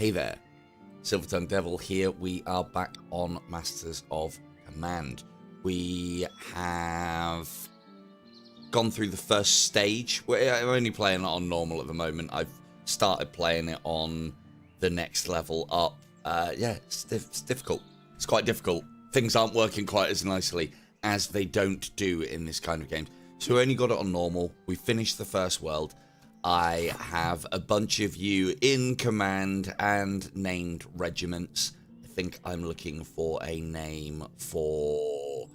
Hey there, Silver-Tongued Devil here. We are back on Masters of Command. We have gone through the first stage. I'm only playing it on normal at the moment. I've started playing it on the next level up. Yeah, it's difficult. It's quite difficult. Things aren't working quite as nicely as they don't do in this kind of game. So we only got it on normal. We finished the first world. I have a bunch of you in command and named regiments. I think I'm looking for a name for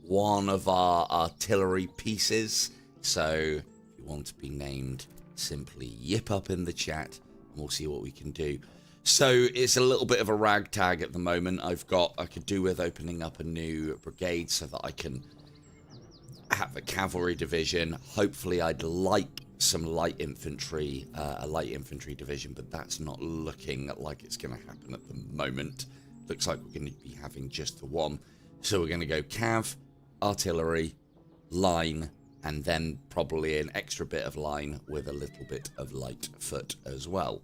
one of our artillery pieces. So if you want to be named, simply yip up in the chat and we'll see what we can do. So it's a little bit of a ragtag at the moment. I could do with opening up a new brigade so that I can have a cavalry division. Hopefully I'd like some light infantry, a light infantry division, but that's not looking like it's going to happen at the moment. Looks like we're going to be having just the one. So we're going to go cav, artillery, line, and then probably an extra bit of line with a little bit of light foot as well.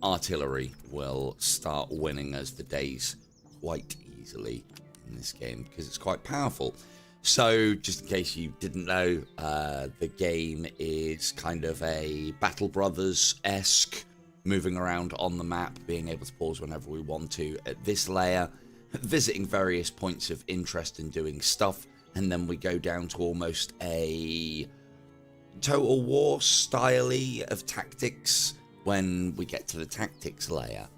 Artillery will start winning us the days quite easily in this game because it's quite powerful. So, just in case you didn't know, the game is kind of a Battle Brothers-esque, moving around on the map, being able to pause whenever we want to at this layer, visiting various points of interest and doing stuff, and then we go down to almost a Total War style of tactics when we get to the tactics layer.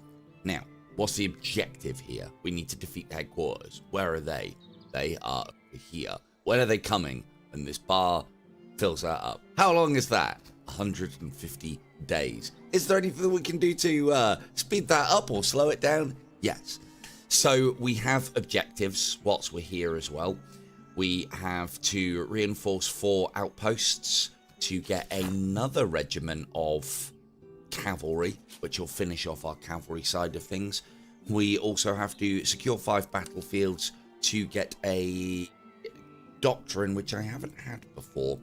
Now, what's the objective here? We need to defeat the headquarters. Where are they? They are here. When are they coming? And this bar fills that up. How long is that? 150 days. Is there anything we can do to speed that up or slow it down? Yes. So we have objectives whilst we're here as well. We have to reinforce 4 outposts to get another regiment of cavalry, which will finish off our cavalry side of things. We also have to secure 5 battlefields to get a doctrine, which I haven't had before.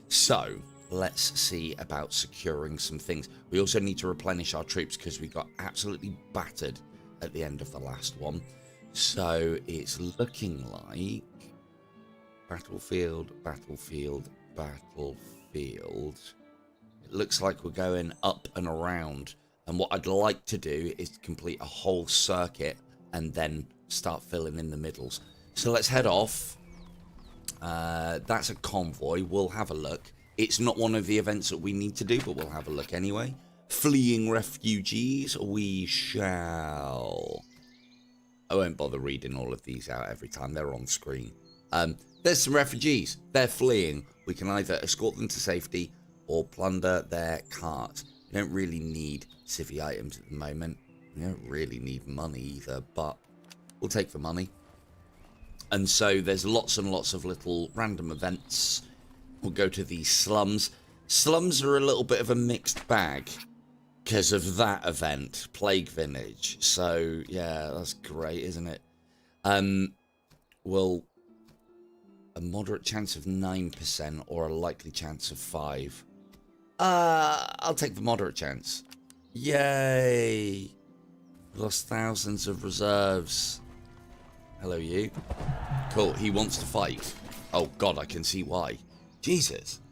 So let's see about securing some things. We also need to replenish our troops because we got absolutely battered at the end of the last one. So it's looking like battlefield, battlefield, battlefield. It looks like we're going up and around. And what I'd like to do is complete a whole circuit and then start filling in the middles. So let's head off. That's a convoy. We'll have a look. It's not one of the events that we need to do, but we'll have a look anyway. Fleeing refugees, we shall. I won't bother reading all of these out every time. They're on screen. There's some refugees. They're fleeing. We can either escort them to safety or plunder their carts. We don't really need civvy items at the moment. We don't really need money either, but we'll take the money. And so there's lots and lots of little random events. We'll go to these slums. Slums are a little bit of a mixed bag because of that event, Plague Village. So, yeah, that's great, isn't it? Well, a moderate chance of 9% or a likely chance of 5%. I'll take the moderate chance. Yay! Lost thousands of reserves. Hello, you. Cool, he wants to fight. Oh, God, I can see why. Jesus.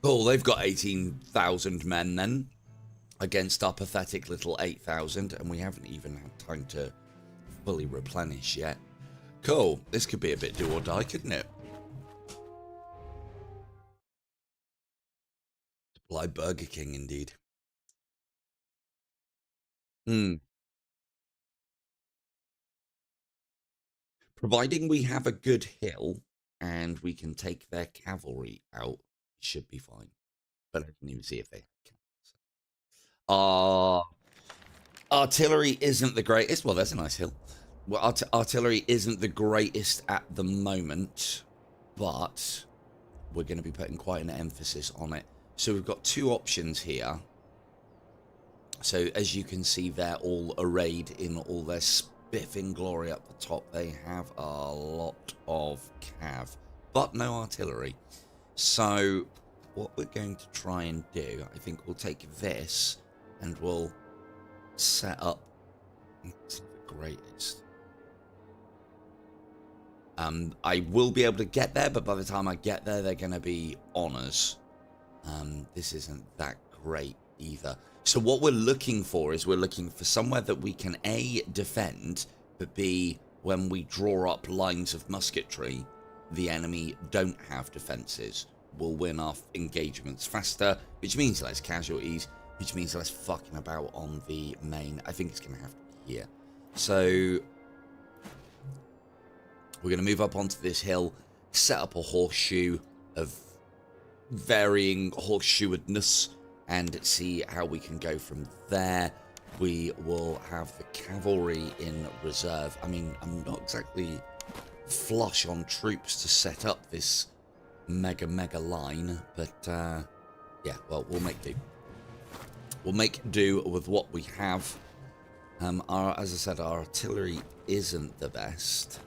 Cool, they've got 18,000 men then against our pathetic little 8,000, and we haven't even had time to fully replenish yet. Cool, this could be a bit do or die, couldn't it? Supply Burger King, indeed. Providing we have a good hill and we can take their cavalry out, it should be fine. But I didn't even see if they have cavalry. Artillery isn't the greatest. Well, that's a nice hill. Well, artillery isn't the greatest at the moment, but we're going to be putting quite an emphasis on it. So we've got 2 options here. So as you can see, they're all arrayed in all their spiffing glory up the top. They have a lot of cav, but no artillery. So what we're going to try and do, I think we'll take this and we'll set up. It's not the greatest. I will be able to get there, but by the time I get there, they're going to be honors. This isn't that great either. So what we're looking for is we're looking for somewhere that we can A, defend, but B, when we draw up lines of musketry, the enemy don't have defenses. We'll win our engagements faster, which means less casualties, which means less fucking about on the main. I think it's going to have to be here. So we're going to move up onto this hill, set up a horseshoe of varying horseshoedness, and see how we can go from there. We will have the cavalry in reserve. I mean, I'm not exactly flush on troops to set up this mega line, but yeah, well, we'll make do. We'll make do with what we have. As I said, our artillery isn't the best.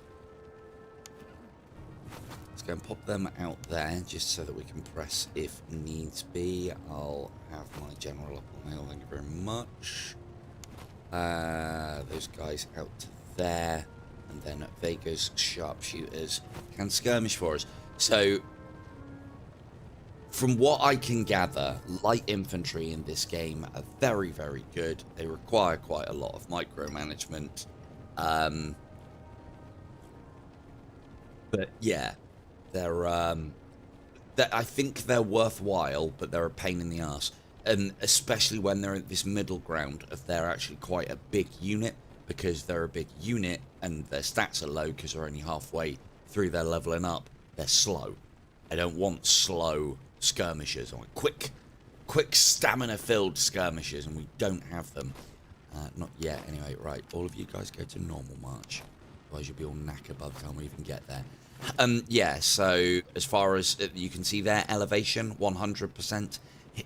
Let's go and pop them out there just so that we can press if needs be. I'll have my general up on the hill, thank you very much. Those guys out to there, and then Vega's sharpshooters can skirmish for us. So, from what I can gather, light infantry in this game are very, very good. They require quite a lot of micromanagement. But yeah, I think they're worthwhile, but they're a pain in the ass. And especially when they're at this middle ground of they're actually quite a big unit, because they're a big unit and their stats are low because they're only halfway through their leveling up. They're slow. I don't want slow skirmishers. I want quick stamina-filled skirmishers, and we don't have them. Not yet, anyway. Right, all of you guys go to normal march. Otherwise you'll be all knackered by the time we even get there. Yeah, so as far as you can see there, elevation, 100%.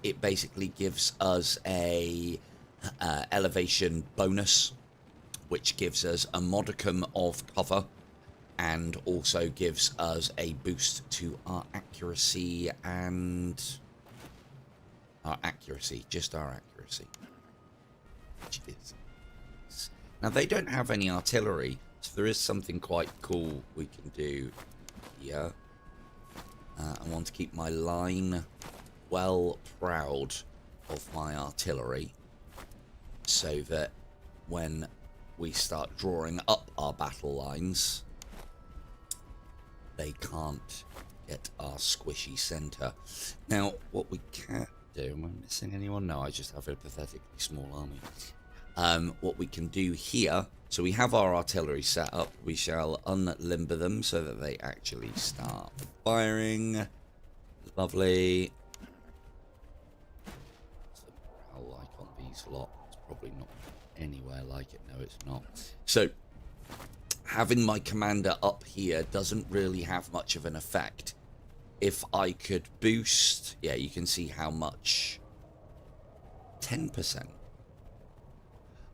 It basically gives us a elevation bonus, which gives us a modicum of cover, and also gives us a boost to our accuracy and our accuracy, just our accuracy, which is. Now they don't have any artillery, so there is something quite cool we can do here. I want to keep my line well proud of my artillery, so that when we start drawing up our battle lines, they can't get our squishy center. Now, what we can't do, am I missing anyone? No, I just have a pathetically small army. What we can do here, so we have our artillery set up. We shall unlimber them so that they actually start firing. Lovely. What's the morale like on these lot? It's probably not anywhere like it. No, it's not. So, having my commander up here doesn't really have much of an effect. If I could boost, yeah, you can see how much. 10%.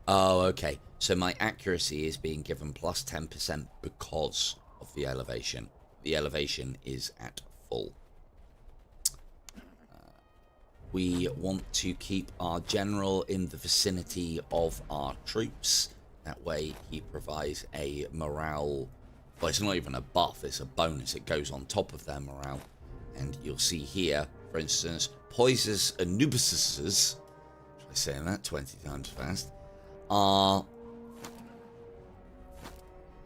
Oh, okay. So my accuracy is being given plus 10% because of the elevation. The elevation is at full. We want to keep our general in the vicinity of our troops. That way he provides a morale. Well, it's not even a buff, it's a bonus. It goes on top of their morale. And you'll see here, for instance, Poises and Nubises, try saying that 20 times fast, are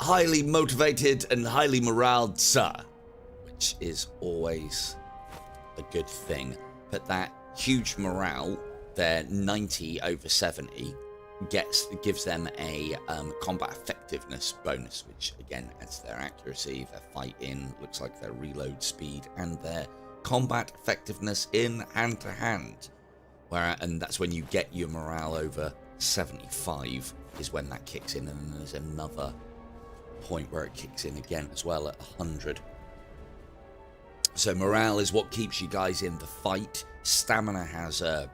highly motivated and highly moraled, sir, which is always a good thing. But that huge morale, their 90 over 70, gives them a combat effectiveness bonus, which again adds their accuracy, their fighting, looks like their reload speed, and their combat effectiveness in hand to hand. And that's when you get your morale over 75 is when that kicks in, and then there's another point where it kicks in again as well at 100. So morale is what keeps you guys in the fight. Stamina has an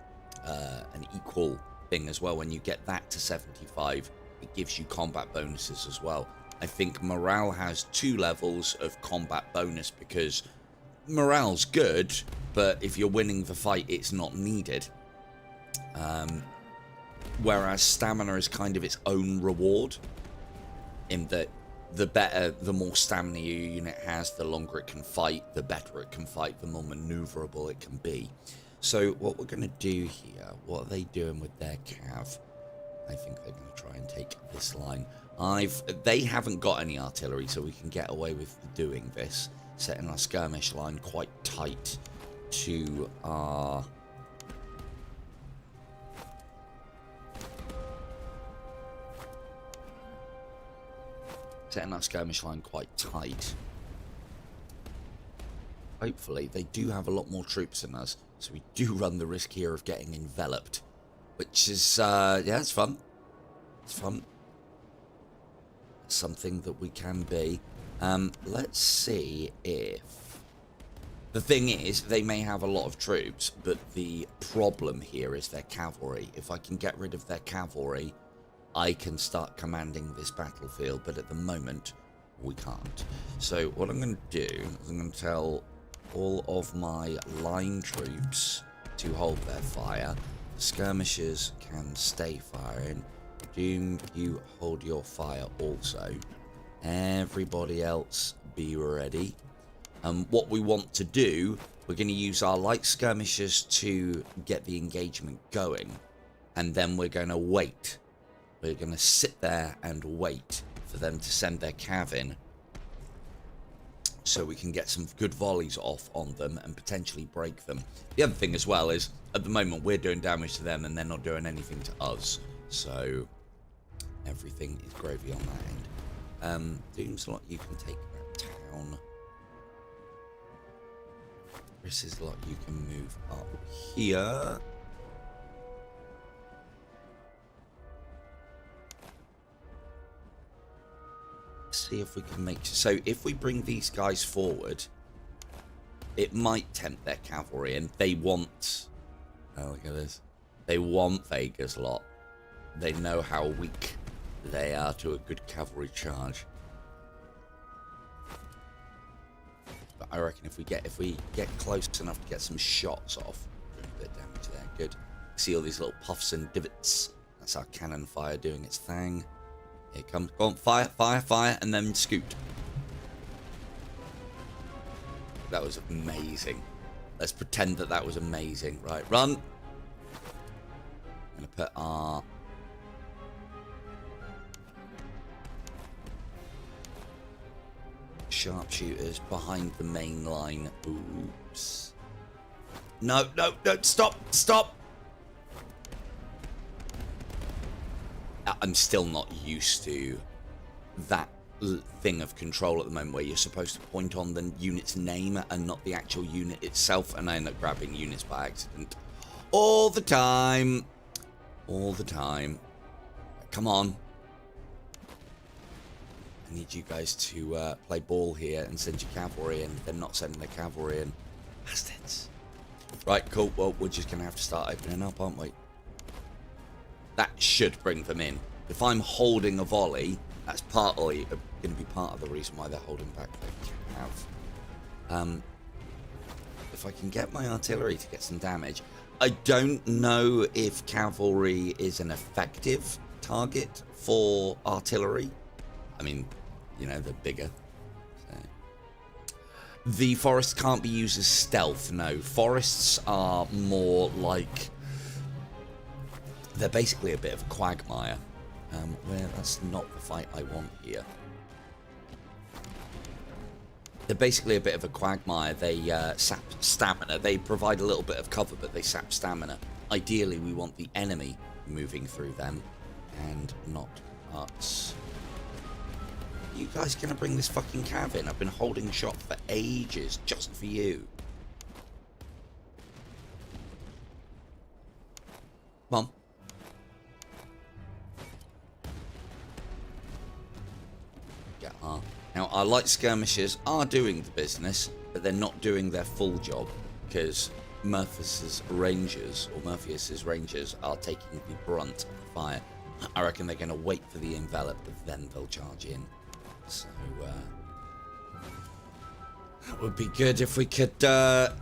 equal thing as well. When you get that to 75, it gives you combat bonuses as well. I think morale has 2 levels of combat bonus, because morale's good, but if you're winning the fight, it's not needed. whereas stamina is kind of its own reward, in that the more stamina your unit has, the longer it can fight, the better it can fight, the more maneuverable it can be. So what we're going to do here, what are they doing with their cav? I think they're going to try and take this line. They haven't got any artillery, so we can get away with doing this, setting our skirmish line quite tight to our... setting our skirmish line quite tight. Hopefully, they do have a lot more troops than us, so we do run the risk here of getting enveloped, which is, yeah, it's fun. It's fun. Something that we can be. Let's see if... The thing is, they may have a lot of troops, but the problem here is their cavalry. If I can get rid of their cavalry, I can start commanding this battlefield, but at the moment, we can't. So what I'm going to do is I'm going to tell all of my line troops to hold their fire. Skirmishers can stay firing. Doom, you hold your fire also. Everybody else be ready. What we want to do, we're going to use our light skirmishers to get the engagement going, and then we're going to wait. We're going to sit there and wait for them to send their cav in, so we can get some good volleys off on them and potentially break them. The other thing as well is, at the moment, we're doing damage to them and they're not doing anything to us. So, everything is gravy on that end. Doomslot, you can take that town. Chris's-lot, you can move up here. See if we can make... So if we bring these guys forward, it might tempt their cavalry, and they want... Oh, look at this. They want Vega's lot. They know how weak they are to a good cavalry charge. But I reckon if we get close enough to get some shots off, doing a bit of damage there. Good. See all these little puffs and divots. That's our cannon fire doing its thing. Here it comes. Go on, fire, fire, fire, and then scoot. That was amazing. Let's pretend that that was amazing. Right, run. I'm going to put our... sharpshooters behind the main line. Oops. No, no, no, stop, stop. I'm still not used to that thing of control at the moment where you're supposed to point on the unit's name and not the actual unit itself, and I end up grabbing units by accident all the time. All the time. Come on. I need you guys to play ball here and send your cavalry in. They're not sending their cavalry in. Bastards. Right, cool. Well, we're just going to have to start opening up, aren't we? That should bring them in. If I'm holding a volley, that's partly going to be part of the reason why they're holding back their cav. If I can get my artillery to get some damage. I don't know if cavalry is an effective target for artillery. I mean, you know, they're bigger. So. The forests can't be used as stealth, no. Forests are more like... They're basically a bit of a quagmire. Where that's not the fight I want here. They're basically a bit of a quagmire. They sap stamina. They provide a little bit of cover, but they sap stamina. Ideally, we want the enemy moving through them, and not us. You guys gonna bring this fucking cav in? I've been holding shot for ages, just for you. Come on. Now, our light skirmishers are doing the business, but they're not doing their full job, because Murphy's Rangers are taking the brunt of the fire. I reckon they're going to wait for the envelop, but then they'll charge in. So, that would be good if we could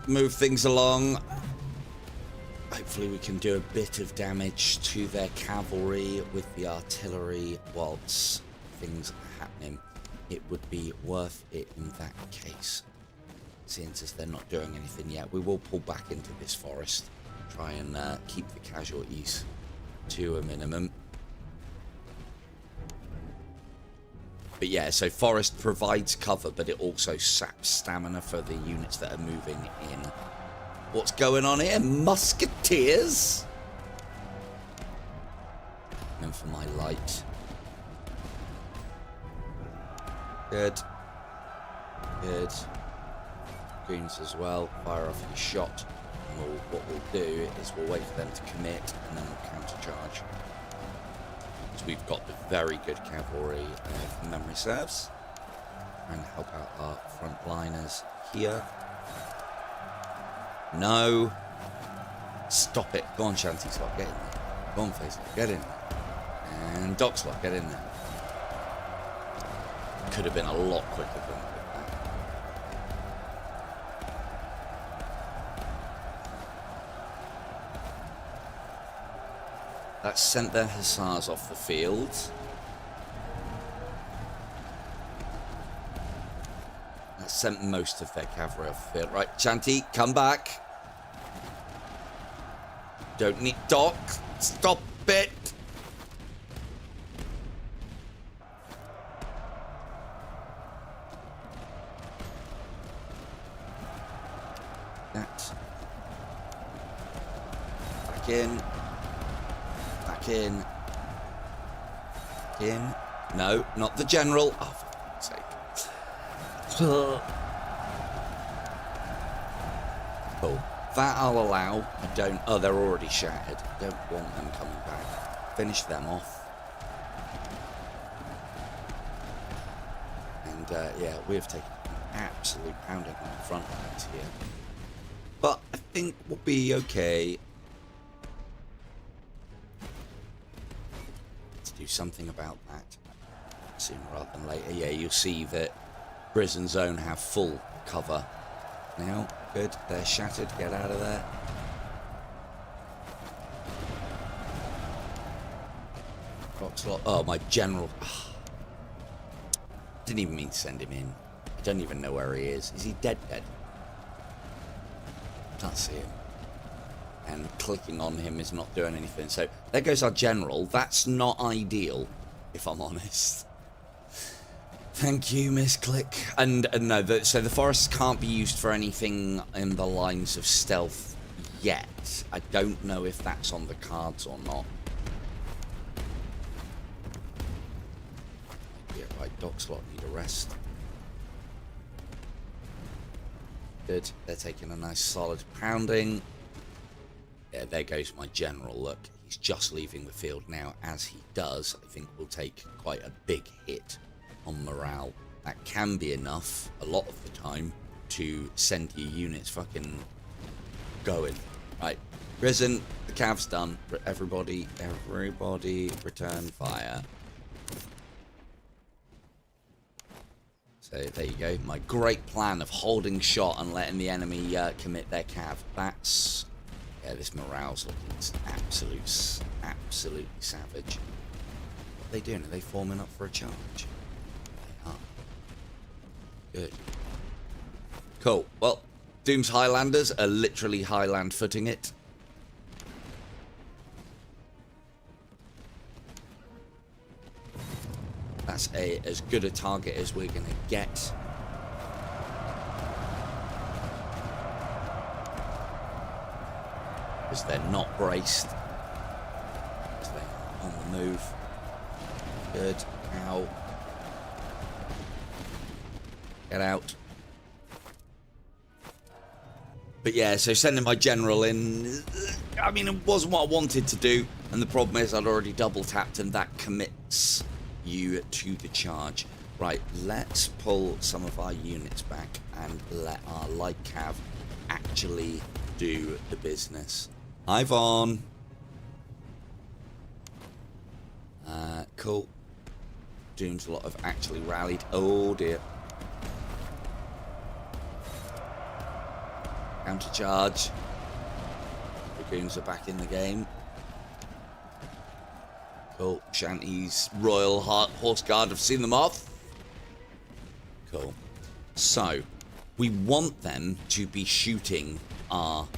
move things along. Hopefully we can do a bit of damage to their cavalry with the artillery whilst things are happening. It would be worth it in that case. Since as they're not doing anything yet, we will pull back into this forest. Try and keep the casualties to a minimum. But yeah, so forest provides cover, but it also saps stamina for the units that are moving in. What's going on here? Musketeers? And for my light. Good. Good. Goons as well. Fire off your shot. And what we'll do is we'll wait for them to commit and then we'll counter-charge. So we've got the very good cavalry, if memory serves. And help out our frontliners here. No. Stop it. Go on, Shanty Slot, get in there. Go on, Face, get in there. And Dock Slot, get in there. Could have been a lot quicker than that. That sent their hussars off the field. That sent most of their cavalry off the field. Right, Shanty, come back. Don't need Dock. Stop it. That. Back in. Back in. Back in. No, not the general. Oh, for fuck's sake. Cool. That I'll allow. I don't... Oh, they're already shattered. Don't want them coming back. Finish them off. And, yeah, we've taken an absolute pounding on the front lines here. But I think we'll be okay. Let's do something about that sooner rather than later. Yeah, you'll see that Prison Zone have full cover now. Good, they're shattered. Get out of there. Oh, my general. Didn't even mean to send him in. I don't even know where he is. Is he dead? Can't see him. And clicking on him is not doing anything. So there goes our general. That's not ideal, if I'm honest. Thank you, Miss Click. And no, so the forests can't be used for anything in the lines of stealth yet. I don't know if that's on the cards or not. Yeah, right, Dock Slot need a rest. Good, they're taking a nice solid pounding. Yeah, there goes my general. Look, he's just leaving the field now. As he does, I think we'll take quite a big hit on morale. That can be enough a lot of the time to send your units fucking going. Right, Risen, the cav's done. Everybody return fire. So there you go. My great plan of holding shot and letting the enemy commit their cav. That's... yeah, this morale's looking absolutely savage. What are they doing? Are they forming up for a charge? They are. Good. Cool. Well, Doom's Highlanders are literally Highland footing it. That's as good a target as we're going to get. Because they're not braced. Because they're on the move. Good. Ow. Get out. But yeah, so sending my general in, I mean, it wasn't what I wanted to do. And the problem is I'd already double tapped and that commits you to the charge. Right, let's pull some of our units back and let our light cav actually do the business. Ivan. Cool. Doom's a lot of actually rallied. Oh dear. Counter charge. We Dragoons are back in the game. Cool. Shanty's Royal Horse Guard have seen them off. Cool. So, we want them to be shooting our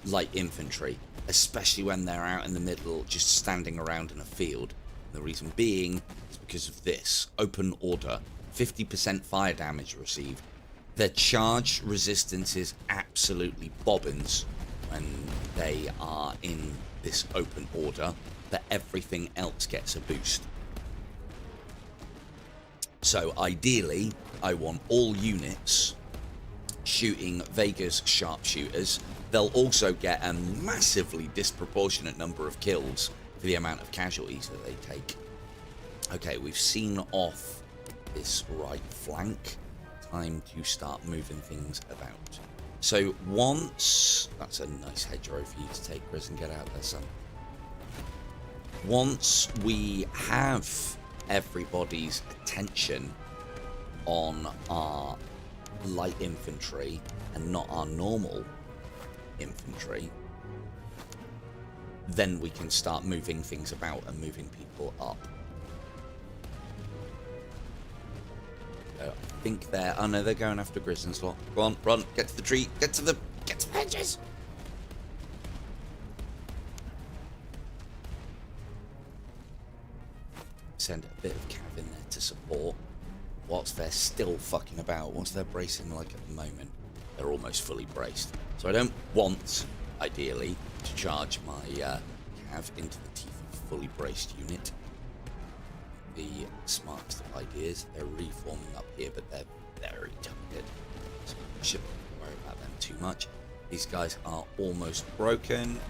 light infantry, especially when they're out in the middle, just standing around in a field. The reason being is because of this. Open order. 50% fire damage received. Their charge resistance is absolutely bobbins when they are in this open order, but everything else gets a boost. So ideally, I want all units shooting Vega's sharpshooters. They'll also get a massively disproportionate number of kills for the amount of casualties that they take. Okay, we've seen off this right flank. Time to start moving things about. So once... That's a nice hedgerow for you to take, Grizz, and get out there, son. Once we have everybody's attention on our light infantry and not our normal infantry, then we can start moving things about and moving people up. I think they're... Oh no, they're going after Grison's lot. Go on, run, get to the tree, get to the hedges. Send a bit of cav in there to support whilst they're still fucking about. What's their bracing like at the moment? They're almost fully braced. So I don't want, ideally, to charge my cav into the teeth of a fully braced unit. The smartest of ideas. They're reforming up here, but they're very targeted. So I shouldn't worry about them too much. These guys are almost broken.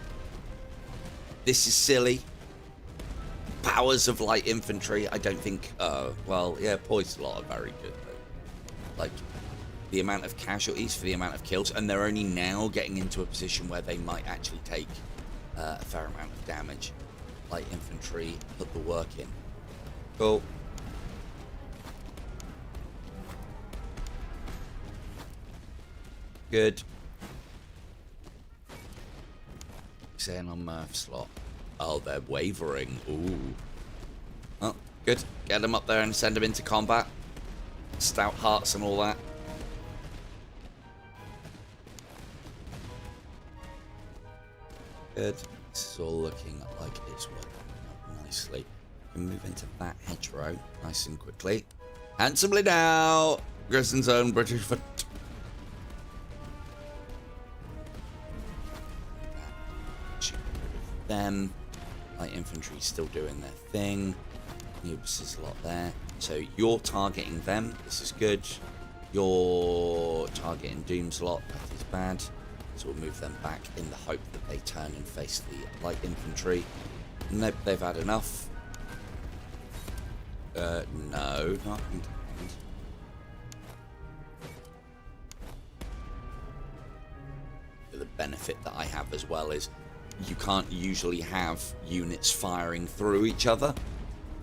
This is silly. Powers of light infantry, I don't think... well, yeah, poised lot are very good, though. Like, the amount of casualties for the amount of kills, and they're only now getting into a position where they might actually take a fair amount of damage. Light infantry, put the work in. Cool. Good. Saying on Murph's slot. Oh, they're wavering. Ooh. Oh, good. Get them up there and send them into combat. Stout hearts and all that. Good. This is all looking like it's working out nicely. We can move into that hedgerow nice and quickly. Handsomely now! Grison's own British foot. Them. Light infantry still doing their thing. Noobs is a lot there. So you're targeting them. This is good. You're targeting Doom's lot. That is bad. So we'll move them back in the hope that they turn and face the light infantry. Nope, they've had enough. No, not contained. The benefit that I have as well is you can't usually have units firing through each other,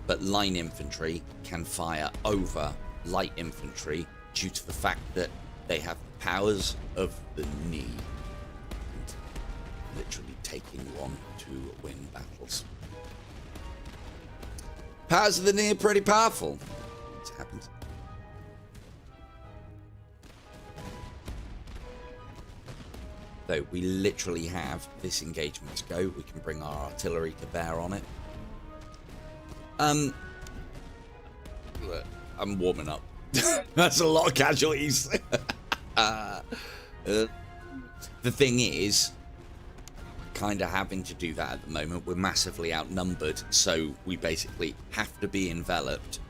but line infantry can fire over light infantry due to the fact that they have the powers of the knee. And literally taking one to win battles. Powers of the knee are pretty powerful. It happens. So we literally have this engagement to go. We can bring our artillery to bear on it. I'm warming up. That's a lot of casualties. The thing is, kind of having to do that at the moment. We're massively outnumbered, so we basically have to be enveloped,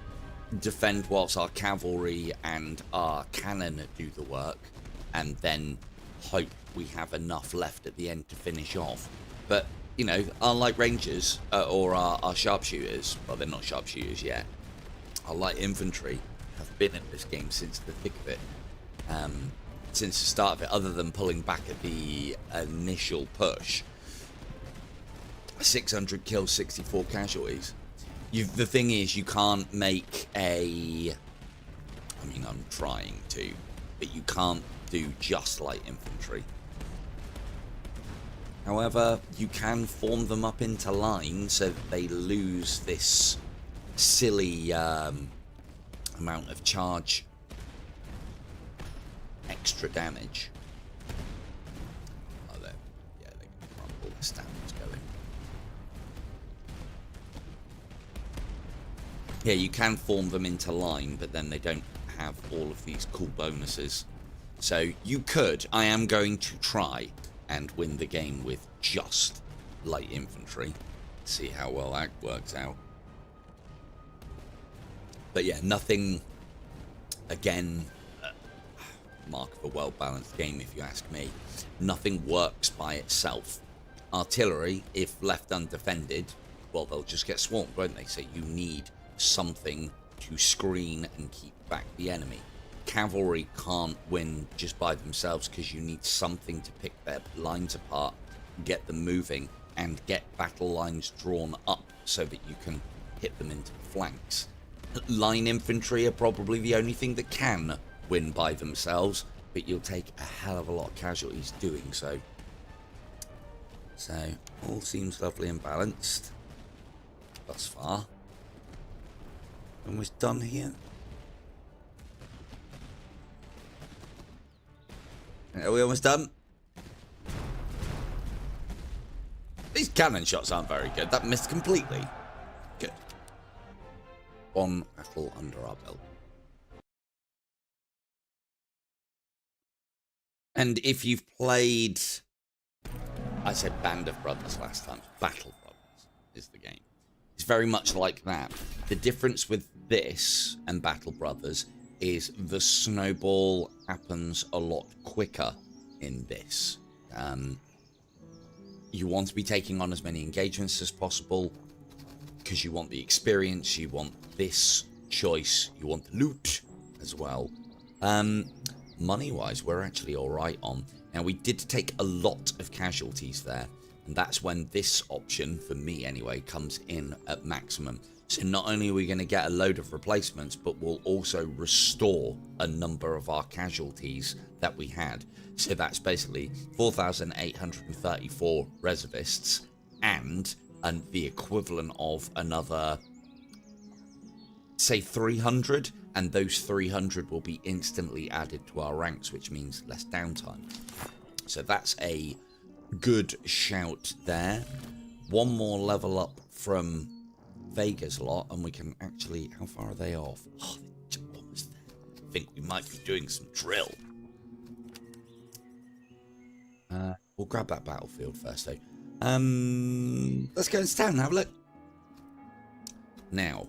defend whilst our cavalry and our cannon do the work, and then hope we have enough left at the end to finish off. But, you know, our light rangers, or our sharpshooters, well, they're not sharpshooters yet, our light infantry have been in this game since the thick of it. Since the start of it, other than pulling back at the initial push. 600 kills, 64 casualties. The thing is, you can't make a... I mean, I'm trying to, but you can't do just light infantry. However, you can form them up into line so that they lose this silly amount of charge, extra damage. Oh, yeah, they can crumble. The stamina's going. Yeah, you can form them into line, but then they don't have all of these cool bonuses. So you could. I am going to try and win the game with just light infantry. See how well that works out. But yeah, nothing, again, mark of a well-balanced game if you ask me. Nothing works by itself. Artillery, if left undefended, well, they'll just get swarmed, won't they? So you need something to screen and keep back the enemy. Cavalry can't win just by themselves because you need something to pick their lines apart, get them moving, and get battle lines drawn up so that you can hit them into the flanks. Line infantry are probably the only thing that can win by themselves, but you'll take a hell of a lot of casualties doing so. So, all seems lovely and balanced thus far. Almost done here. Are we almost done? These cannon shots aren't very good. That missed completely. Good. One battle under our belt. And if you've played... I said Band of Brothers last time. Battle Brothers is the game. It's very much like that. The difference with this and Battle Brothers is the snowball happens a lot quicker in this. You want to be taking on as many engagements as possible because you want the experience, you want this choice, you want the loot as well. Money-wise, we're actually alright on. Now, we did take a lot of casualties there, and that's when this option, for me anyway, comes in at maximum. So not only are we going to get a load of replacements, but we'll also restore a number of our casualties that we had. So that's basically 4,834 reservists and the equivalent of another, say, 300. And those 300 will be instantly added to our ranks, which means less downtime. So that's a good shout there. One more level up from Vega's lot, and we can actually... How far are they off? Oh, they're almost there. I think we might be doing some drill. We'll grab that battlefield first, though. Let's go into town and have a look. Now,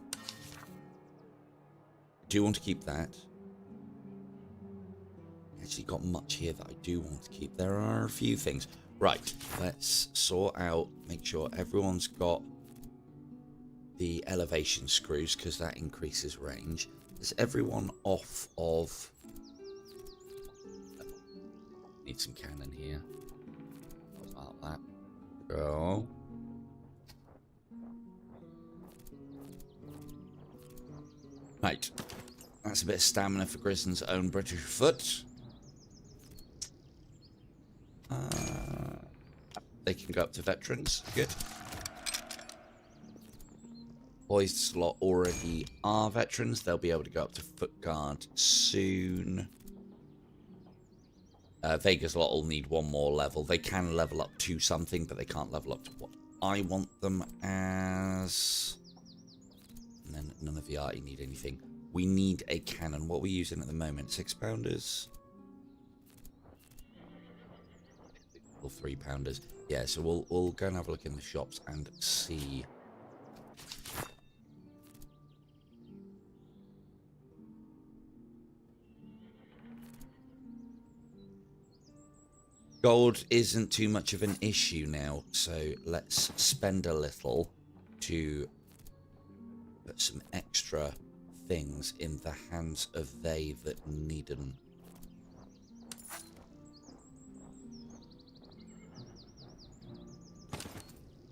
I do want to keep that. Actually got much here that I do want to keep. There are a few things. Right, let's sort out, make sure everyone's got the elevation screws, because that increases range. Is everyone off of... Need some cannon here. How about that? Go. Right. That's a bit of stamina for Grison's own British foot. They can go up to veterans. Good. Boys slot already are veterans. They'll be able to go up to foot guard soon. Vega's lot will need one more level. They can level up to something, but they can't level up to what I want them as. And then none of the arty need anything. We need a cannon. What are we using at the moment? 6-pounders? Or 3-pounders? Yeah, so we'll go and have a look in the shops and see. Gold isn't too much of an issue now, so let's spend a little to put some extra things in the hands of they that need them.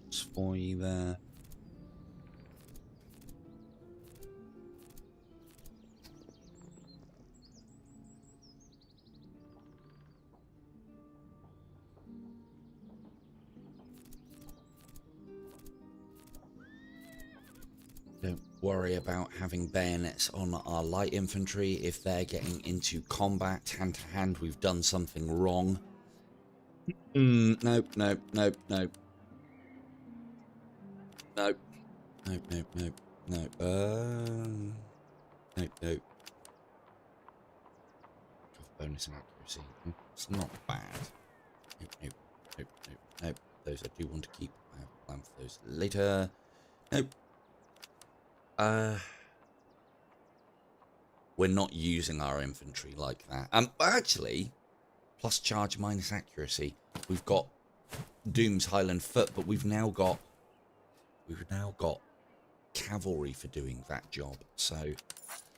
It's for you there. Don't worry about having bayonets on our light infantry. If they're getting into combat hand to hand, we've done something wrong. Nope, nope, nope, nope. Nope. Nope, nope, nope, nope. Nope, nope. Cover bonus and accuracy. It's not bad. Nope, nope, nope, nope, nope. Those I do want to keep. I have a plan for those later. Nope. We're not using our infantry like that. Actually, plus charge minus accuracy. We've got Doom's Highland Foot, but we've now got cavalry for doing that job. So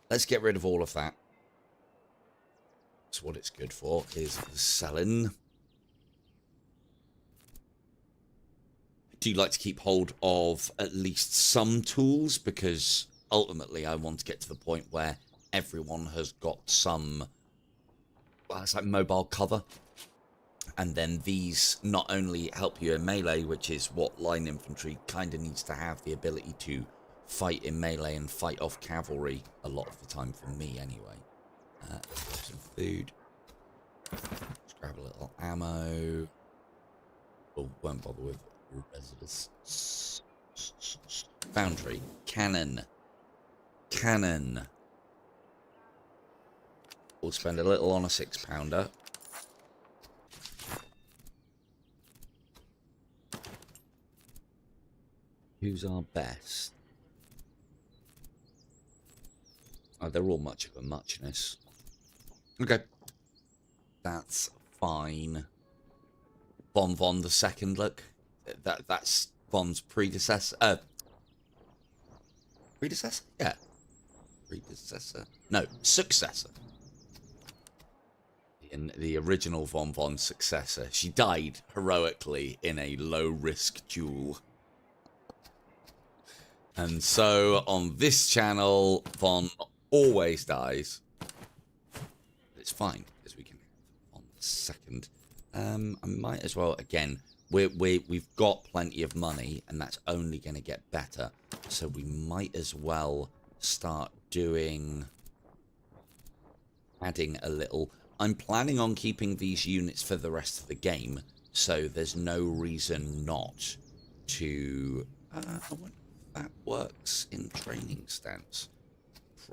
let's get rid of all of that. That's what it's good for, is selling. I do like to keep hold of at least some tools, because ultimately I want to get to the point where everyone has got some, well, it's like mobile cover. And then these not only help you in melee, which is what line infantry kind of needs to have, the ability to fight in melee and fight off cavalry a lot of the time, for me anyway. Some food. Let's grab a little ammo. Oh, won't bother with residence. Foundry. Cannon. Cannon. We'll spend a little on a 6-pounder. Who's our best? Oh, they're all much of a muchness. Okay. That's fine. Von the second look. That's Von's predecessor. Predecessor? Yeah. Predecessor. No, successor. In the original Von's successor. She died heroically in a low-risk duel. And so, on this channel, Von always dies. It's fine, because we can have on the second. I might as well, again, we've got plenty of money, and that's only going to get better. So we might as well start adding a little. I'm planning on keeping these units for the rest of the game, so there's no reason not to. I wonder if that works in training stance.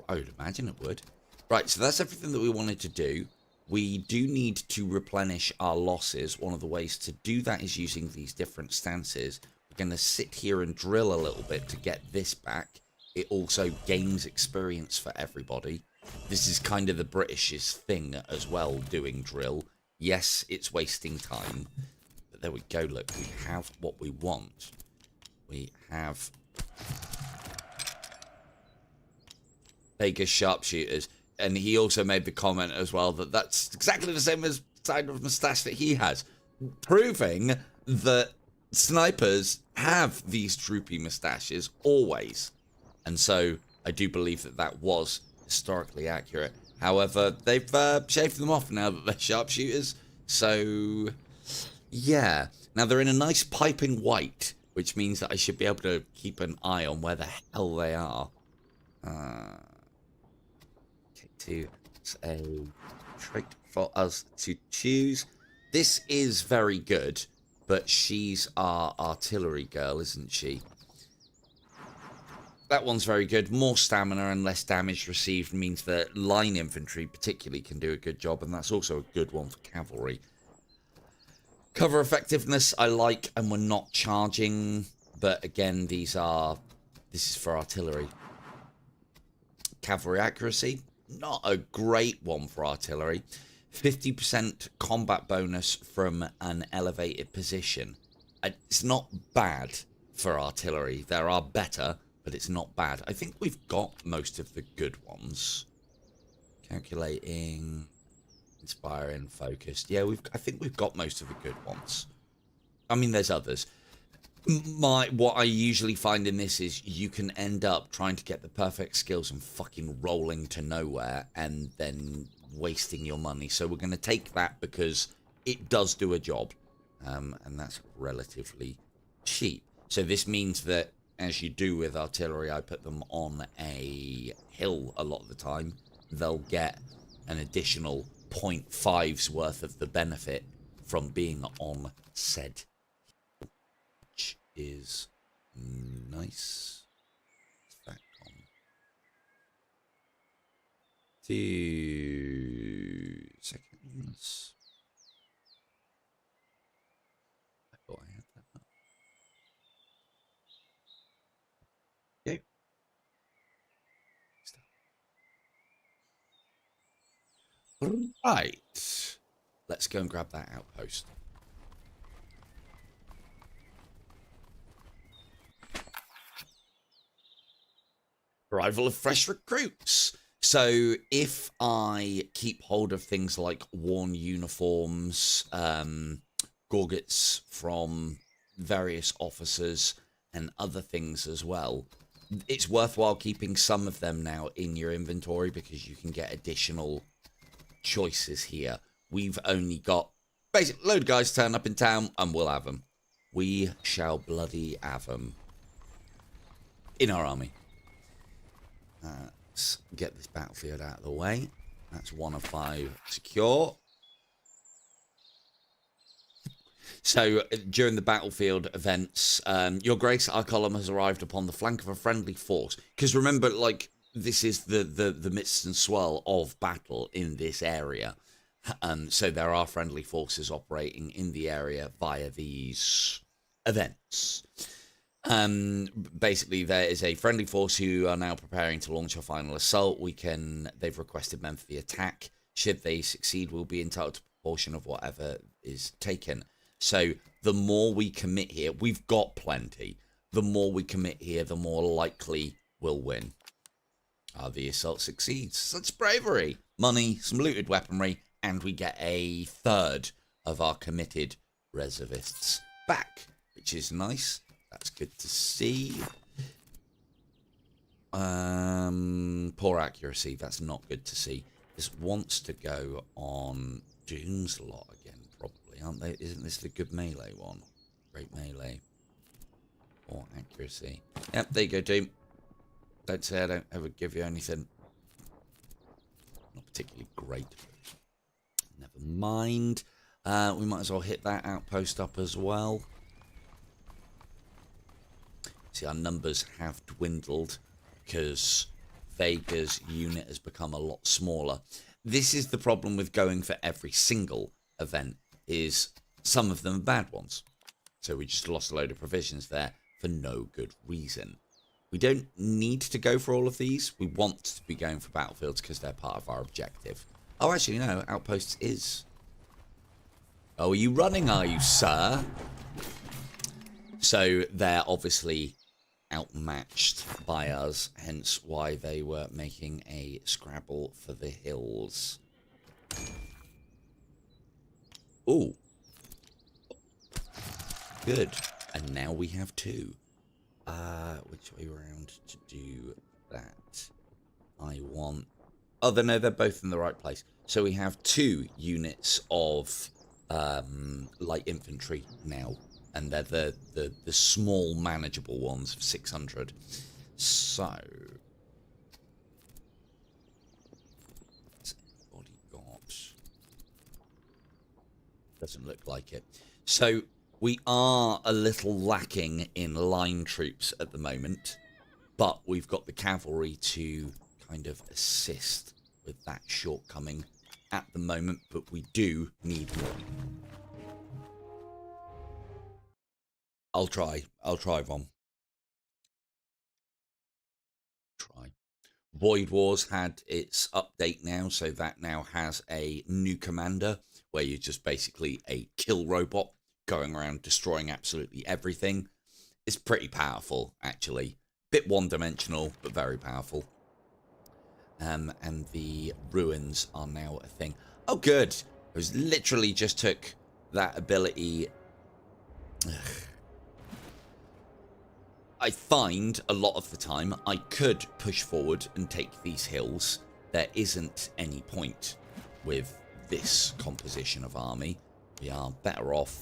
I would imagine it would. Right, so that's everything that we wanted to do. We do need to replenish our losses. One of the ways to do that is using these different stances. We're going to sit here and drill a little bit to get this back. It also gains experience for everybody. This is kind of the British's thing as well, doing drill. Yes, it's wasting time. But there we go, look, we have what we want. We have Vegas sharpshooters. And he also made the comment as well that that's exactly the same as kind of moustache that he has. Proving that snipers have these droopy moustaches always. And so I do believe that that was historically accurate. However, they've shaved them off now that they're sharpshooters. So, yeah. Now, they're in a nice piping white, which means that I should be able to keep an eye on where the hell they are. Okay, it's a trait for us to choose. This is very good, but she's our artillery girl, isn't she? That one's very good. More stamina and less damage received means that line infantry particularly can do a good job, and that's also a good one for cavalry. Cover effectiveness I like, and we're not charging, but again, this is for artillery. Cavalry accuracy, not a great one for artillery. 50% combat bonus from an elevated position. It's not bad for artillery. There are better, but it's not bad. I think we've got most of the good ones. Calculating, inspiring, focused. Yeah, I think we've got most of the good ones. I mean, there's others. What I usually find in this is you can end up trying to get the perfect skills and fucking rolling to nowhere and then wasting your money. So we're going to take that because it does do a job, and that's relatively cheap. So this means that as you do with artillery, I put them on a hill a lot of the time. They'll get an additional 0.5's worth of the benefit from being on said, which is nice. Back on 2 seconds. I thought I had that up. Okay. Right. Let's go and grab that outpost. Arrival of fresh recruits. So if I keep hold of things like worn uniforms, gorgets from various officers and other things as well, it's worthwhile keeping some of them now in your inventory because you can get additional choices here. We've only got basically a load of guys turn up in town and we'll have them. We shall bloody have them in our army. Let's get this battlefield out of the way. That's 1 of 5 secure. So during the battlefield events, Your Grace, our column has arrived upon the flank of a friendly force. Because remember, like, this is the midst and swirl of battle in this area. So there are friendly forces operating in the area via these events. Basically, there is a friendly force who are now preparing to launch a final assault. They've requested men for the attack. Should they succeed, we'll be entitled to a proportion of whatever is taken. So the more we commit here, we've got plenty. The more we commit here, the more likely we'll win. The assault succeeds. Such bravery. Money, some looted weaponry, and we get a third of our committed reservists back, which is nice. That's good to see. Poor accuracy. That's not good to see. This wants to go on Doom's lot again, probably, aren't they? Isn't this the good melee one? Great melee. Or accuracy. Yep, there you go, Doom. Don't say I don't ever give you anything. Not particularly great. Never mind. We might as well hit that outpost up as well. See, our numbers have dwindled because Vega's unit has become a lot smaller. This is the problem with going for every single event, is some of them are bad ones. So we just lost a load of provisions there for no good reason. We don't need to go for all of these. We want to be going for battlefields because they're part of our objective. Oh, actually, no, outposts is. Oh, are you running, are you, sir? So they're obviously outmatched by us, hence why they were making a scrabble for the hills. Ooh. Good. And now we have 2. Which way around to do that? I want... Oh, no, they're both in the right place. So we have 2 units of light infantry now. And they're the small, manageable ones of 600. So... what's everybody got? Doesn't look like it. So... we are a little lacking in line troops at the moment, but we've got the cavalry to kind of assist with that shortcoming at the moment, but we do need more. I'll try, Von. Try. Void Wars had its update now, so that now has a new commander, where you're just basically a kill robot going around destroying absolutely everything. It's pretty powerful, actually. Bit one-dimensional, but very powerful. And the ruins are now a thing. Oh, good. I was literally just took that ability. Ugh. I find a lot of the time I could push forward and take these hills. There isn't any point with this composition of army. We are better off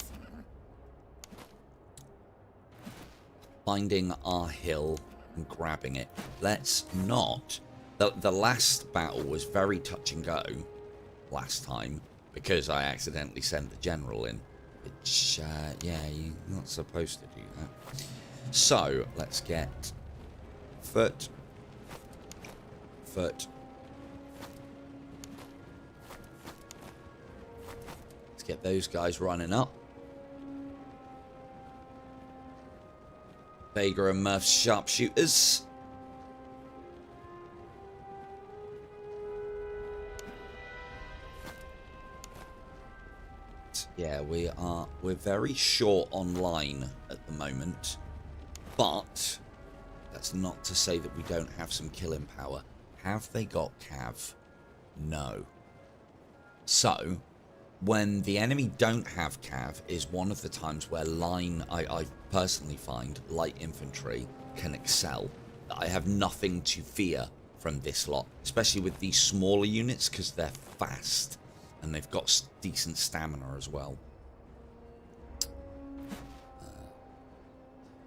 finding our hill and grabbing it. Let's not. The last battle was very touch and go last time because I accidentally sent the general in. Which, yeah, you're not supposed to do that. So, let's get foot. Let's get those guys running up. Vega and Murph's sharpshooters. Yeah, we're very short online at the moment, but that's not to say that we don't have some killing power. Have they got cav? No. So, when the enemy don't have cav is one of the times where line, I personally find, light infantry can excel. I have nothing to fear from this lot, especially with these smaller units because they're fast. And they've got decent stamina as well.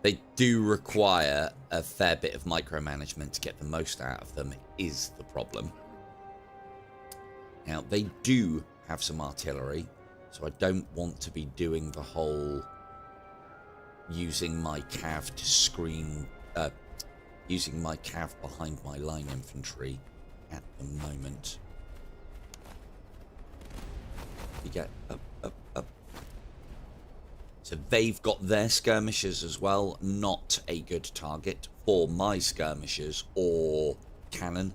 They do require a fair bit of micromanagement to get the most out of them, is the problem. Now, they do have some artillery, so I don't want to be doing the whole using my cav to screen, using my cav behind my line infantry at the moment. You get up. So they've got their skirmishers as well. Not a good target for my skirmishers or cannon.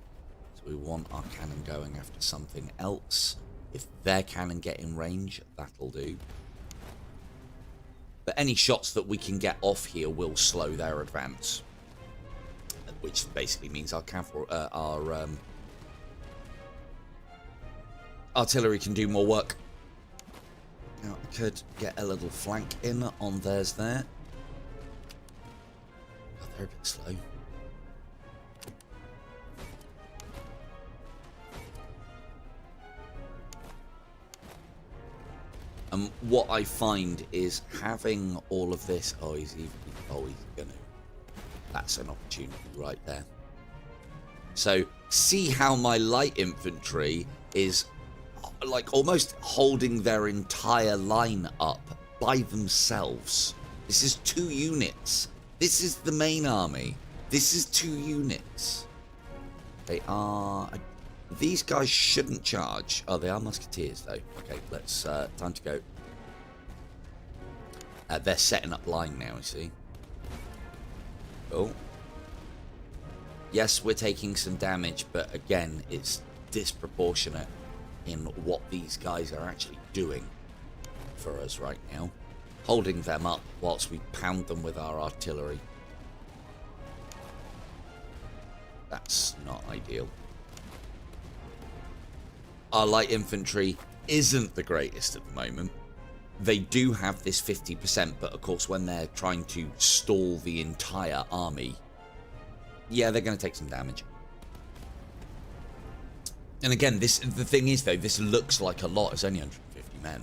So we want our cannon going after something else. If their cannon get in range, that'll do. But any shots that we can get off here will slow their advance. Which basically means our artillery can do more work. Now, I could get a little flank in on theirs there. Oh, they're a bit slow. What I find is having all of this... Oh, he's gonna... That's an opportunity right there. So, see how my light infantry is... like almost holding their entire line up by themselves. This is 2 units. This is the main army. This is 2 units. They are... These guys shouldn't charge. Oh, they are musketeers though. Okay, let's... time to go. They're setting up line now, you see. Oh. Yes, we're taking some damage, but again, it's disproportionate in what these guys are actually doing for us right now. Holding them up whilst we pound them with our artillery. That's not ideal. Our light infantry isn't the greatest at the moment. They do have this 50%, but of course when they're trying to stall the entire army, yeah, they're going to take some damage. And again, the thing is, though, this looks like a lot. It's only 150 men.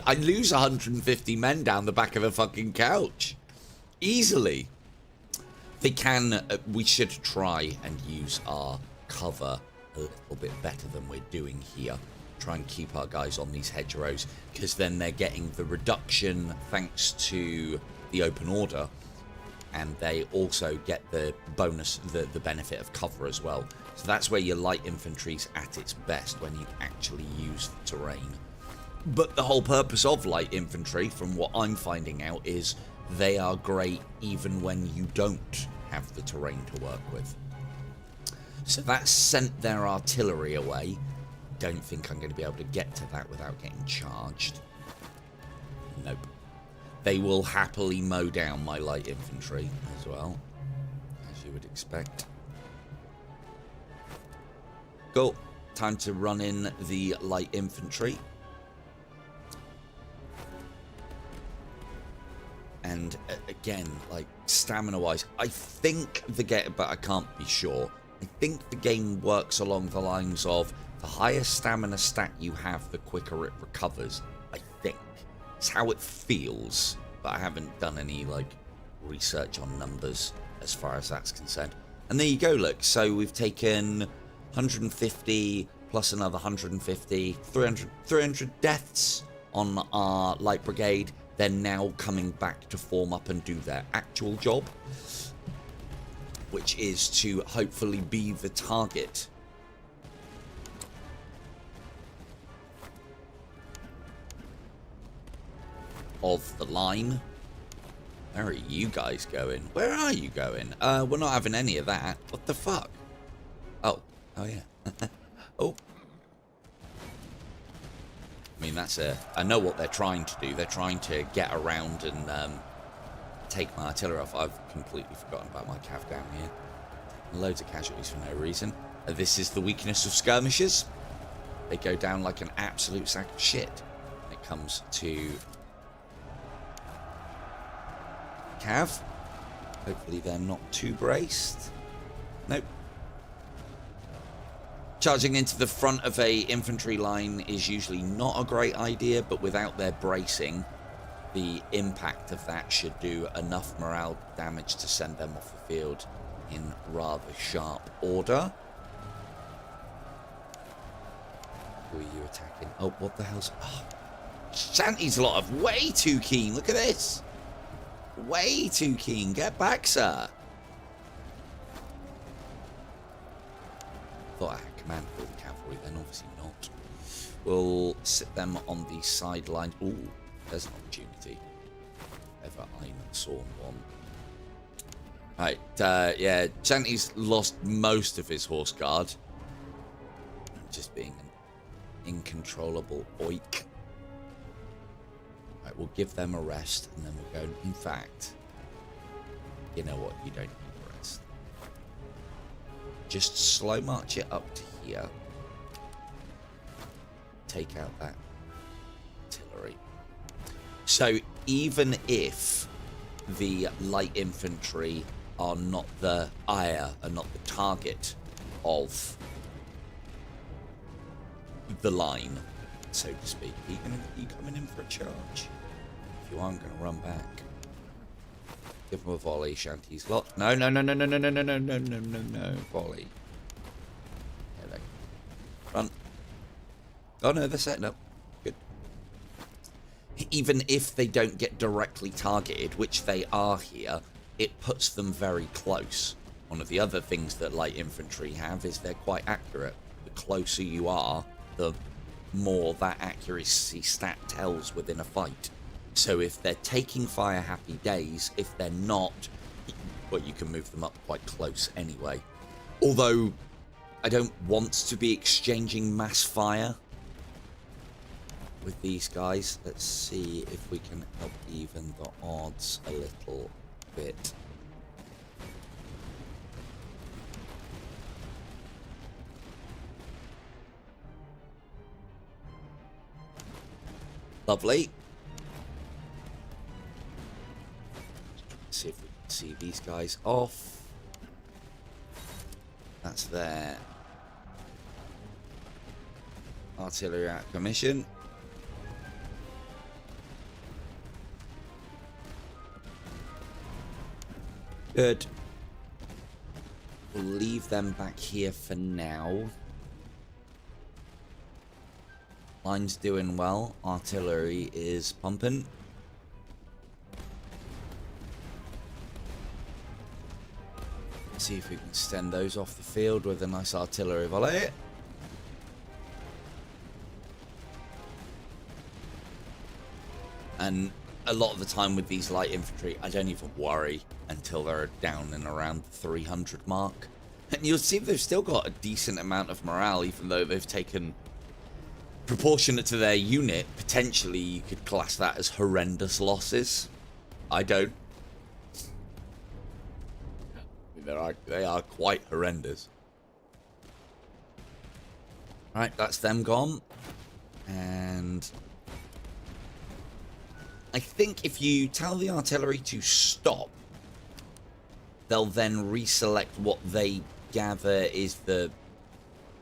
I lose 150 men down the back of a fucking couch. Easily. They can... we should try and use our cover a little bit better than we're doing here. Try and keep our guys on these hedgerows, because then they're getting the reduction thanks to the open order. And they also get the bonus, the benefit of cover as well. So that's where your light infantry's at its best, when you actually use the terrain. But the whole purpose of light infantry, from what I'm finding out, is they are great even when you don't have the terrain to work with. So that sent their artillery away. Don't think I'm going to be able to get to that without getting charged. Nope. They will happily mow down my light infantry as well, as you would expect. Cool. Time to run in the light infantry. And again, like stamina-wise, I think the game, but I can't be sure. I think the game works along the lines of the higher stamina stat you have, the quicker it recovers. I think. It's how it feels. but I haven't done any like research on numbers as far as that's concerned. And there you go, look, so we've taken 150 plus another 150, 300 deaths on our light brigade. They're now coming back to form up and do their actual job, which is to hopefully be the target of the line. Where are you guys going? Where are you going? We're not having any of that. What the fuck? Oh yeah. Oh. I mean, I know what they're trying to do. They're trying to get around and take my artillery off. I've completely forgotten about my cav down here. Loads of casualties for no reason. This is the weakness of skirmishers. They go down like an absolute sack of shit when it comes to cav. Hopefully they're not too braced. Nope. Charging into the front of a infantry line is usually not a great idea, but without their bracing, the impact of that should do enough morale damage to send them off the field in rather sharp order. Who are you attacking? Oh, what the hell's... Oh, Shanty's a lot of way too keen. Look at this. Way too keen. Get back, sir. Thought I had command for the cavalry, then obviously not. We'll sit them on the sidelines. Ooh, there's an opportunity. Ever I saw one. Right, yeah, Shanty's lost most of his horse guard. Just being an uncontrollable oik. Right, we'll give them a rest, and then we'll go. In fact, you know what? You don't need a rest. Just slow march it up to here. Take out that artillery. So even if the light infantry are not the ire, are not the target of the line, so to speak, are you coming in for a charge? If you aren't going to run back, give them a volley. Shanty's lot. No, no, no, no, no, no, no, no, no, no, no, no, no, volley. There they go. Run. Oh no, they're setting up. Good. Even if they don't get directly targeted, which they are here, it puts them very close. One of the other things that light infantry have is they're quite accurate. The closer you are, the more that accuracy stat tells within a fight. So if they're taking fire, happy days. If they're not, well, you can move them up quite close anyway. Although, I don't want to be exchanging mass fire with these guys. Let's see if we can help even the odds a little bit. Lovely. Let's see if we can see these guys off. That's their artillery out of commission. Good. We'll leave them back here for now. Line's doing well. Artillery is pumping. See if we can send those off the field with a nice artillery volley. And a lot of the time with these light infantry, I don't even worry until they're down and around the 300 mark. And you'll see they've still got a decent amount of morale, even though they've taken, proportionate to their unit, potentially you could class that as horrendous losses. I don't. They are quite horrendous. Right, that's them gone. And I think if you tell the artillery to stop, they'll then reselect what they gather is the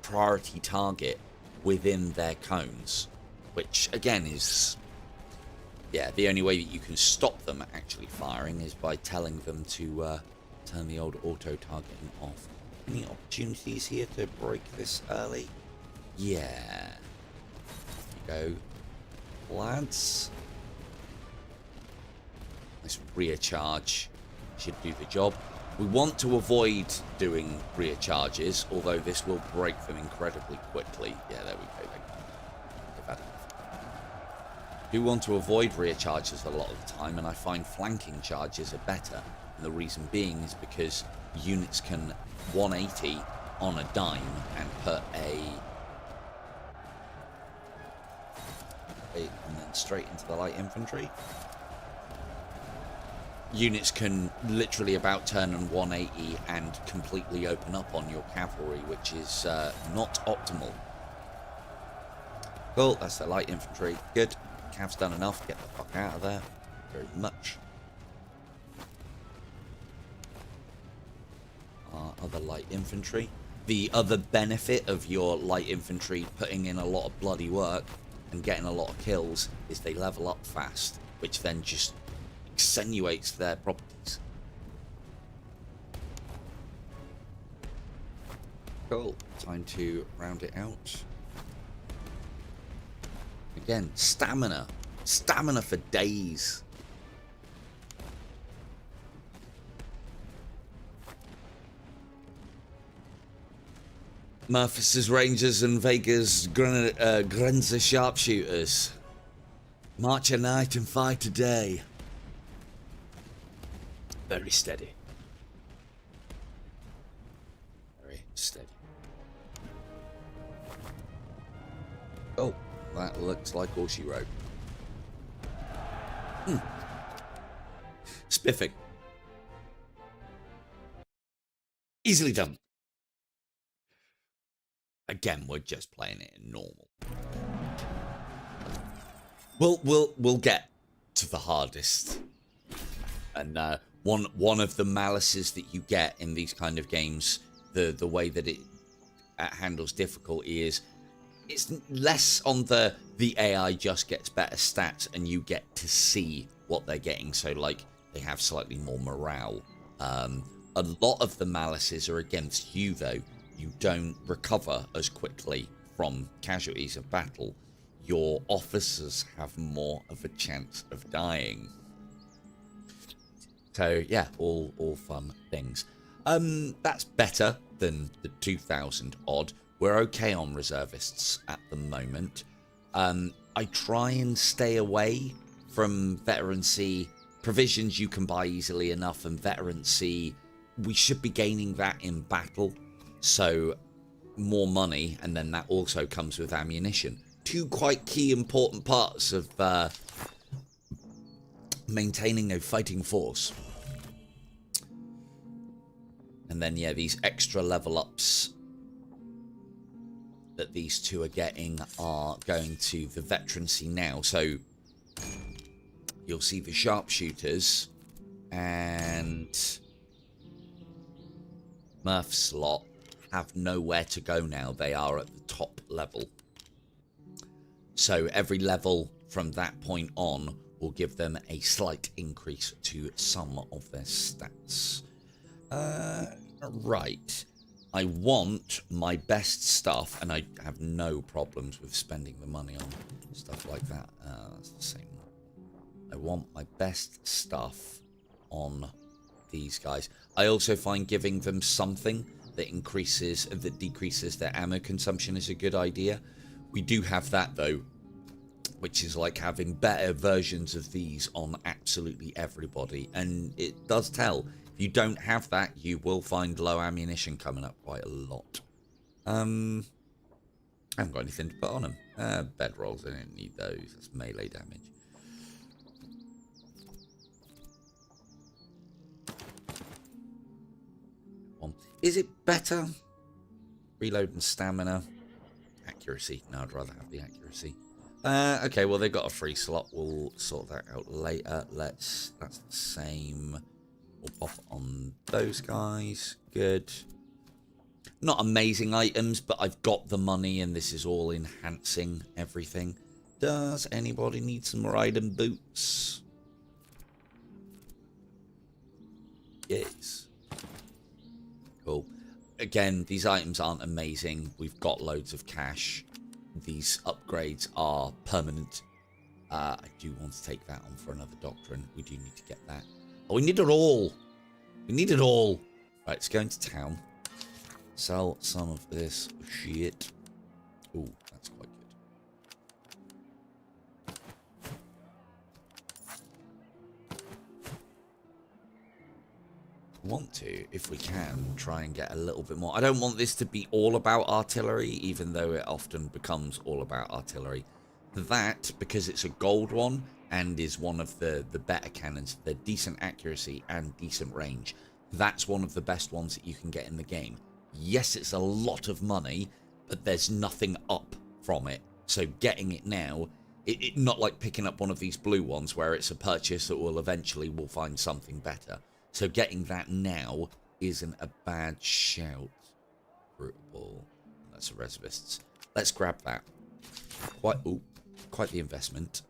priority target within their cones, which again is, Yeah, the only way that you can stop them actually firing is by telling them to turn the old auto-targeting off. Any opportunities here to break this early? Yeah. There you go, lads. This rear charge should do the job. We want to avoid doing rear charges, although this will break them incredibly quickly. Yeah, there we go. They've had enough. Do want to avoid rear charges a lot of the time, and I find flanking charges are better. And the reason being is because units can 180 on a dime and put and then straight into the light infantry. Units can literally about turn and 180 and completely open up on your cavalry, which is not optimal. Cool, that's the light infantry. Good. Cav's done enough. Get the fuck out of there. Very much. Other light infantry. The other benefit of your light infantry putting in a lot of bloody work and getting a lot of kills is they level up fast, which then just accentuates their properties. Cool. Time to round it out. Again, stamina. Stamina for days. Murphys's Rangers and Vega's Grenza Sharpshooters. March a night and fight a day. Very steady. Very steady. Oh, that looks like all she wrote. Spiffing. Easily done. Again, we're just playing it in normal. We'll get to the hardest. And one of the malices that you get in these kind of games, the way that it handles difficulty is it's less on the AI just gets better stats and you get to see what they're getting. So like they have slightly more morale. A lot of the malices are against you though. You don't recover as quickly from casualties of battle. Your officers have more of a chance of dying. So yeah, all fun things. That's better than the 2,000 odd. We're okay on reservists at the moment. I try and stay away from Veteran C. Provisions you can buy easily enough, and Veteran C, we should be gaining that in battle. So more money, and then that also comes with ammunition. Two quite key important parts of maintaining a fighting force. And then yeah, these extra level ups that these two are getting are going to the veterancy now. So you'll see the sharpshooters and Murph slot have nowhere to go now. They are at the top level. So every level from that point on will give them a slight increase to some of their stats. Right. I want my best stuff, and I have no problems with spending the money on stuff like that. That's the same one. I want my best stuff on these guys. I also find giving them something that decreases their ammo consumption is a good idea. We do have that though, which is like having better versions of these on absolutely everybody, and it does tell. If you don't have that, you will find low ammunition coming up quite a lot. I haven't got anything to put on them. Bedrolls, I don't need those. That's melee damage. Is it better? Reload and stamina. Accuracy. No, I'd rather have the accuracy. Okay, well, they've got a free slot. We'll sort that out later. That's the same. We'll pop it on those guys. Good. Not amazing items, but I've got the money, and this is all enhancing everything. Does anybody need some riding boots? Yes. Cool. Again, these items aren't amazing. We've got loads of cash. These upgrades are permanent. I do want to take that on for another doctrine. We do need to get that. Oh, we need it all. We need it all. Right, let's go into town. Sell some of this shit. Ooh, that's quite good. Want to, if we can, try and get a little bit more. I don't want this to be all about artillery, even though it often becomes all about artillery. That, because it's a gold one and is one of the better cannons, they're decent accuracy and decent range. That's one of the best ones that you can get in the game. Yes, it's a lot of money, but there's nothing up from it. So getting it now, it not like picking up one of these blue ones where it's a purchase that will eventually will find something better. So getting that now isn't a bad shout. Fruitable. That's the reservists. Let's grab that. Quite the investment.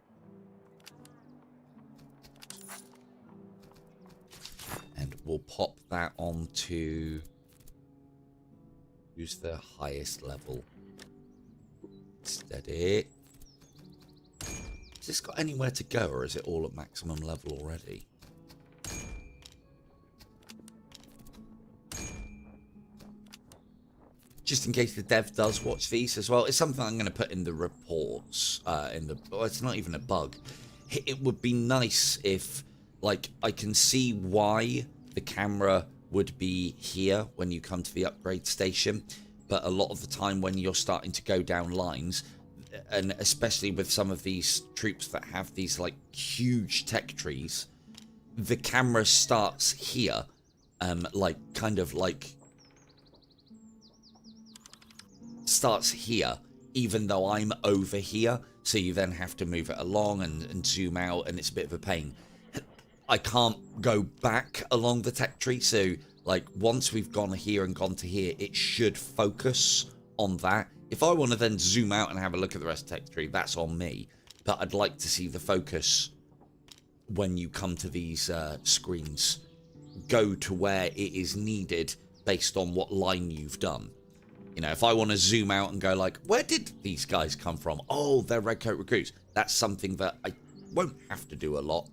And we'll pop that onto... Who's the highest level? Steady. Has this got anywhere to go, or is it all at maximum level already? Just in case the dev does watch these as well. It's something I'm going to put in the reports. Well, it's not even a bug. It would be nice if, like, I can see why the camera would be here when you come to the upgrade station. But a lot of the time when you're starting to go down lines, and especially with some of these troops that have these, like, huge tech trees, the camera starts here. Starts here, even though I'm over here, so you then have to move it along and zoom out, and it's a bit of a pain. I can't go back along the tech tree, so like once we've gone here and gone to here, it should focus on that. If I want to then zoom out and have a look at the rest of the tech tree, that's on me, but I'd like to see the focus when you come to these screens go to where it is needed based on what line you've done. You know, if I want to zoom out and go like, where did these guys come from? Oh, they're Redcoat recruits. That's something that I won't have to do a lot.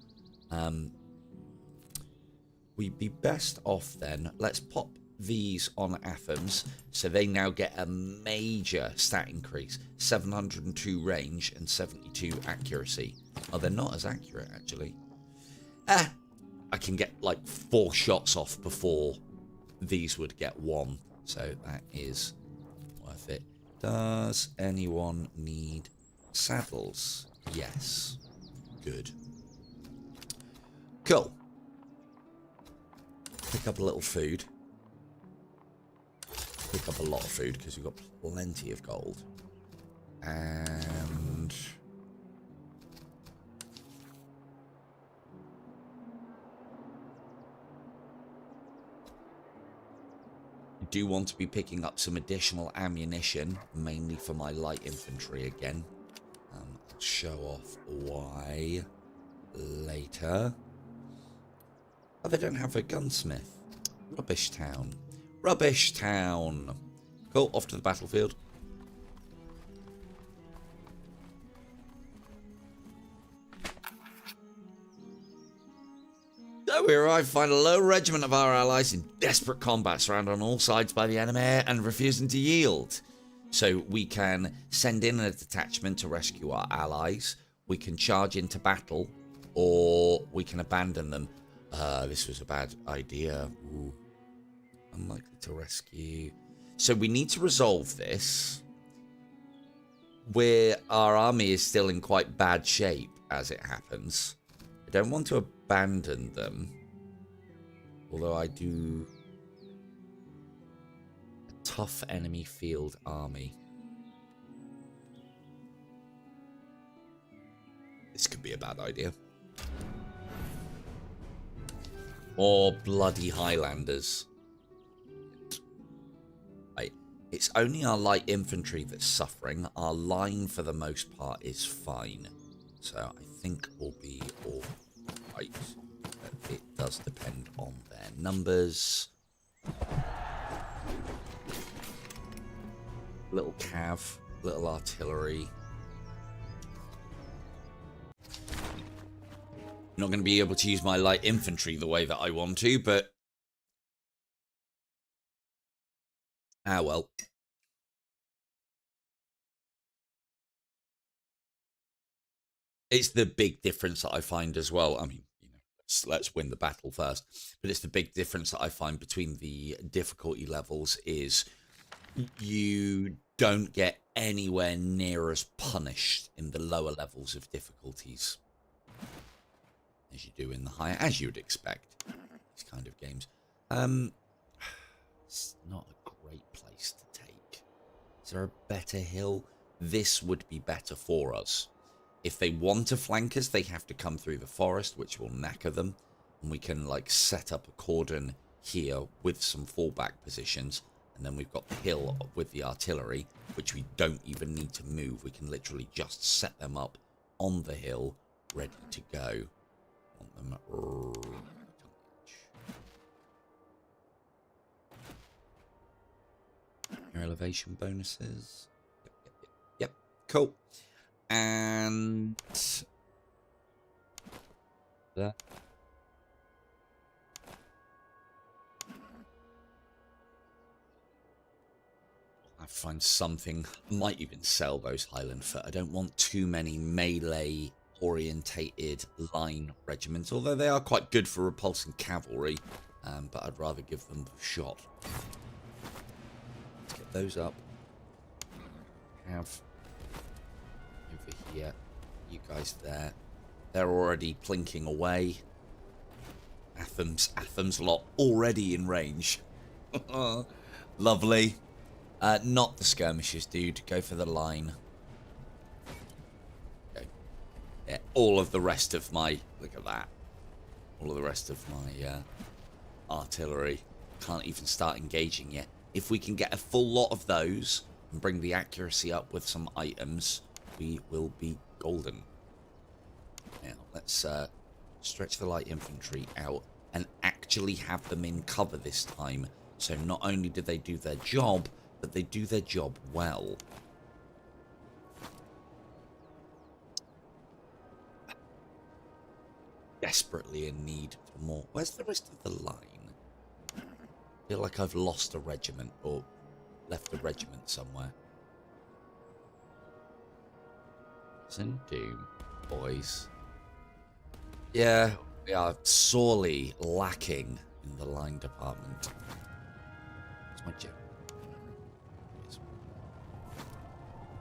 We'd be best off then. Let's pop these on Athens. So they now get a major stat increase. 702 range and 72 accuracy. Oh, they're not as accurate, actually. I can get like 4 shots off before these would get 1. So that is... worth it. Does anyone need saddles? Yes. Good. Cool. Pick up a little food. Pick up a lot of food because we've got plenty of gold. And... do want to be picking up some additional ammunition, mainly for my light infantry again. I'll show off why later. Oh, they don't have a gunsmith. Rubbish town. Rubbish town. Cool, off to the battlefield. So we arrive, find a low regiment of our allies in desperate combat, surrounded on all sides by the enemy and refusing to yield. So we can send in a detachment to rescue our allies, we can charge into battle, or we can abandon them. This was a bad idea. Ooh. Unlikely to rescue. So we need to resolve this. Our army is still in quite bad shape, as it happens. I don't want to abandon them. Although I do... a tough enemy field army. This could be a bad idea. Or bloody Highlanders. It's only our light infantry that's suffering. Our line, for the most part, is fine. So I think we'll be all right. But it does depend on their numbers. Little cav, little artillery. Not going to be able to use my light infantry the way that I want to, but... ah, well. It's the big difference that I find as well. I mean, you know, let's win the battle first. But it's the big difference that I find between the difficulty levels is you don't get anywhere near as punished in the lower levels of difficulties as you do in the higher, as you would expect, these kind of games. It's not a great place to take. Is there a better hill? This would be better for us. If they want to flank us, they have to come through the forest, which will knacker them. And we can, like, set up a cordon here with some fallback positions. And then we've got the hill with the artillery, which we don't even need to move. We can literally just set them up on the hill, ready to go. Want them your elevation bonuses. Yep. Cool. And that. I find something. Might even sell those Highland Foot. I don't want too many melee orientated line regiments, although they are quite good for repulsing cavalry. But I'd rather give them the shot. Let's get those up. Have over here, you guys there. They're already plinking away. Athens lot already in range. Lovely. Not the skirmishes, dude. Go for the line. Okay. Yeah, all of the rest of my... look at that. All of the rest of my artillery. Can't even start engaging yet. If we can get a full lot of those and bring the accuracy up with some items, we will be golden. Now, let's stretch the light infantry out and actually have them in cover this time. So not only do they do their job, but they do their job well. Desperately in need for more. Where's the rest of the line? I feel like I've lost a regiment or left a regiment somewhere. Zen Doom, boys. Yeah, we are sorely lacking in the line department. What's my joke?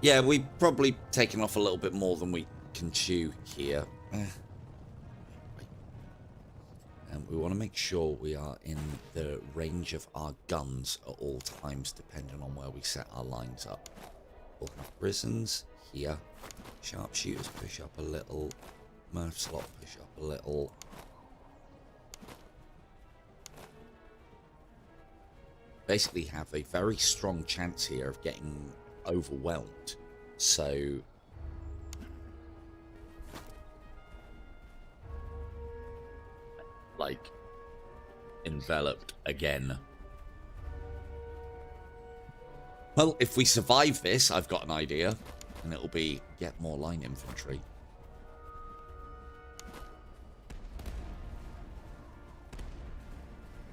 Yeah, we've probably taken off a little bit more than we can chew here. And we want to make sure we are in the range of our guns at all times, depending on where we set our lines up. We'll have prisons here. Sharpshooters push up a little. Murph slot push up a little. Basically have a very strong chance here of getting overwhelmed. So like enveloped again. Well, if we survive this, I've got an idea, and it'll be get more line infantry.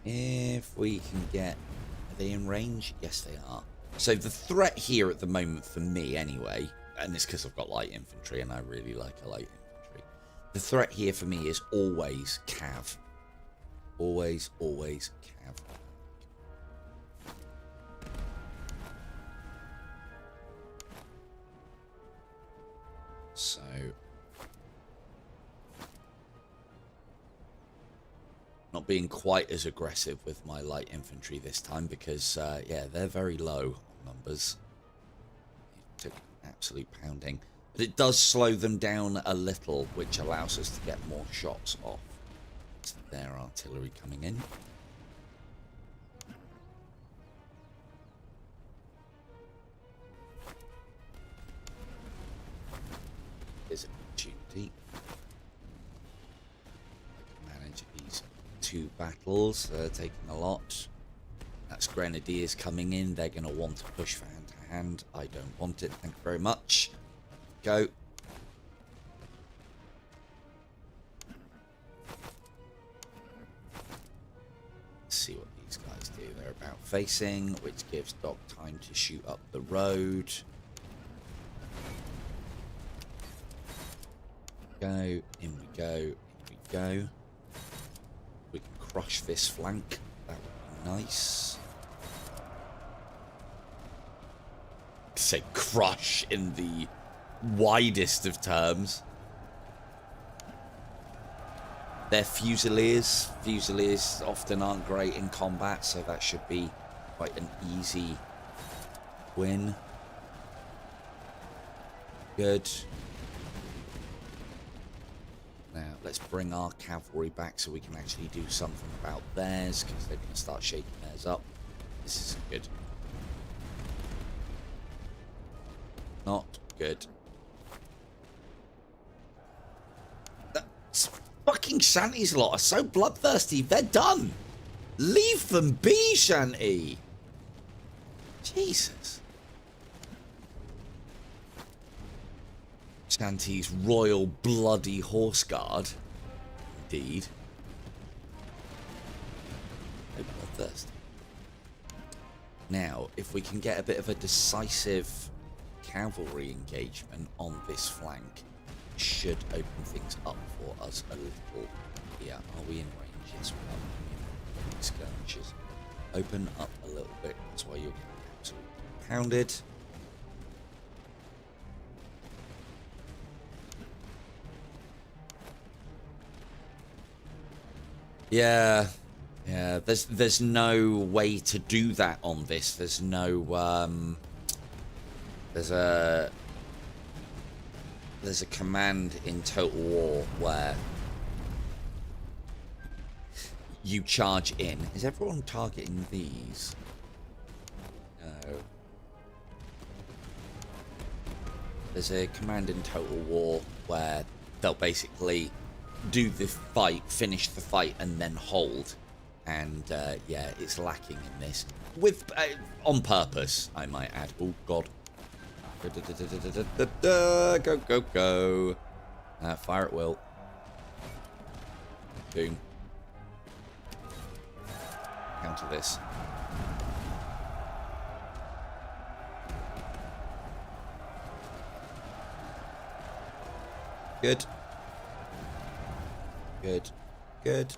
If we can get... are they in range? Yes, they are. So the threat here at the moment for me anyway, and it's because I've got light infantry and I really like a light infantry. The threat here for me is always cav. Always, always cav. So... not being quite as aggressive with my light infantry this time because, yeah, they're very low on numbers. It took absolute pounding. But it does slow them down a little, which allows us to get more shots off. It's their artillery coming in. 2 battles, taking a lot. That's Grenadiers coming in. They're going to want to push for hand to hand. I don't want it. Thank you very much. Go. Let's see what these guys do. They're about facing, which gives Doc time to shoot up the road. Go. In we go. In we go. We can crush this flank. That would be nice. Say crush in the widest of terms. They're Fusiliers. Fusiliers often aren't great in combat, so that should be quite an easy win. Good. Now, let's bring our cavalry back so we can actually do something about theirs, because they're going to start shaking theirs up. This is good. Not good. That's fucking Shanty's lot are so bloodthirsty. They're done. Leave them be, Shanty. Jesus. Shanty's royal bloody horse guard. Indeed. No bloodthirst. Now, if we can get a bit of a decisive cavalry engagement on this flank, should open things up for us a little. Yeah, are we in range? Yes, we are. Skirmishes. Open up a little bit. That's why you're getting absolutely pounded. Yeah, there's no way to do that on this. There's no there's a command in Total War where you charge in. Is everyone targeting these? No. There's a command in Total War where they'll basically do the fight, finish the fight, and then hold. And yeah, it's lacking in this. With on purpose, I might add. Oh God. Go, go, go. Fire at will. Boom. Counter this. Good. Good. Good.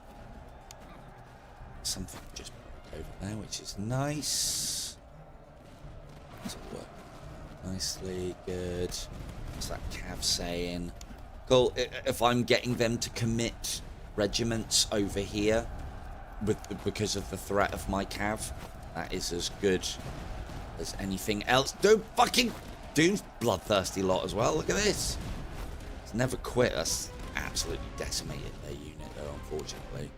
Something just over there, which is nice. Does it work? Nicely, good. What's that cav saying? Cool. If I'm getting them to commit regiments over here because of the threat of my cav, that is as good as anything else. Don't fucking Doom's bloodthirsty lot as well. Look at this. It's never quit. That's absolutely decimated their unit though, unfortunately.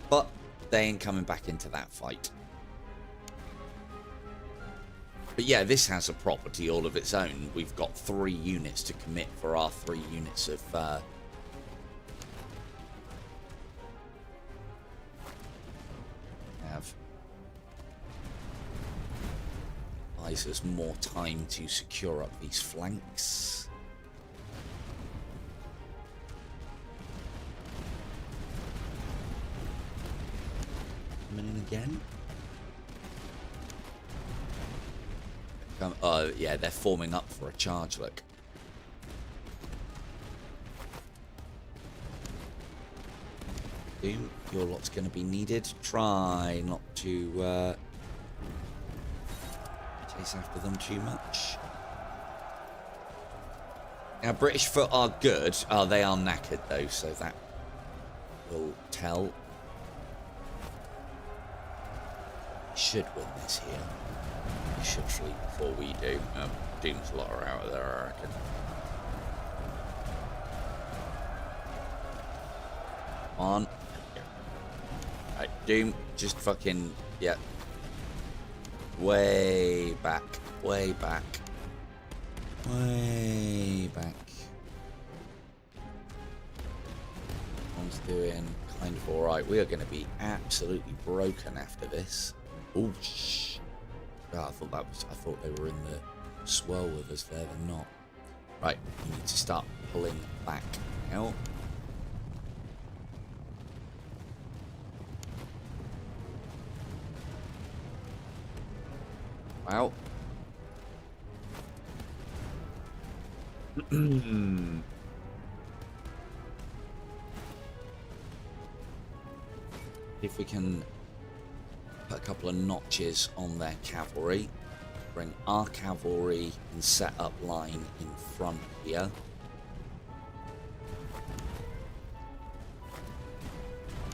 But they ain't coming back into that fight. But yeah, this has a property all of its own. We've got 3 units to commit for our 3 units of buys us more time to secure up these flanks. Coming in again. Yeah, they're forming up for a charge, look. Doom, your lot's going to be needed. Try not to chase after them too much. Now, British foot are good. Oh, they are knackered, though, so that will tell. Should win this here. We should sleep before we do. Doom's lot are out of there, I reckon. Come on. Right, Doom, just fucking, yeah. Way back. Way back. Way back. one's doing kind of alright. We are going to be absolutely broken after this. Oh, shh. Oh, I thought they were in the swirl with us there. They're not. Right, we need to start pulling back out. Wow. If we can put a couple of notches on their cavalry, bring our cavalry and set up line in front here.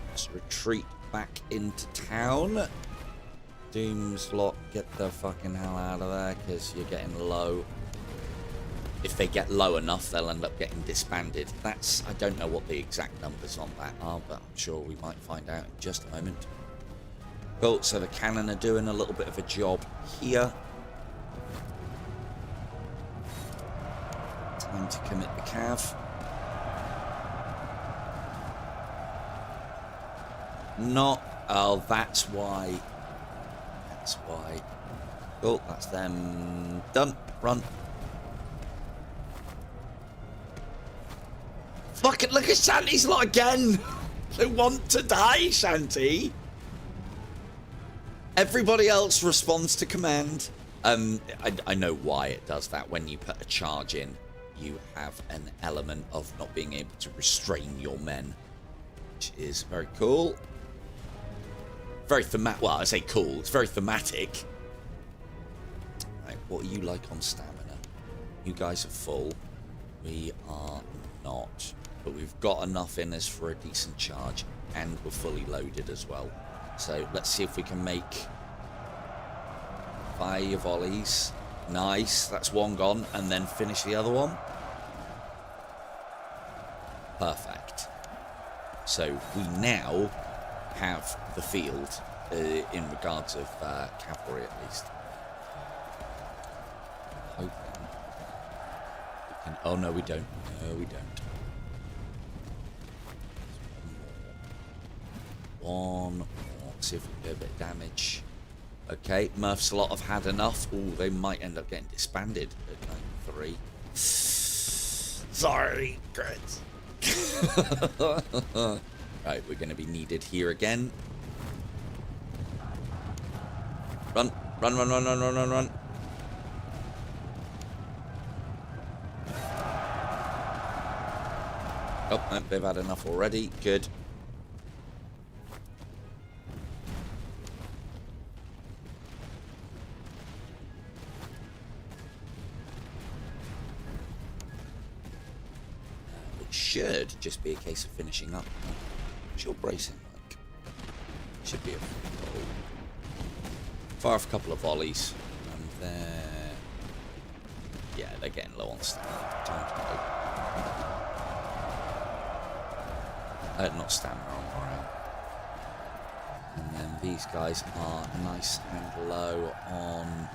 Let's retreat back into town. Doom's lot, get the fucking hell out of there, because you're getting low. If they get low enough, they'll end up getting disbanded. I don't know what the exact numbers on that are, but I'm sure we might find out in just a moment. Cool, so the cannon are doing a little bit of a job here. Time to commit the cav. Not. Oh, that's why. That's why. Cool, that's them done. Run. Fucking look at Shanty's lot again. They want to die, Shanty. Everybody else responds to command. I know why it does that. When you put a charge in, you have an element of not being able to restrain your men, which is very cool. Very thematic. Well, I say cool. It's very thematic. Right, what are you like on stamina? You guys are full. We are not. But we've got enough in us for a decent charge, and we're fully loaded as well. So let's see if we can make fire your volleys. Nice, that's one gone, and then finish the other one. Perfect. So we now have the field in regards of cavalry, at least. Hoping we can. Oh no, we don't. No, we don't. One more. See if we can do a bit of damage. Okay, Murph's lot have had enough. Oh, they might end up getting disbanded at 93. Sorry, Chris. Right, we're going to be needed here again. Run, run, run, run, run, run, run, run. Oh, they've had enough already. Good. Should just be a case of finishing up. What's your bracing like? Should be a goal. Fire off a couple of volleys, and then yeah, they're getting low on stamina. Time to go. Not stamina, on morale. And then these guys are nice and low on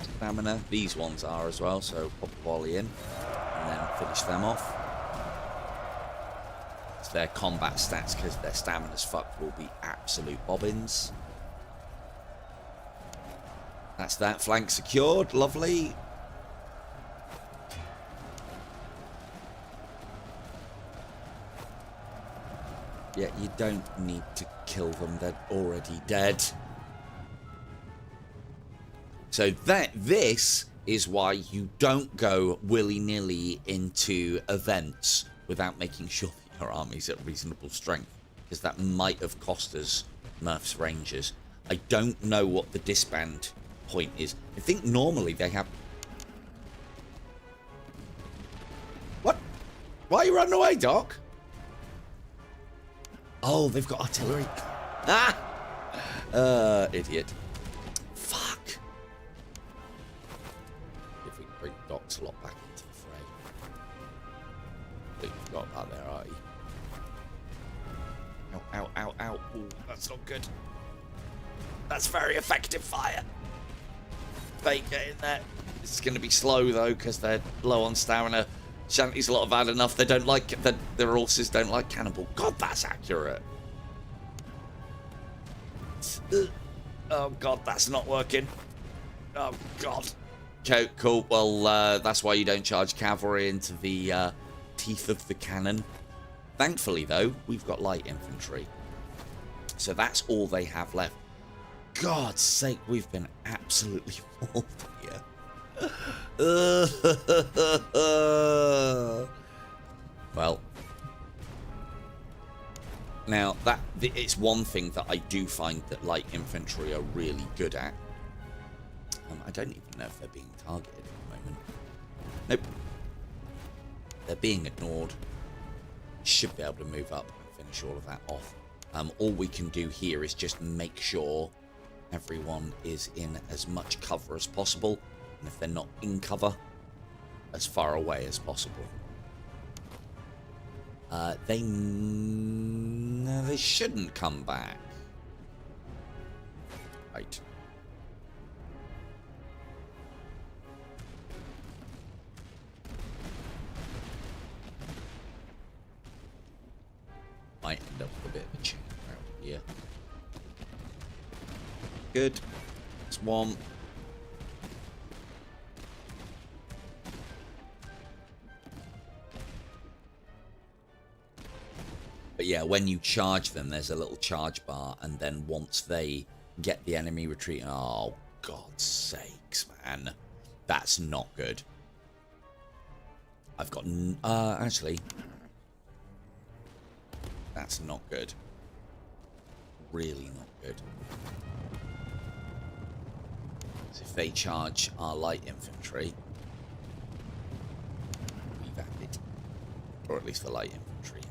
stamina. These ones are as well, so pop a volley in and then finish them off. So their combat stats, because their stamina's fucked, will be absolute bobbins. That's that flank secured. Lovely. Yeah, you don't need to kill them. They're already dead. So this is why you don't go willy-nilly into events without making sure that your army's at reasonable strength, because that might have cost us Murph's Rangers. I don't know what the disband point is. I think normally they have... What? Why are you running away, Doc? Oh, they've got artillery. Ah! Idiot. Fuck. If we bring Doc's lot back into the fray. I think you've got that there, are you? Ow, ow, ow, ow. Ooh, that's not good. That's very effective fire. They get in there. It's going to be slow, though, because they're low on stamina. Shanty's lot have had enough. They don't like their horses don't like cannibal. God, that's accurate. Oh God, that's not working. Oh God. Okay, cool. Well, that's why you don't charge cavalry into the teeth of the cannon. Thankfully, though, we've got light infantry, so that's all they have left. God's sake, we've been absolutely mauled here. Well, now it's one thing that I do find that light infantry are really good at. I don't even know if they're being targeted at the moment. Nope. They're being ignored. Should be able to move up and finish all of that off. All we can do here is just make sure everyone is in as much cover as possible. And if they're not in cover, as far away as possible. They shouldn't come back. Right. Might end up with a bit of a chain around here. Good. That's one. But yeah, when you charge them, there's a little charge bar, and then once they get the enemy retreating, oh, God's sakes, man. That's not good. I've got... actually... That's not good. Really not good. So if they charge our light infantry, we've had it. Or at least the light infantry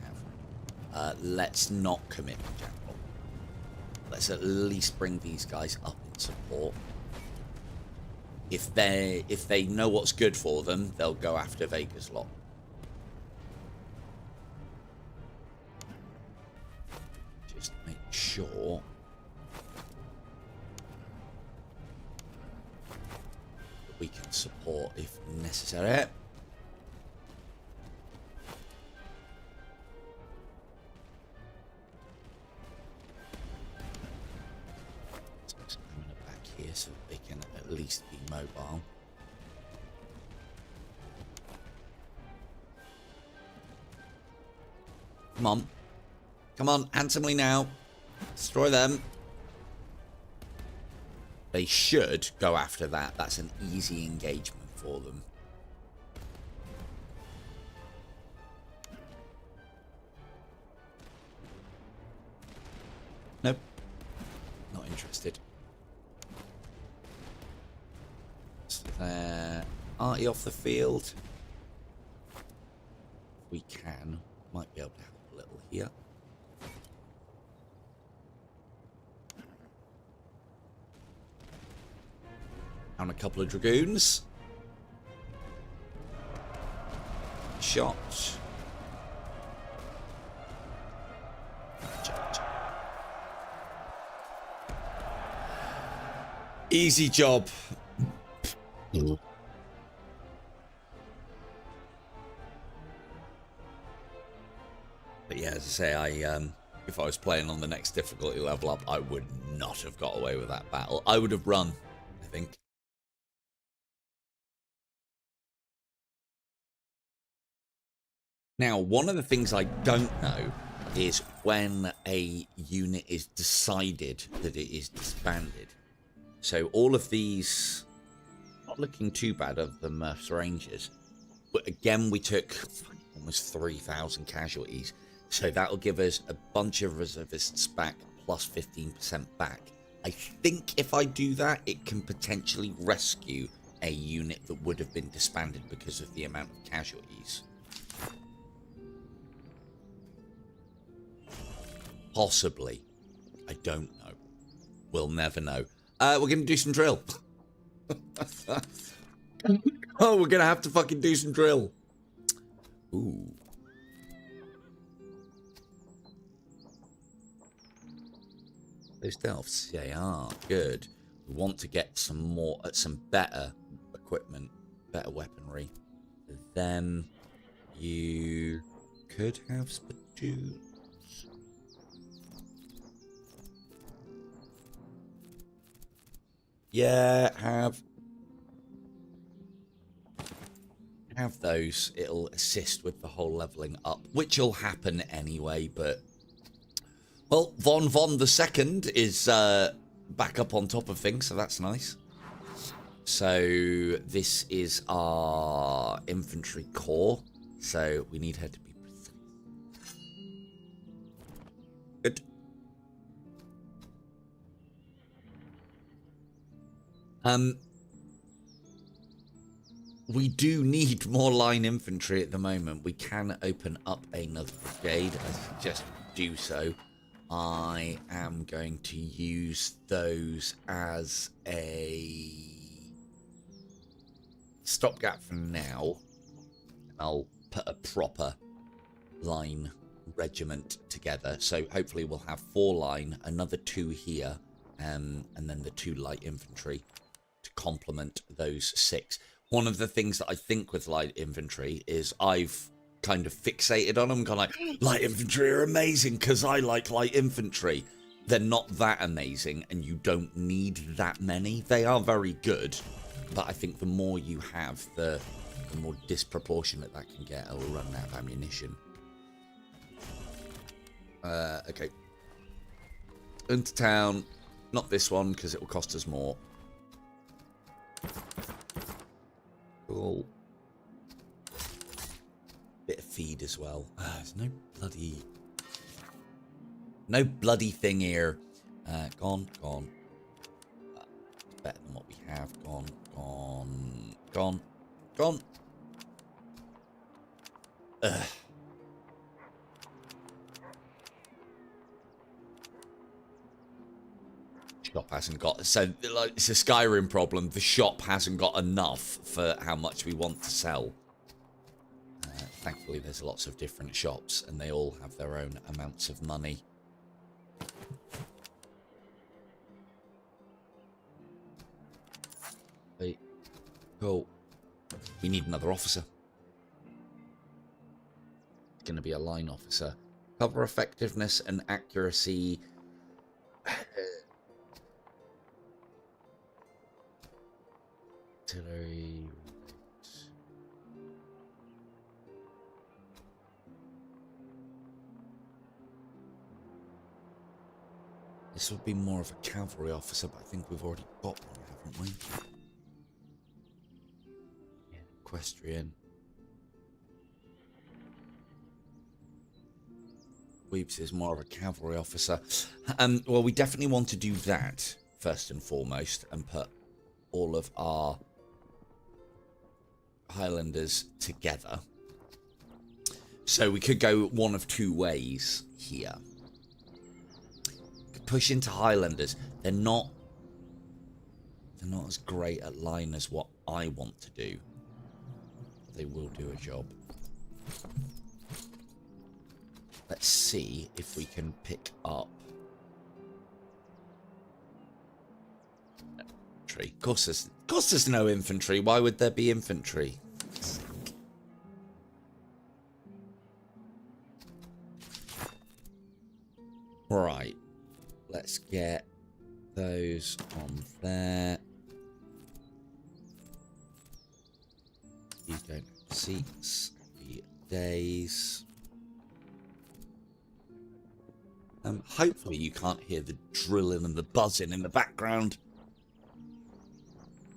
have. Let's not commit the general. Let's at least bring these guys up in support. If they know what's good for them, they'll go after Vega's lot. Make sure that we can support if necessary. So I'm going to back here so that they can at least be mobile. Come on. Come on, handsomely now. Destroy them. They should go after that. That's an easy engagement for them. Nope. Not interested. So they're arty off the field. If we can, might be able to help a little here. Down a couple of dragoons. Shot. Easy job. But yeah, as I say, if I was playing on the next difficulty level up, I would not have got away with that battle. I would have run, I think. Now, one of the things I don't know is when a unit is decided that it is disbanded. So all of these, not looking too bad of the Murph's Rangers, but again, we took almost 3,000 casualties. So that'll give us a bunch of reservists back plus 15% back. I think if I do that, it can potentially rescue a unit that would have been disbanded because of the amount of casualties. Possibly. I don't know. We'll never know. We're going to do some drill. Oh, we're going to have to fucking do some drill. Ooh. Those delphs, they are good. We want to get some more, some better equipment, better weaponry. Then You could have spittoons. Yeah, have those. It'll assist with the whole leveling up, which will happen anyway, but... Well, Von the Second is back up on top of things, so that's nice. So this is our infantry corps, so we need her to be precise. Good. We do need more line infantry at the moment. We can open up another brigade. I suggest we do so. I am going to use those as a stopgap for now. I'll put a proper line regiment together. So hopefully we'll have 4 line, another 2 here, and then the 2 light infantry to complement those 6. One of the things that I think with light infantry is I've kind of fixated on them, gone like, light infantry are amazing because I like light infantry. They're not that amazing, and you don't need that many. They are very good, but I think the more you have, the more disproportionate that can get. I'll run out of ammunition. Okay. Into town. Not this one, because it will cost us more. Cool. Bit of feed as well. There's no bloody thing here. Gone. Better than what we have. Gone. Ugh. Shop hasn't got, so like, it's a Skyrim problem. The shop hasn't got enough for how much we want to sell. Thankfully there's lots of different shops and they all have their own amounts of money. Hey, cool. We need another officer. It's going to be a line officer. Cover effectiveness and accuracy. Artillery. This would be more of a cavalry officer, but I think we've already got one, haven't we? Yeah. Equestrian. Weeps is more of a cavalry officer. Well, we definitely want to do that first and foremost and put all of our Highlanders together. So we could go one of 2 ways here. Could push into Highlanders. They're not as great at line as what I want to do. They will do a job. Let's see if we can pick up infantry. Of course there's no infantry. Why would there be infantry? Right. Let's get those on there. You don't have seats. Days. Hopefully you can't hear the drilling and the buzzing in the background.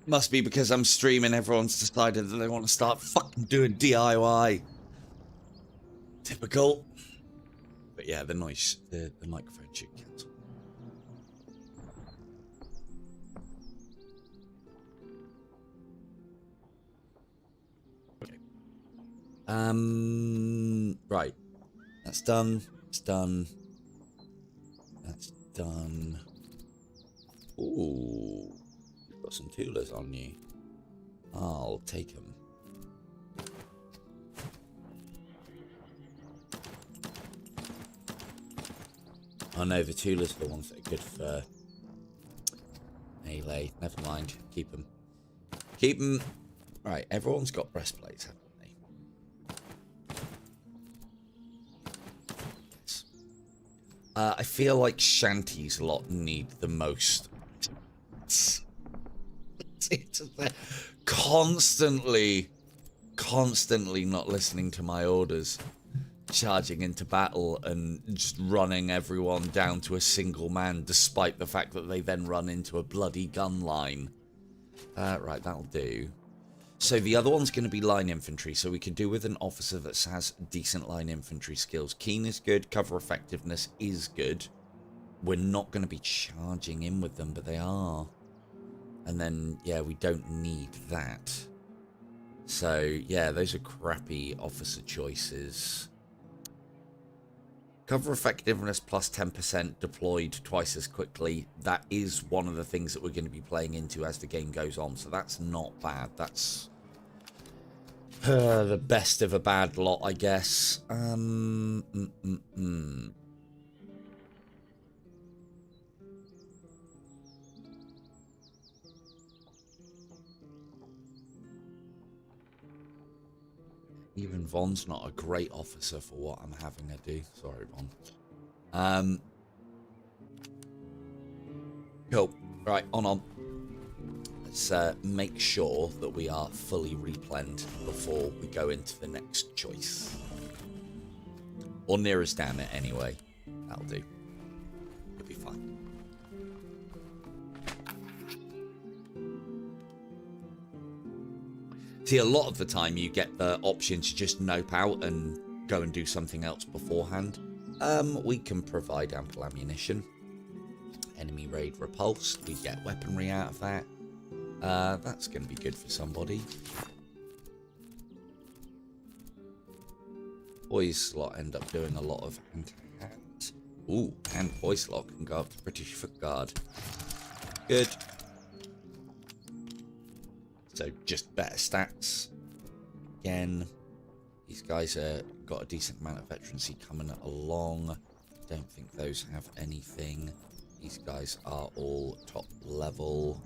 Must be because I'm streaming, everyone's decided that they want to start fucking doing DIY. Typical. But yeah, the noise, the microphone should cancel. Okay. Right. That's done. It's done. That's done. Ooh. You've got some toolers on you. I'll take them. Oh no, the toolers are the ones that are good for melee. Never mind. Keep them. Keep them. Right, everyone's got breastplates, haven't they? I feel like Shanty's lot need the most. Constantly not listening to my orders. Charging into battle and just running everyone down to a single man, despite the fact that they then run into a bloody gun line. Right, that'll do. So the other one's going to be line infantry, so we can do with an officer that has decent line infantry skills. Keen is good, cover effectiveness is good. We're not going to be charging in with them, but they are. And then, yeah, we don't need that. So, yeah, those are crappy officer choices. Cover effectiveness plus 10% deployed twice as quickly. That is one of the things that we're going to be playing into as the game goes on. So that's not bad. That's the best of a bad lot, I guess. Even Von's not a great officer for what I'm having to do. Sorry, Von. Cool. Right, on. Let's make sure that we are fully replenished before we go into the next choice. Or near as damn it, anyway. That'll do. It'll be fine. See, a lot of the time you get the option to just nope out and go and do something else beforehand. We can provide ample ammunition. Enemy raid repulsed. We get weaponry out of that. That's going to be good for somebody. Boys slot end up doing a lot of hand-to-hand. Ooh, and boy slot can go up to British Foot Guard. Good. So just better stats. Again, these guys got a decent amount of veterancy coming along. Don't think those have anything. These guys are all top level.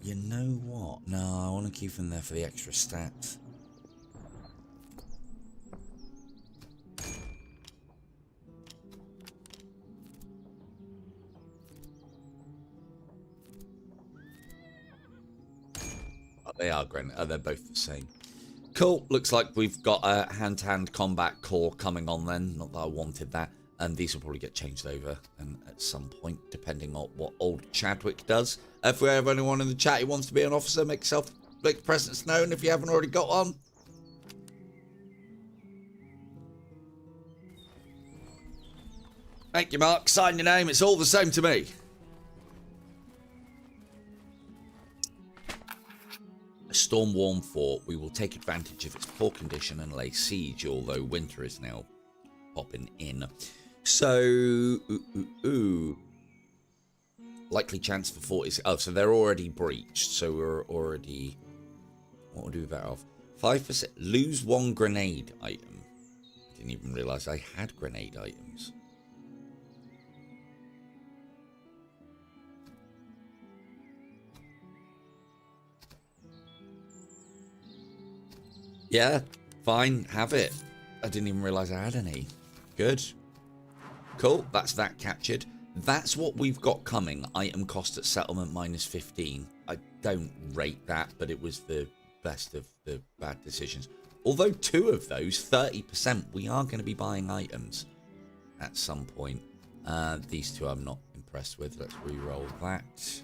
You know what? No, I want to keep them there for the extra stats. They are granite. They're both the same. Cool. Looks like we've got a hand-to-hand combat core coming on then. Not that I wanted that. And these will probably get changed over and at some point, depending on what old Chadwick does. If we have anyone in the chat who wants to be an officer, make your presence known if you haven't already got one. Thank you, Mark. Sign your name. It's all the same to me. A storm-worn fort. We will take advantage of its poor condition and lay siege, although winter is now popping in. So, likely chance for fort is... Oh, so they're already breached. So we're already... What would we do that off? 5%. Lose one grenade item. I didn't even realise I had grenade items. Yeah, fine, have it. I didn't even realise I had any. Good. Cool, that's that captured. That's what we've got coming. Item cost at settlement minus 15. I don't rate that, but it was the best of the bad decisions. Although 2 of those, 30%, we are going to be buying items at some point. These 2 I'm not impressed with. Let's re-roll that.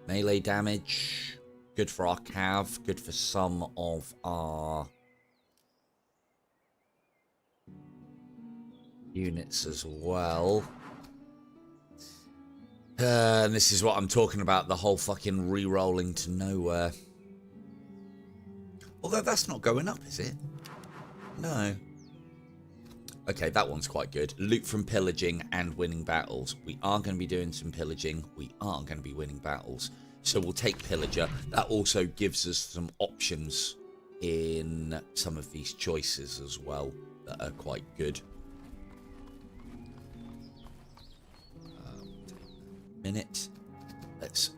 Melee damage. Good for our cav. Good for some of our units as well. And this is what I'm talking about. The whole fucking re-rolling to nowhere. Although that's not going up, is it? No. Okay, that one's quite good. Loot from pillaging and winning battles. We are going to be doing some pillaging. We are going to be winning battles. So we'll take pillager. That also gives us some options in some of these choices as well that are quite good. Minute. Let's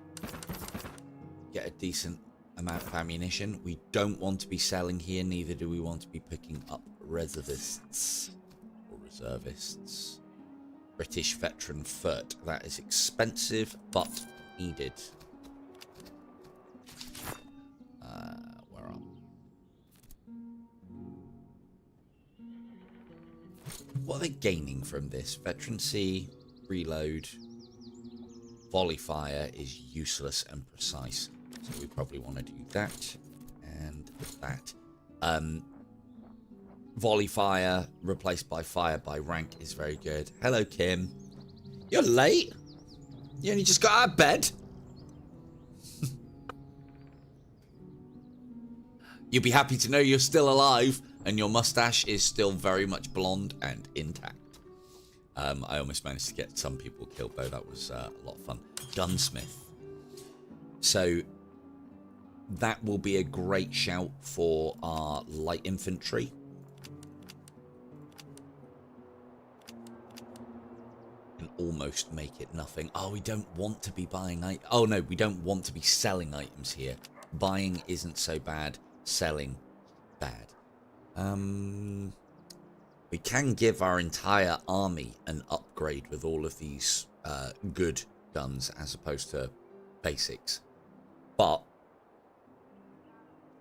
get a decent amount of ammunition. We don't want to be selling here, neither do we want to be picking up reservists or reservists. British veteran foot. That is expensive, but needed. Where are we? What are they gaining from this? Veterancy, reload, volley fire is useless and precise. So we probably want to do that and that. Volley fire replaced by fire by rank is very good. Hello, Kim. You're late? You only just got out of bed? You'll be happy to know you're still alive and your mustache is still very much blonde and intact. I almost managed to get some people killed though. That was a lot of fun. Gunsmith. So that will be a great shout for our light infantry. And almost make it nothing. Oh, we don't want to be buying... Oh no, we don't want to be selling items here. Buying isn't so bad. Selling, bad. We can give our entire army an upgrade with all of these good guns as opposed to basics. But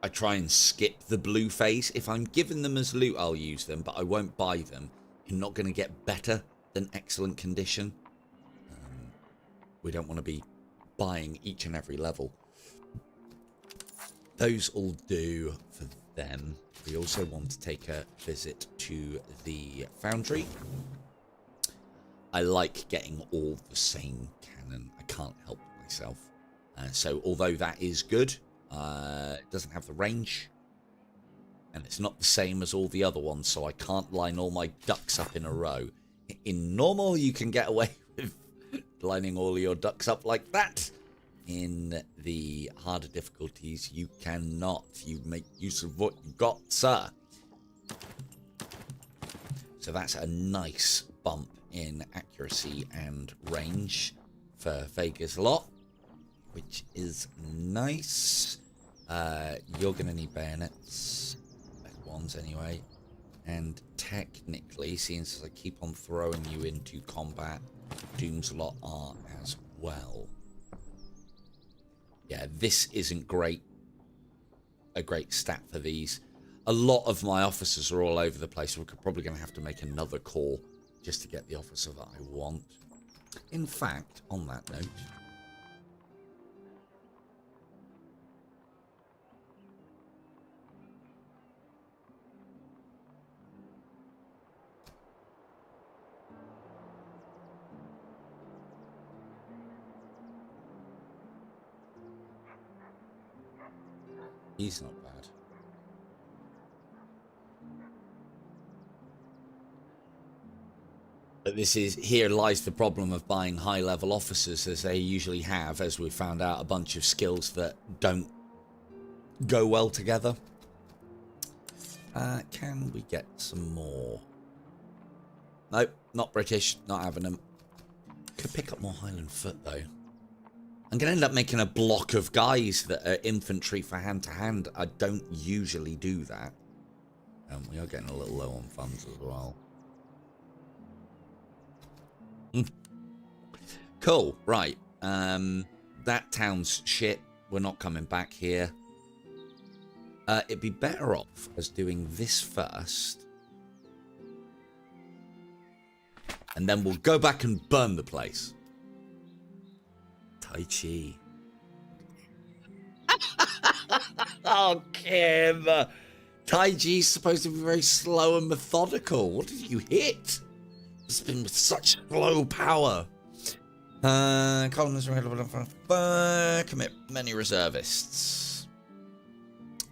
I try and skip the blue phase. If I'm giving them as loot, I'll use them, but I won't buy them. You're not going to get better than excellent condition. We don't want to be buying each and every level. Those all do for them. We also want to take a visit to the foundry. I like getting all the same cannon. I can't help myself. So although that is good, it doesn't have the range. And it's not the same as all the other ones, so I can't line all my ducks up in a row. In normal, you can get away with lining all your ducks up like that. In the harder difficulties, you cannot. You make use of what you got, sir. So that's a nice bump in accuracy and range for Vega's lot, which is nice. You're going to need bayonets. Better ones anyway. And technically, seeing as I keep on throwing you into combat, Doom's lot are as well. Yeah, this isn't great. A great stat for these. A lot of my officers are all over the place. We're probably going to have to make another call just to get the officer that I want. In fact, on that note, he's not bad. But here lies the problem of buying high-level officers, as they usually have, as we found out, a bunch of skills that don't go well together. Can we get some more? Nope, not British, not having them. Could pick up more Highland foot, though. I'm going to end up making a block of guys that are infantry for hand-to-hand. I don't usually do that. We are getting a little low on funds as well. Cool, right. That town's shit. We're not coming back here. It'd be better off as doing this first. And then we'll go back and burn the place. Tai Chi. Oh, Kim. Tai Chi's supposed to be very slow and methodical. What did you hit? It's been with such slow power. Columns commit many reservists.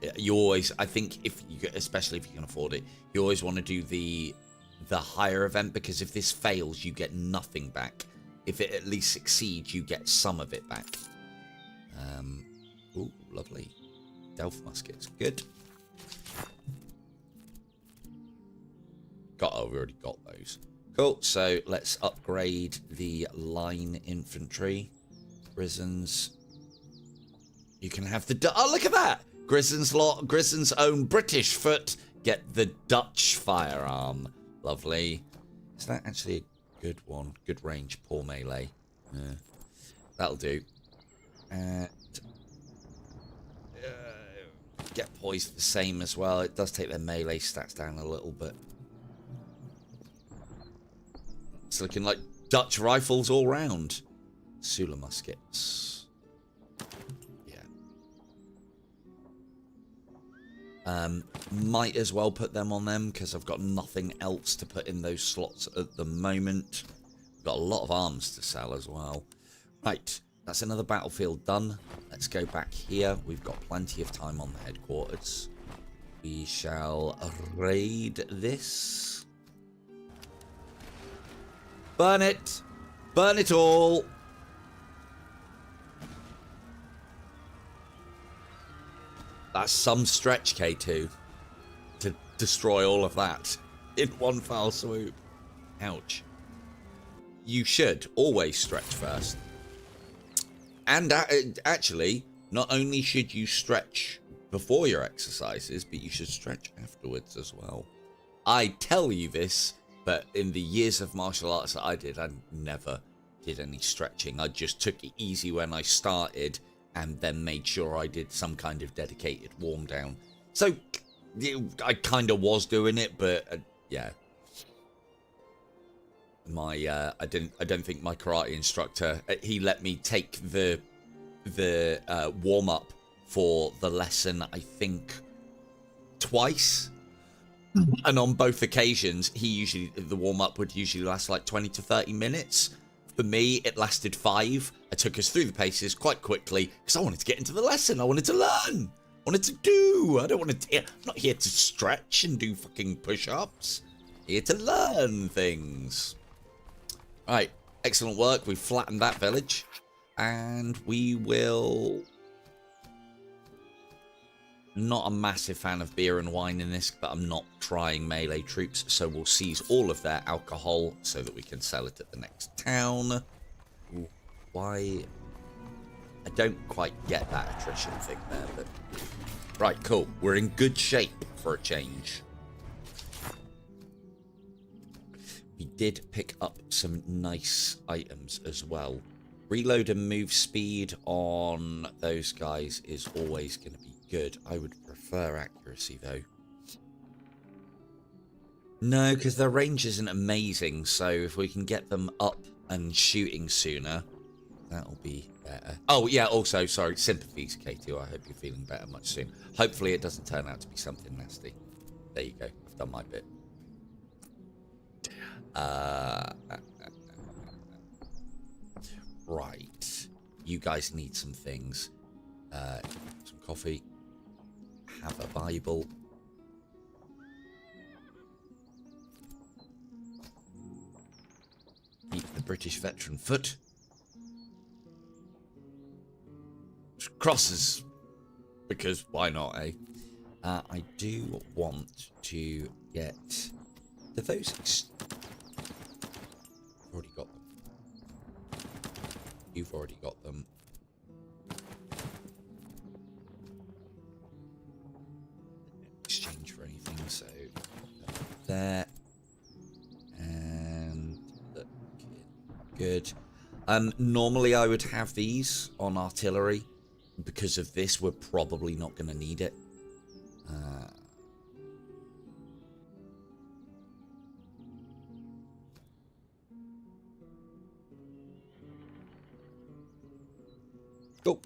Yeah, you always, I think, especially if you can afford it, you always want to do the higher event, because if this fails, you get nothing back. If it at least succeeds, you get some of it back. Ooh, lovely. Delft muskets, good. We already got those. Cool, so let's upgrade the line infantry. Grison's. You can have the... Oh, look at that! Grison's own British foot Get the Dutch firearm. Lovely. Is that actually a good one? Good range, poor melee. That'll do. And get poised the same as well. It does take their melee stats down a little bit. It's looking like Dutch rifles all round. Sula muskets. Yeah. Might as well put them on them because I've got nothing else to put in those slots at the moment. We've got a lot of arms to sell as well. Right, that's another battlefield done. Let's go back here. We've got plenty of time on the headquarters. We shall raid this. Burn it! Burn it all! That's some stretch, K2. To destroy all of that in one foul swoop. Ouch. You should always stretch first. And actually, not only should you stretch before your exercises, but you should stretch afterwards as well. I tell you this, but in the years of martial arts that I did, I never did any stretching. I just took it easy when I started and then made sure I did some kind of dedicated warm down. So I kind of was doing it, but yeah. My I don't think my karate instructor, he let me take the warm up for the lesson, I think twice. And on both occasions, the warm up would usually last like 20 to 30 minutes. For me, it lasted 5. I took us through the paces quite quickly because I wanted to get into the lesson. I wanted to learn. I wanted to do. I don't want to. I'm not here to stretch and do fucking push-ups. Here to learn things. Right, excellent work. We've flattened that village, and we will. Not a massive fan of beer and wine in this, but I'm not trying melee troops, so we'll seize all of their alcohol so that we can sell it at the next town. Ooh, why? I don't quite get that attrition thing there, but... Right, cool. We're in good shape for a change. We did pick up some nice items as well. Reload and move speed on those guys is always going to be good. I would prefer accuracy though. No, because their range isn't amazing, so if we can get them up and shooting sooner, that'll be better. Oh yeah, also, sorry, sympathies, K2. I hope you're feeling better much soon. Hopefully it doesn't turn out to be something nasty. There you go. I've done my bit. Right. You guys need some things. Some coffee. Have a Bible. Keep the British veteran foot. Crosses. Because why not, eh? I do want to get... Do those... I've already got them. You've already got them. Exchange for anything, so there. And good. Normally I would have these on artillery. Because of this, we're probably not going to need it. Cool.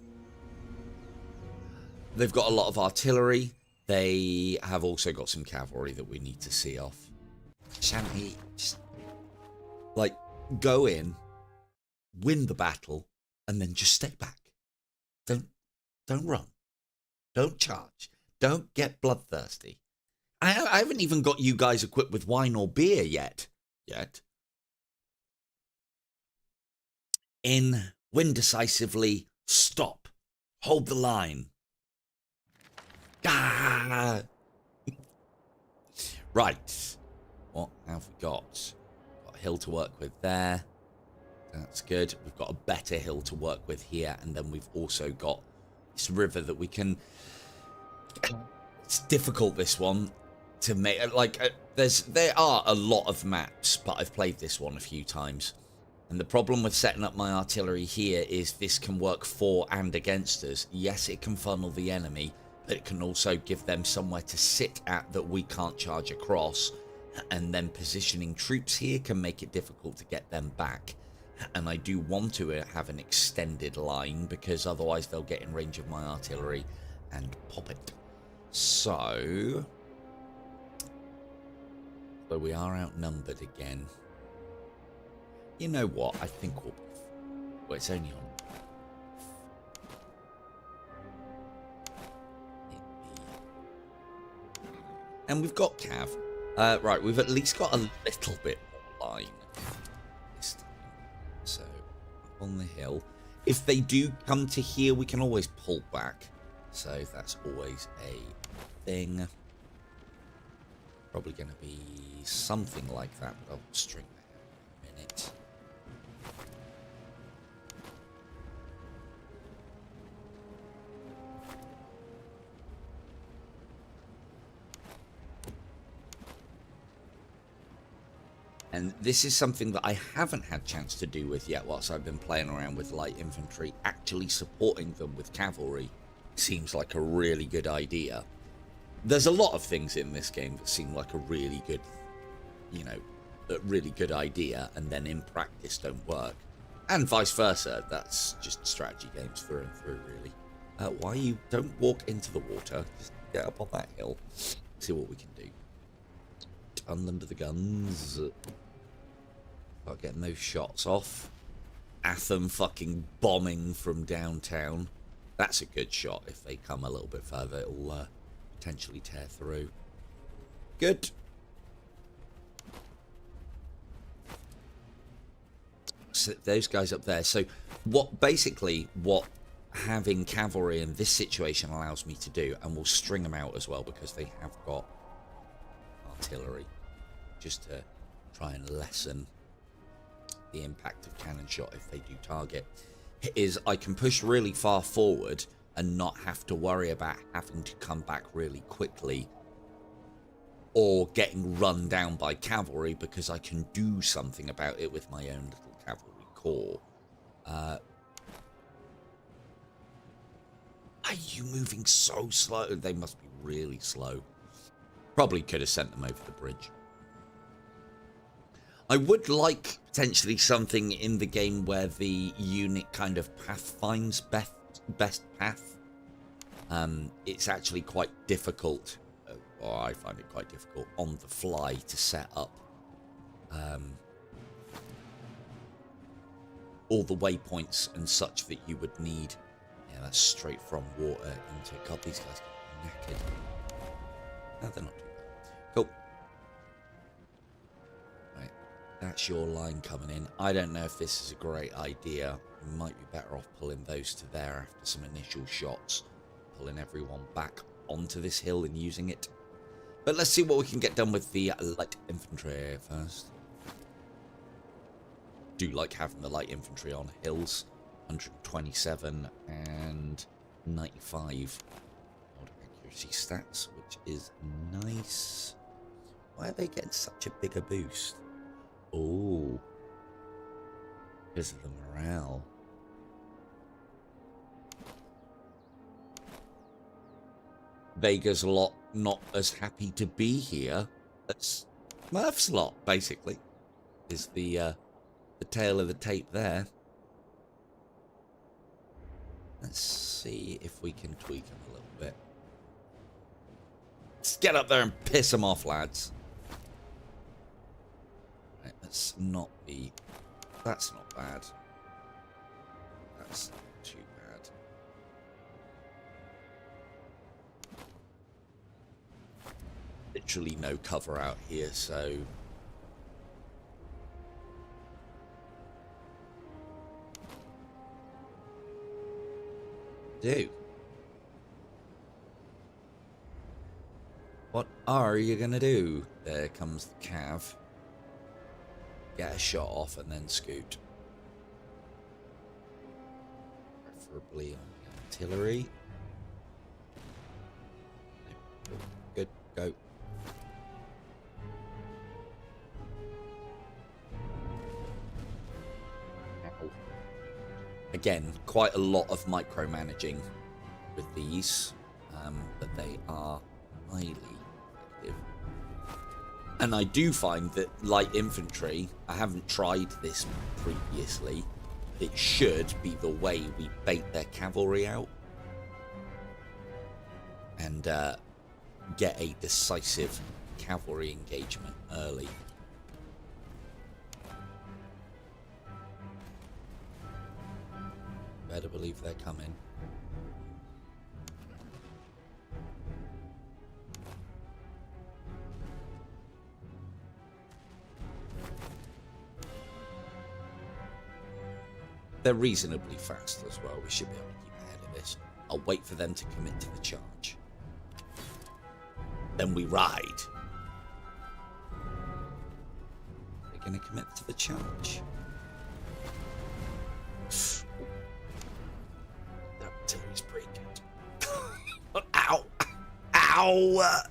They've got a lot of artillery. They have also got some cavalry that we need to see off. Shan't we just, like, go in, win the battle, and then just stay back? Don't run. Don't charge. Don't get bloodthirsty. I haven't even got you guys equipped with wine or beer yet. In, win decisively, stop. Hold the line. Ah! Right. What have we got? Got a hill to work with there. That's good. We've got a better hill to work with here. And then we've also got this river that we can... It's difficult, this one. to make like there are a lot of maps, but I've played this one a few times, and the problem with setting up my artillery here is this can work for and against us. Yes, it can funnel the enemy, but it can also give them somewhere to sit at that we can't charge across, and then positioning troops here can make it difficult to get them back. And I do want to have an extended line, because otherwise they'll get in range of my artillery and pop it. So we are outnumbered again. You know what? I think we'll... Well, it's only on... And we've got Cav. Right, we've at least got a little bit more line this time. So, up on the hill. If they do come to here, we can always pull back. So, that's always a thing. Probably going to be something like that, but I'll string that in a minute. And this is something that I haven't had a chance to do with yet whilst I've been playing around with light infantry. Actually supporting them with cavalry seems like a really good idea. There's a lot of things in this game that seem like a really good, you know, a really good idea, and then in practice don't work. And vice versa. That's just strategy games through and through, really. Why you don't walk into the water, just get up on that hill, see what we can do. Ton them to the guns. Start getting those shots off. Atham fucking bombing from downtown. That's a good shot. If they come a little bit further, it'll potentially tear through. Good. So those guys up there. So what having cavalry in this situation allows me to do, and we'll string them out as well because they have got artillery, just to try and lessen the impact of cannon shot if they do target, is I can push really far forward and not have to worry about having to come back really quickly or getting run down by cavalry, because I can do something about it with my own little cavalry corps. Are you moving so slow? They must be really slow. Probably could have sent them over the bridge. I would like potentially something in the game where the unit kind of path finds best path. It's actually quite difficult, or I find it quite difficult on the fly to set up all the waypoints and such that you would need. Yeah, that's straight from water into... God, these guys get knackered. No, they're not too bad. Cool. Right, that's your line coming in. I don't know if this is a great idea. We might be better off pulling those to there after some initial shots. Pulling everyone back onto this hill and using it. But let's see what we can get done with the light infantry first. Do like having the light infantry on hills. 127 and 95 odd accuracy stats, which is nice. Why are they getting such a bigger boost? Oh, because of the morale. Vega's lot not as happy to be here. That's Murph's lot, basically, is the tail of the tape there. Let's see if we can tweak him a little bit. Let's get up there and piss them off, lads. Right, let's not be... That's not bad. That's not too bad. Literally no cover out here, so... do. What are you gonna do? There comes the cav. Get a shot off and then scoot. Preferably on the artillery. Good, go. Again, quite a lot of micromanaging with these, but they are highly effective. And I do find that light infantry, I haven't tried this previously, it should be the way we bait their cavalry out and get a decisive cavalry engagement early. Better believe they're coming. They're reasonably fast as well. We should be able to keep ahead of this. I'll wait for them to commit to the charge. Then we ride. They're going to commit to the charge. That artillery's pretty good. Ow! Ow!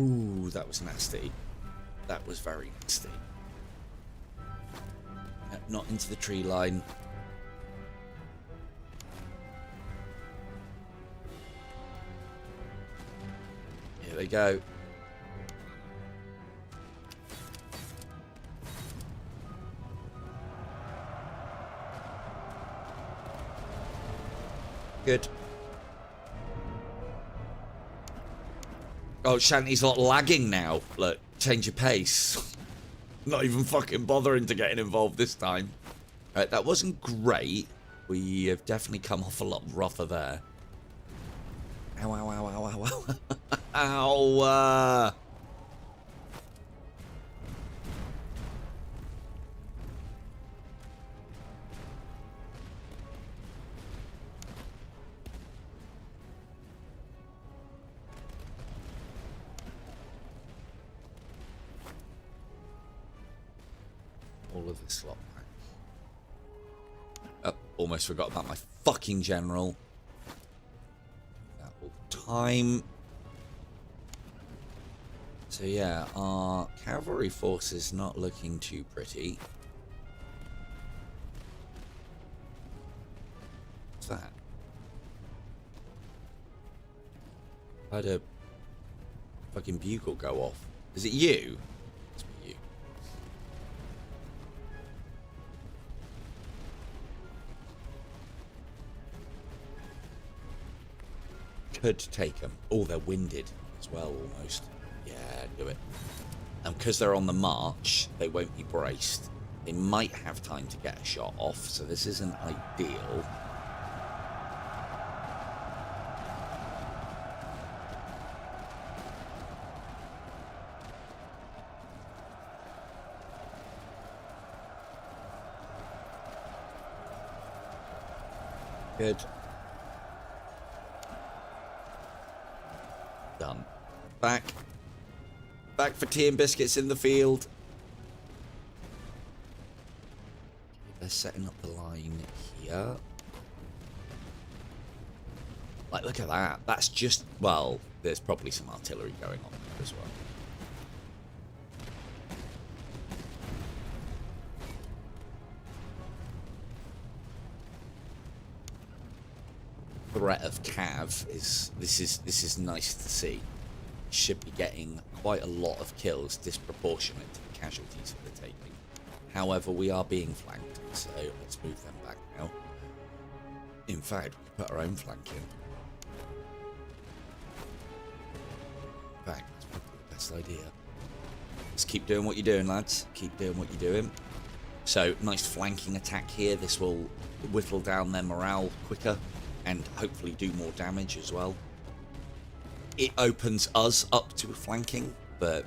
Ooh, that was nasty. That was very nasty. Not into the tree line. Here they go. Good. Oh, Shanty's not lagging now. Look, change your pace. Not even fucking bothering to get involved this time. Right, that wasn't great. We have definitely come off a lot rougher there. Ow, ow, ow, ow, ow, ow. Ow. All of this slot back. Oh, almost forgot about my fucking general. That all the time. So yeah, our cavalry force is not looking too pretty. What's that? I had a fucking bugle go off. Is it you? Could take them. Oh, they're winded as well, almost. Yeah, do it. And because they're on the march, they won't be braced. They might have time to get a shot off, so this isn't ideal. Good. Done. Back. Back for tea and biscuits in the field. They're setting up the line here. Like, look at that. That's just, well, there's probably some artillery going on there as well. Threat of cav is this is nice to see. Should be getting quite a lot of kills disproportionate to the casualties that they're taking. However, we are being flanked, so let's move them back now. In fact, we could put our own flank in. In fact, that's probably the best idea. Let's keep doing what you're doing, lads. Keep doing what you're doing. So, nice flanking attack here. This will whittle down their morale quicker and hopefully do more damage as well. It opens us up to flanking, but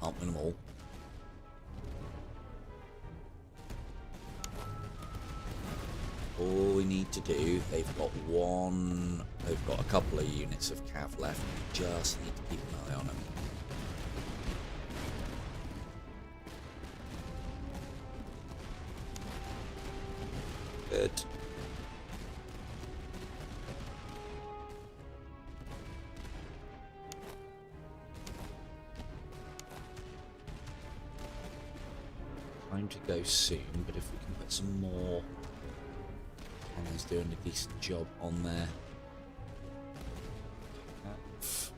can't win them all. All we need to do, they've got a couple of units of cav left. We just need to keep an eye on them. Good. time to go soon, but if we can put some more cannons doing a decent job on there. For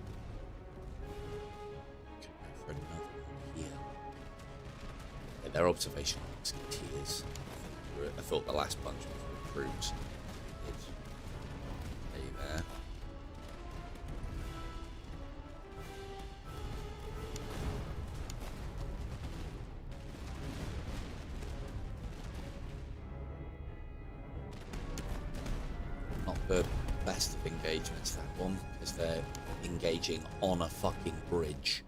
another one here. Yeah, their observation musketeers. I thought the last bunch was recruits. There. Not the best of engagements, that one, because they're engaging on a fucking bridge.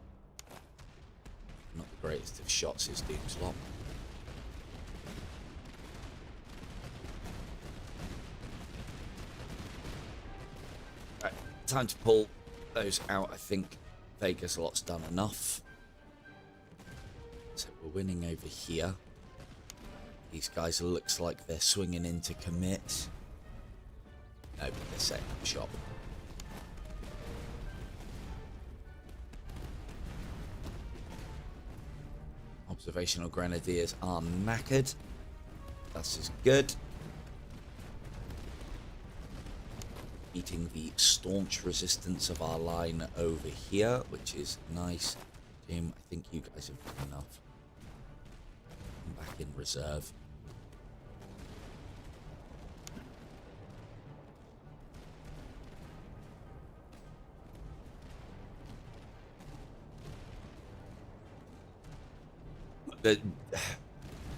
Not the greatest of shots is Doomslot. Right, time to pull those out. I think Vegas lot's done enough. So we're winning over here. These guys looks like they're swinging in to commit. No, but they're setting up shop. Observational grenadiers are knackered. That's as good. Beating the staunch resistance of our line over here, which is nice. Jim, I think you guys have done enough. I'm back in reserve.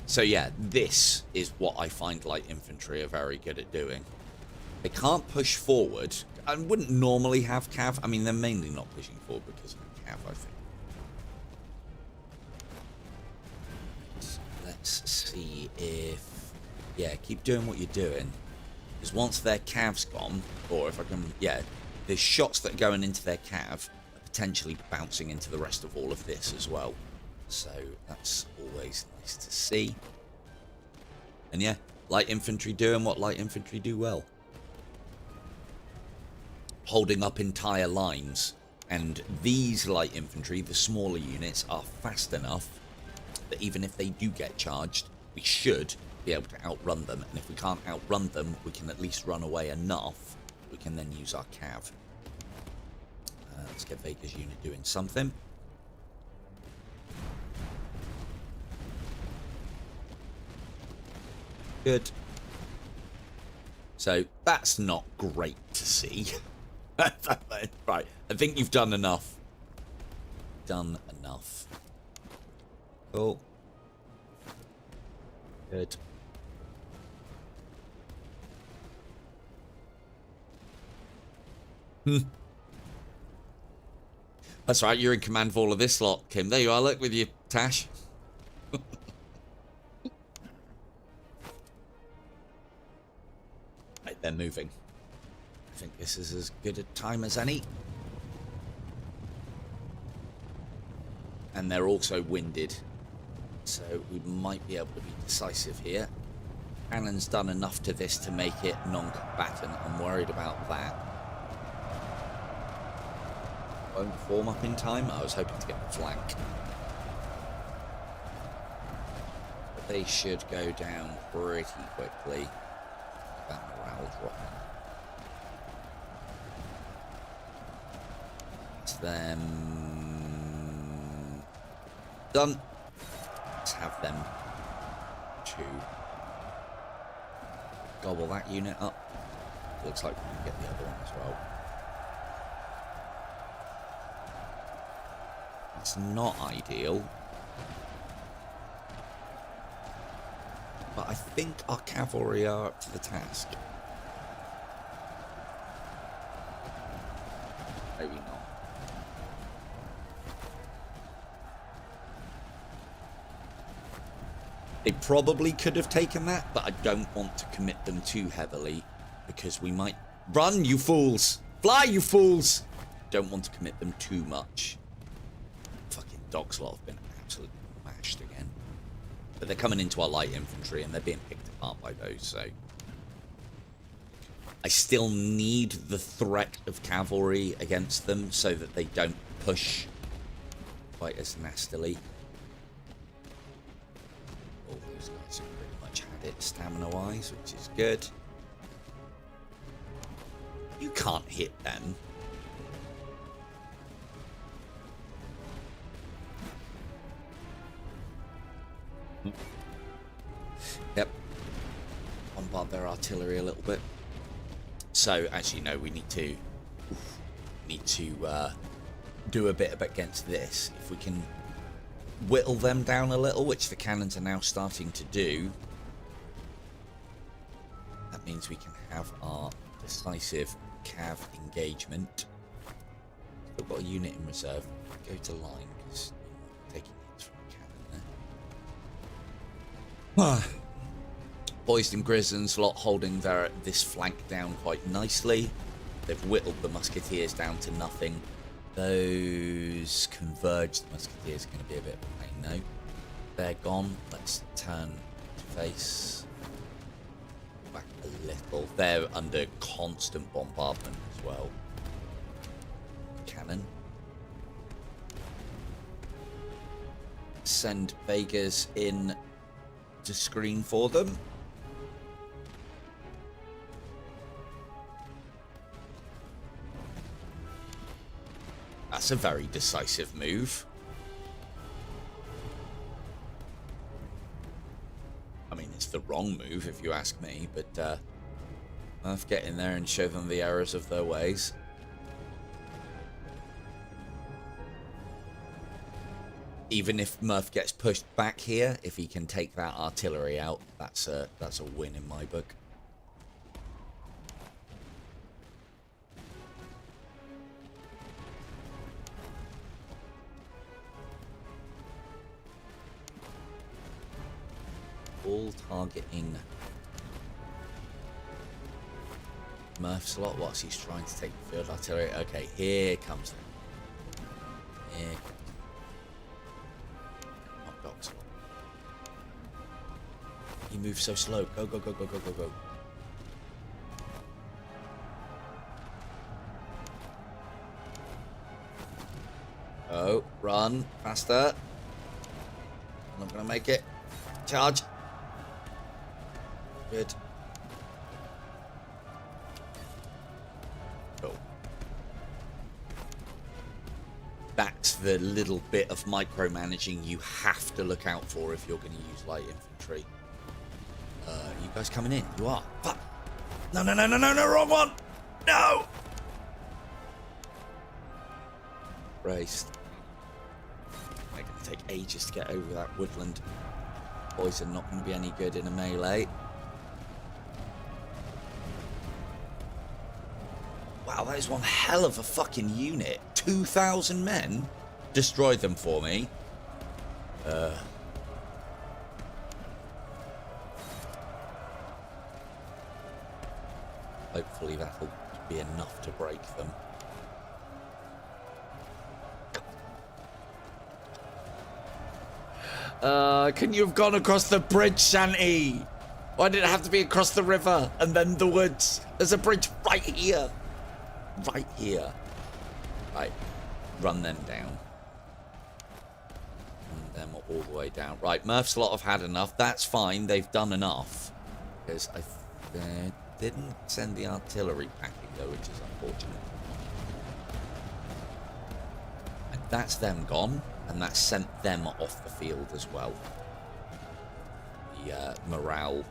So yeah, this is what I find light infantry are very good at doing. They can't push forward. I wouldn't normally have cav. I mean, they're mainly not pushing forward because of cav, I think. Let's see if... Yeah, keep doing what you're doing. Because once their cav's gone, or if I can... Yeah, the shots that are going into their cav are potentially bouncing into the rest of all of this as well. So that's always nice to see. And yeah, light infantry doing what light infantry do well. Holding up entire lines. And these light infantry, the smaller units, are fast enough that even if they do get charged, we should be able to outrun them. And if we can't outrun them, we can at least run away enough. We can then use our cav. Let's get Vega's unit doing something. Good. So that's not great to see. Right, I think you've done enough. Done enough. Cool. Good. That's right, you're in command of all of this lot, Kim. There you are, look with you, Tash. They're moving. I think this is as good a time as any. And they're also winded. So we might be able to be decisive here. Cannon's done enough to this to make it non-combatant. I'm worried about that. Won't form up in time. I was hoping to get the flank. But they should go down pretty quickly. That morale dropping. That's them done. Let's have them to gobble that unit up. Looks like we can get the other one as well. It's not ideal. But I think our cavalry are up to the task. Maybe not. They probably could have taken that, but I don't want to commit them too heavily because we might... Run, you fools! Fly, you fools! Don't want to commit them too much. Fucking Dogslot have been absolutely mashed again. But they're coming into our light infantry and they're being picked apart by those, so... I still need the threat of cavalry against them so that they don't push quite as nastily. Oh, bit stamina-wise, which is good. You can't hit them. Yep. Bombard their artillery a little bit. So, actually, no, we need to do a bit against this. If we can whittle them down a little, which the cannons are now starting to do, that means we can have our decisive cav engagement. Still got a unit in reserve. Go to line because you're taking hits from a cannon there. Boys and Grizzons lot holding this flank down quite nicely. They've whittled the musketeers down to nothing. Those converged musketeers are going to be a bit of a pain. No, they're gone. Let's turn to face back a little. They're under constant bombardment as well. Cannon. Send Vegas in to screen for them. That's a very decisive move. I mean, it's the wrong move if you ask me, but Murph, get in there and show them the errors of their ways. Even if Murph gets pushed back here, if he can take that artillery out, that's a win in my book. All targeting Murph's lot whilst he's trying to take the field artillery. Okay, here comes them. Here comes them. Not Doc's lot. He moves so slow. Go, go, go, go, go, go, go. Oh, run faster. I'm not gonna make it. Charge. Good. Cool. That's the little bit of micromanaging you have to look out for if you're going to use light infantry. You guys coming in? You are. Fuck. No, no, no, no, no, no, wrong one. No. Braced. They're going to take ages to get over that woodland. Boys are not going to be any good in a melee. Wow, that is one hell of a fucking unit. 2,000 men? Destroy them for me. Hopefully that'll be enough to break them. Couldn't you have gone across the bridge, Shanty? Why did it have to be across the river and then the woods? There's a bridge right here. Right here. Right. Run them down. Run them all the way down. Right, Murph's lot have had enough. That's fine. They've done enough. Because I didn't send the artillery packing, though, which is unfortunate. And that's them gone. And that sent them off the field as well. The morale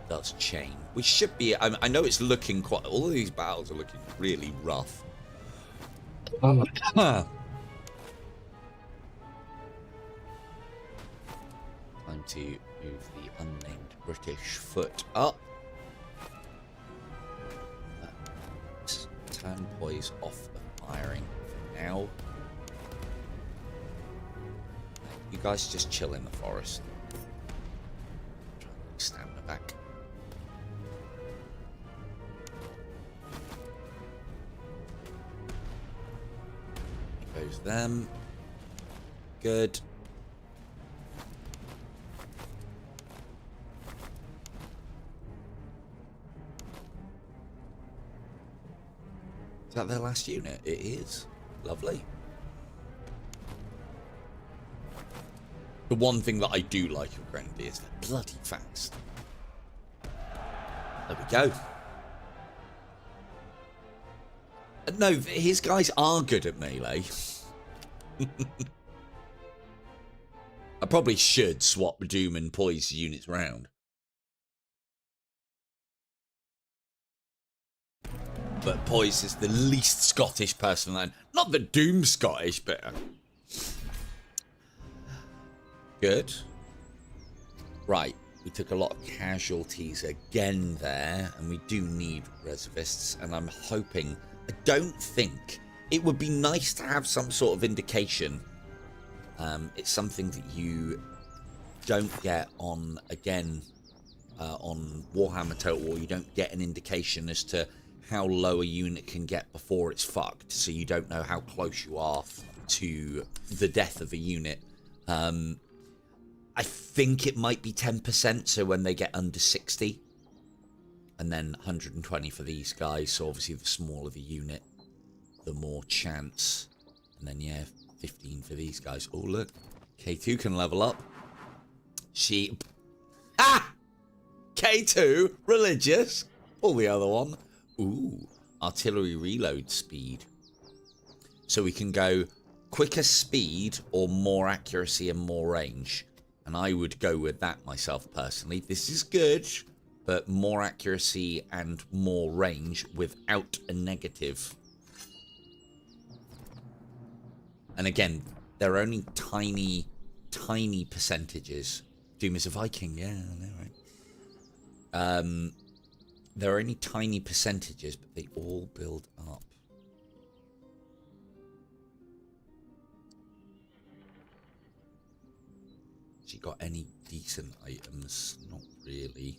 does change. We should be... I know it's looking quite... All of these battles are looking really rough. Time to move the unnamed British foot up. Turn boys off the firing for now. You guys just chill in the forest. Try and stamina back. Here goes them. Good. Is that their last unit? It is. Lovely. The one thing that I do like of Grenadiers is they're bloody fast. There we go. No, his guys are good at melee. I probably should swap Doom and Poise units round. But Poise is the least Scottish person I know. Not that Doom's Scottish, but... Good. Right, we took a lot of casualties again there, and we do need reservists, and I'm hoping... I don't think... It would be nice to have some sort of indication. It's something that you don't get on, again, on Warhammer Total War. You don't get an indication as to how low a unit can get before it's fucked, so you don't know how close you are to the death of a unit. I think it might be 10%, so when they get under 60, and then 120 for these guys, so obviously the smaller the unit, the more chance, and then yeah, 15 for these guys. Oh look, K2 can level up. K2, religious. Pull the other one. Ooh, artillery reload speed. So we can go quicker speed or more accuracy and more range. And I would go with that myself personally. This is good, but more accuracy and more range without a negative. And again, they're only tiny, tiny percentages. Doom is a Viking, yeah, I know, right? They're only tiny percentages, but they all build up. Has he got any decent items? Not really.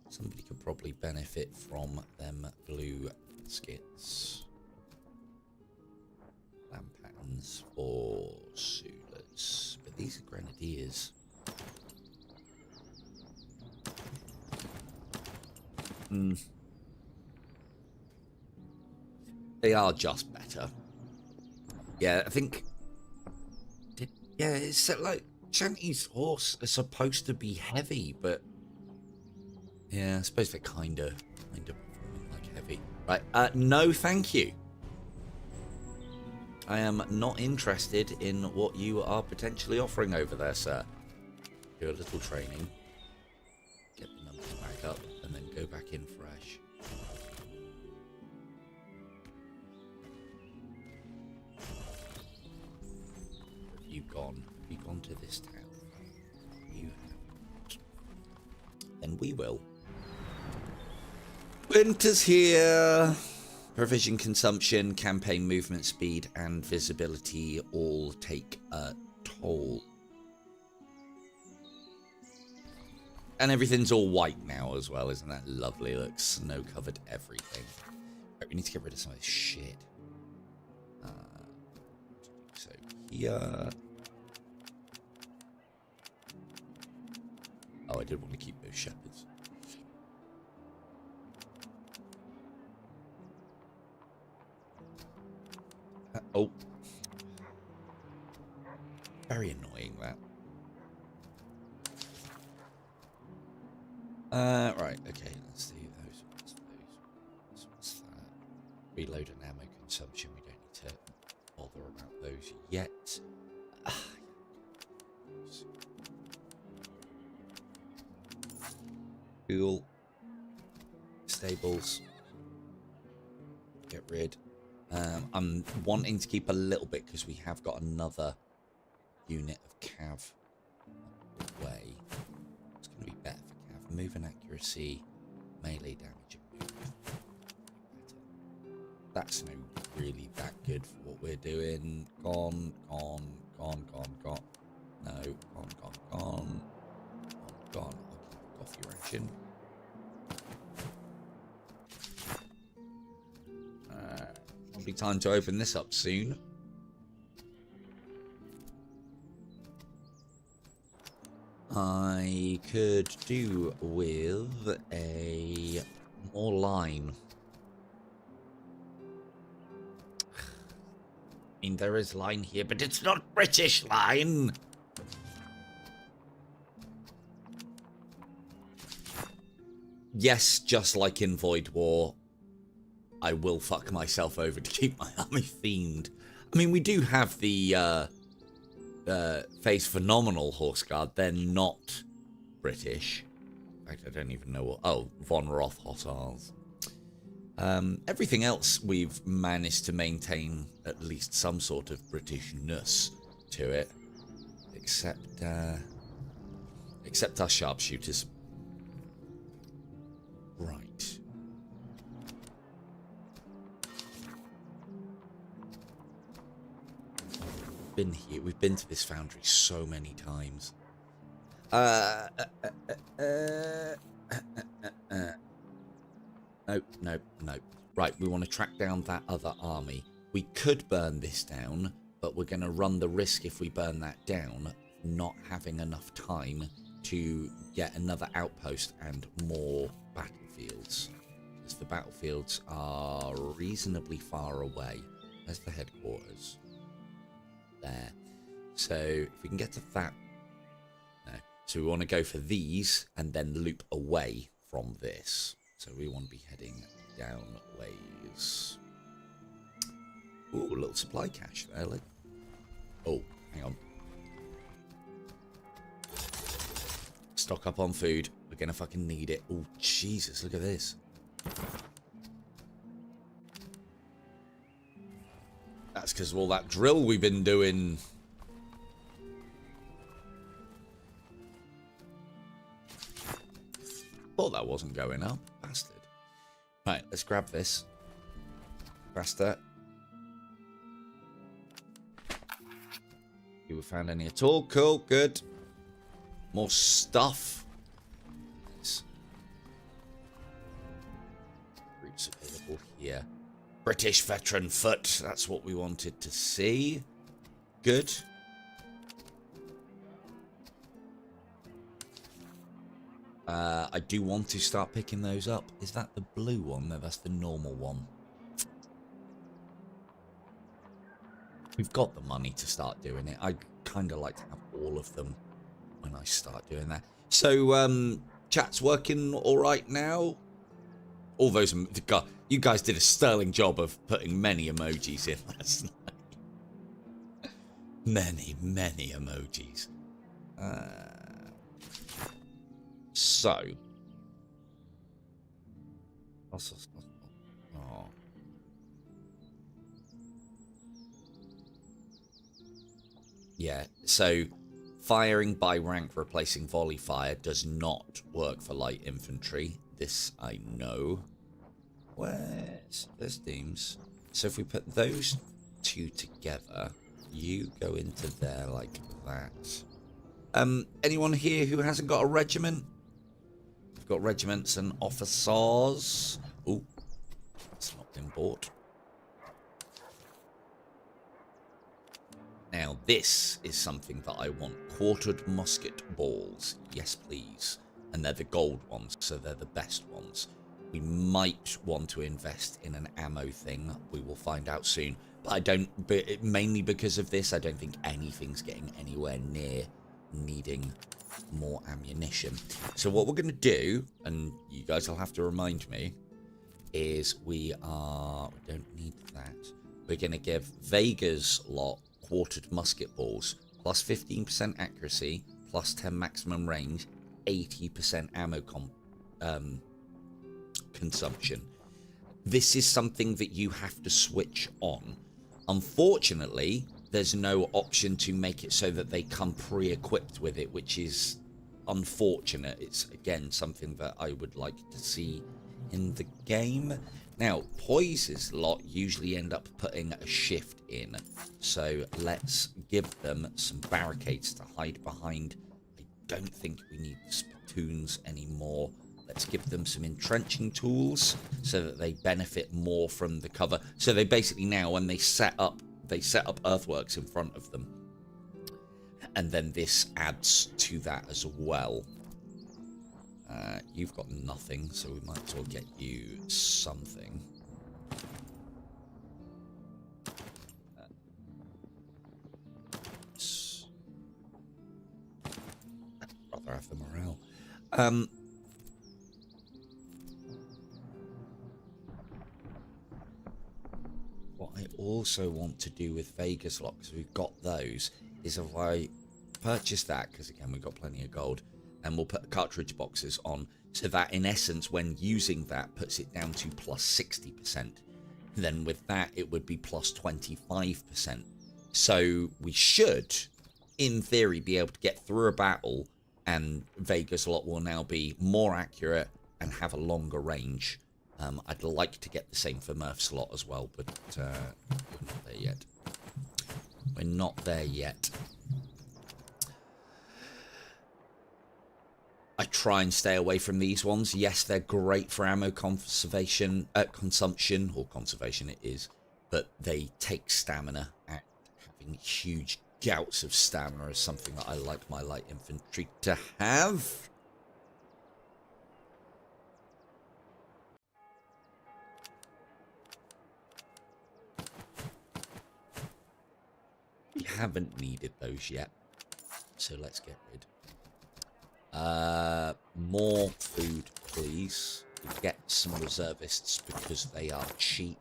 Somebody could probably benefit from them blue skits. Lamp patterns for Sulas. But these are grenadiers. They are just better. Yeah, I think... Yeah, it's like... Shanty's horse are supposed to be heavy, but... Yeah, I suppose they're kind of performing like heavy. Right, no thank you. I am not interested in what you are potentially offering over there, sir. Do a little training. Get the numbers back up, and then go back in fresh. Have you gone? Have you gone to this town? You haven't. Then we will. Winter's here. Provision consumption, campaign movement speed, and visibility all take a toll. And everything's all white now as well, isn't that lovely? Look, snow covered everything. Right, we need to get rid of some of this shit. So here. Oh, I did want to keep those shepherds. Oh. Very annoying, that. Right, okay, let's do those. What's that? Reload and ammo consumption. We don't need to bother about those yet. Cool. Stables. Get rid. I'm wanting to keep a little bit because we have got another unit of cav away. It's going to be better for cav. Movement accuracy, melee damage, and movement. That's no really that good for what we're doing. Gone. No, gone. I'll keep a coffee ration. Probably time to open this up soon. I could do with a more line. I mean, there is line here, but it's not British line. yes, just like in Void War, I will fuck myself over to keep my army themed. I mean, we do have the Face Phenomenal Horse Guard. They're not British. In fact, I don't even know what... Oh, Von Roth Hussars. Everything else we've managed to maintain at least some sort of Britishness to it. Except our sharpshooters. Right. Been here. We've been to this foundry so many times. Nope. Right, we want to track down that other army. We could burn this down, but we're going to run the risk if we burn that down, not having enough time to get another outpost and more battlefields. Because the battlefields are reasonably far away. There's the headquarters. There. So if we can get to that. No. So we want to go for these and then loop away from this. So we want to be heading down ways. Ooh, a little supply cache there. Like. Oh, hang on. Stock up on food. We're going to fucking need it. Oh, Jesus, look at this. That's because of all that drill we've been doing. Thought that wasn't going up. Bastard. Right, let's grab this. Faster. You found any at all? Cool, good. More stuff. Nice. Routes available here. British veteran foot. That's what we wanted to see. Good. I do want to start picking those up. Is that the blue one? No, that's the normal one. We've got the money to start doing it. I'd kind of like to have all of them when I start doing that. So, chat's working all right now? All those... God, you guys did a sterling job of putting many emojis in last night. Many emojis. So. Oh. Yeah, so firing by rank replacing volley fire does not work for light infantry. This I know. Where's teams? So if we put those two together, you go into there like that. Anyone here who hasn't got a regiment? We've got regiments and officers. Oh, it's not been bought. Now, this is something that I want. Quartered musket balls. Yes, please. And they're the gold ones, so they're the best ones. We might want to invest in an ammo thing. We will find out soon. But I don't... But mainly because of this, I don't think anything's getting anywhere near needing more ammunition. So what we're going to do, and you guys will have to remind me, is we don't need that. We're going to give Vega's lot quartered musket balls, plus 15% accuracy, plus 10 maximum range, 80% ammo consumption. This is something that you have to switch on. Unfortunately, there's no option to make it so that they come pre-equipped with it, which is unfortunate. It's, again, something that I would like to see in the game. Now, Poise's lot usually end up putting a shift in, so let's give them some barricades to hide behind. I don't think we need spittoons anymore. Let's give them some entrenching tools so that they benefit more from the cover. So they basically now, when they set up earthworks in front of them. And then this adds to that as well. You've got nothing, so we might as well get you something. I'd rather have the morale. also want to do with Vegas Lock, because we've got those, is if I purchase that, because again we've got plenty of gold, and we'll put cartridge boxes on, so that in essence when using that puts it down to plus 60%. Then with that it would be plus 25%. So we should, in theory, be able to get through a battle, and Vegas Lock will now be more accurate and have a longer range. I'd like to get the same for Murph's Lot as well, but we're not there yet. We're not there yet. I try and stay away from these ones. Yes, they're great for ammo conservation, consumption, or conservation it is, but they take stamina, and having huge gouts of stamina is something that I like my light infantry to have. We haven't needed those yet, so let's get rid. More food, please. We get some reservists because they are cheap.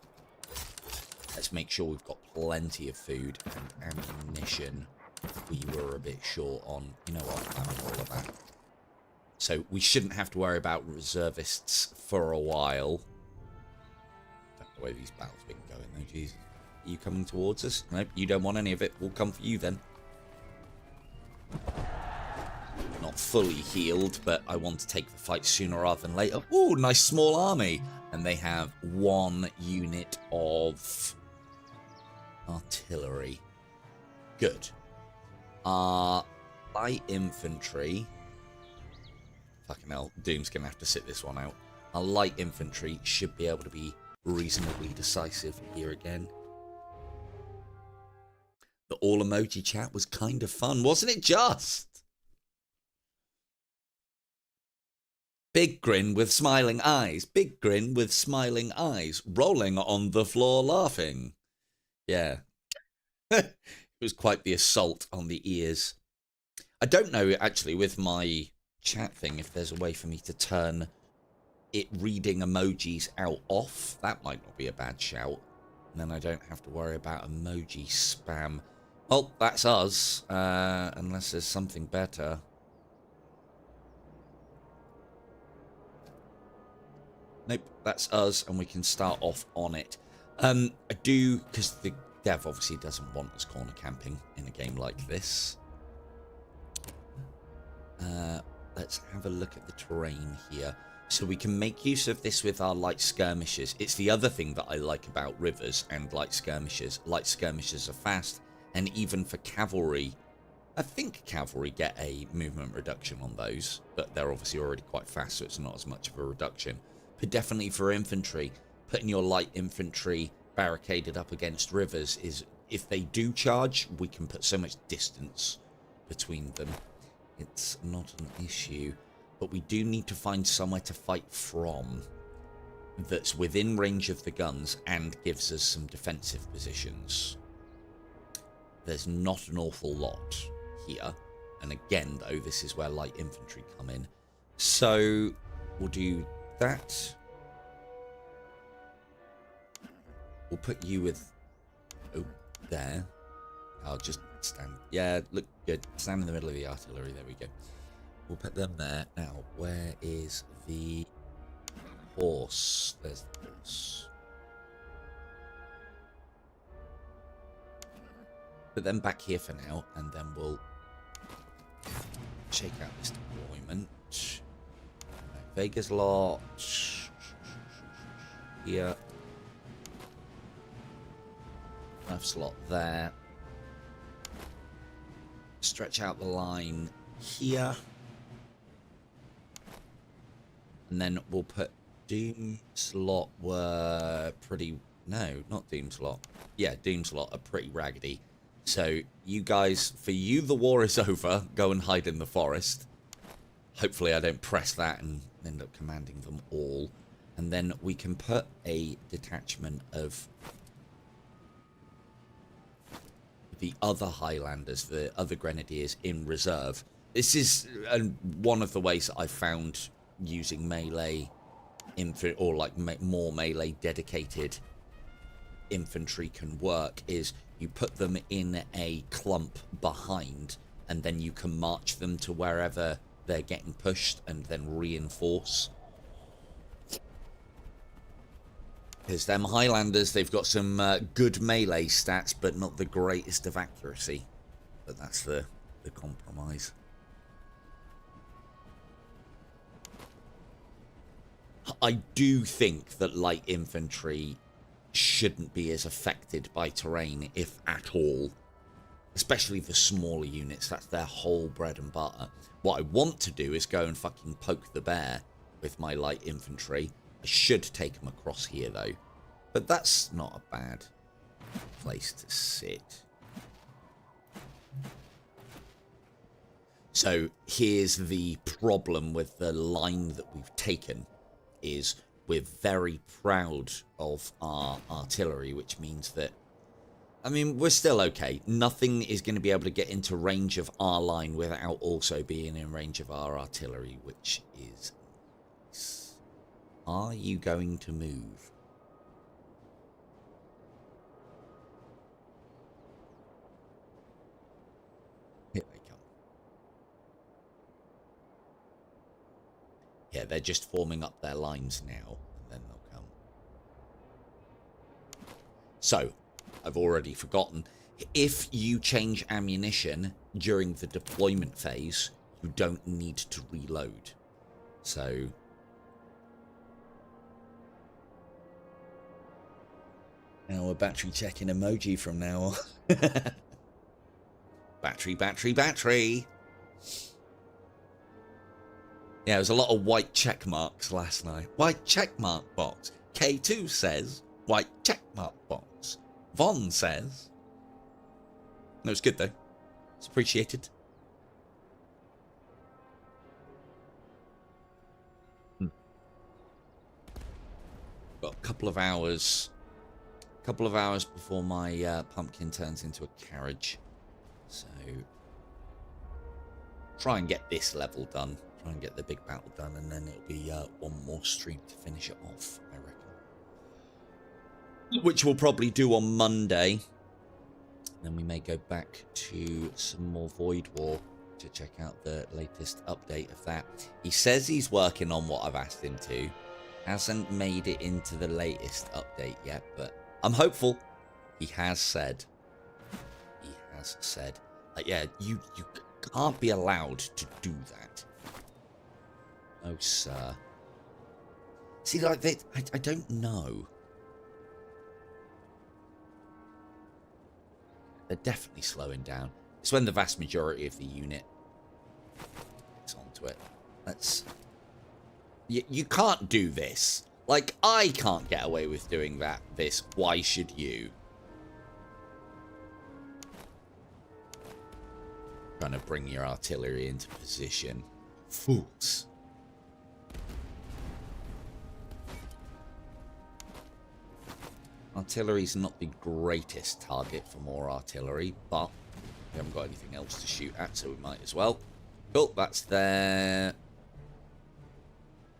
Let's make sure we've got plenty of food and ammunition. We were a bit short on, you know what, I'm in all of that. So we shouldn't have to worry about reservists for a while. That's the way these battles have been going though, jeez. Are you coming towards us? Nope, you don't want any of it. We'll come for you then. Not fully healed, but I want to take the fight sooner rather than later. Ooh, nice small army. And they have 1 unit of artillery. Good. Light infantry. Fucking hell, Doom's gonna have to sit this one out. Our light infantry should be able to be reasonably decisive here again. The all emoji chat was kind of fun, wasn't it just? Big grin with smiling eyes. Big grin with smiling eyes. Rolling on the floor laughing. Yeah. It was quite the assault on the ears. I don't know, actually, with my chat thing, if there's a way for me to turn it reading emojis out off. That might not be a bad shout. And then I don't have to worry about emoji spam. Well, that's us. Unless there's something better. Nope, that's us, and we can start off on it. I do, because the dev obviously doesn't want us corner camping in a game like this. Let's have a look at the terrain here. So we can make use of this with our light skirmishes. It's the other thing that I like about rivers and light skirmishes. Light skirmishes are fast, and even for cavalry, I think cavalry get a movement reduction on those, but they're obviously already quite fast, so it's not as much of a reduction. But definitely for infantry, putting your light infantry barricaded up against rivers is, if they do charge, we can put so much distance between them. It's not an issue. But we do need to find somewhere to fight from that's within range of the guns and gives us some defensive positions. There's not an awful lot here. And again, though, this is where light infantry come in. So we'll do that. We'll put you with... Oh, there. I'll just stand... Yeah, look good. Stand in the middle of the artillery. There we go. We'll put them there. Now, where is the horse? There's the horse. Put them back here for now, and then we'll shake out this deployment. Vegas lot. Here. Enough slot there. Stretch out the line here. And then we'll put Doom Slot were pretty... No, not Doom Slot. Yeah, Doom Slot are pretty raggedy. So you guys, for you the war is over. Go and hide in the forest. Hopefully I don't press that and end up commanding them all. And then we can put a detachment of the other Highlanders, the other Grenadiers in reserve. This is one of the ways that I found using melee infantry, or like more melee dedicated infantry can work is you put them in a clump behind, and then you can march them to wherever they're getting pushed and then reinforce. Because them Highlanders, they've got some good melee stats, but not the greatest of accuracy. But that's the compromise. I do think that light infantry shouldn't be as affected by terrain, if at all. Especially the smaller units, that's their whole bread and butter. What I want to do is go and fucking poke the bear with my light infantry. I should take them across here, though. But that's not a bad place to sit. So here's the problem with the line that we've taken, is we're very proud of our artillery, which means that, I mean, we're still okay. Nothing is going to be able to get into range of our line without also being in range of our artillery, which is nice. Are you going to move? Here they come. Yeah, they're just forming up their lines now, and then they'll come. So, I've already forgotten. If you change ammunition during the deployment phase, you don't need to reload. So, now we're battery checking emoji from now on. Battery, battery, battery. Yeah, there was a lot of white check marks last night. White check mark box. K2 says white check mark box. Von says. No, it's good though. It's appreciated. Got a couple of hours. Before my pumpkin turns into a carriage. So try and get this level done. Try and get the big battle done, and then it'll be one more stream to finish it off, I reckon. Which we'll probably do on Monday. Then we may go back to some more Void War to check out the latest update of that. He says he's working on what I've asked him to. Hasn't made it into the latest update yet, but I'm hopeful. He has said. He has said. Yeah, you can't be allowed to do that. Oh, sir. See, like, I don't know. They're definitely slowing down. It's when the vast majority of the unit gets onto it. That's... You can't do this. Like, I can't get away with doing this. Why should you? Trying to bring your artillery into position. Fools. Artillery's not the greatest target for more artillery, but we haven't got anything else to shoot at, so we might as well. Cool, that's their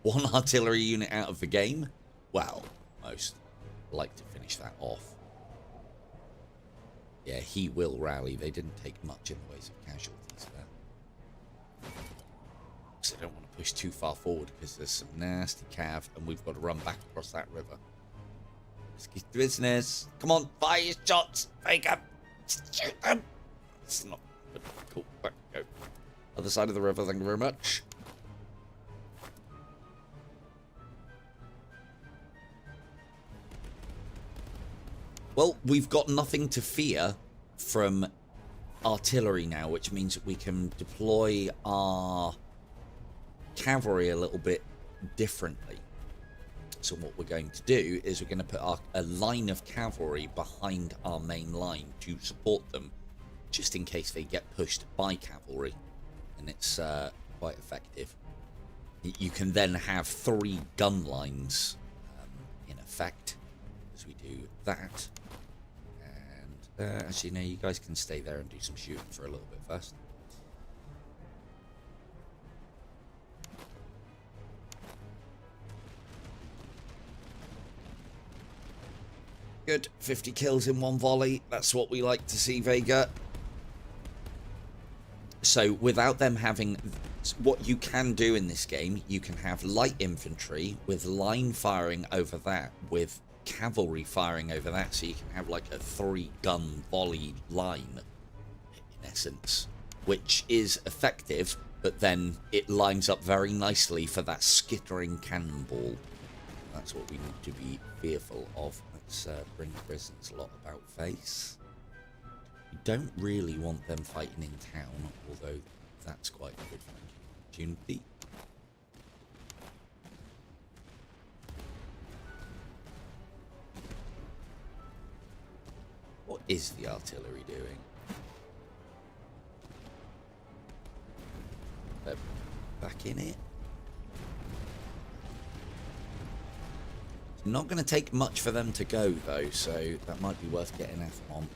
one artillery unit out of the game. Well, most like to finish that off. Yeah, he will rally. They didn't take much in the ways of casualties there. So I don't want to push too far forward because there's some nasty cav, and we've got to run back across that river. Risky business. Come on, fire your shots. Fake up. Shoot them. It's not good. Cool. Back go. Other side of the river. Thank you very much. Well, we've got nothing to fear from artillery now, which means that we can deploy our cavalry a little bit differently. So what we're going to do is we're going to put a line of cavalry behind our main line to support them, just in case they get pushed by cavalry, and it's quite effective. You can then have 3 gun lines in effect as we do that. And actually, no, you guys can stay there and do some shooting for a little bit first. Good. 50 kills in one volley. That's what we like to see, Vega. So without them having... What you can do in this game, you can have light infantry with line firing over that, with cavalry firing over that, so you can have like a 3-gun volley line, in essence, which is effective, but then it lines up very nicely for that skittering cannonball. That's what we need to be fearful of. Let's bring prisons a lot about face. We don't really want them fighting in town, although that's quite a good opportunity. What is the artillery doing? They're back in it. It's not going to take much for them to go, though, so that might be worth getting F on.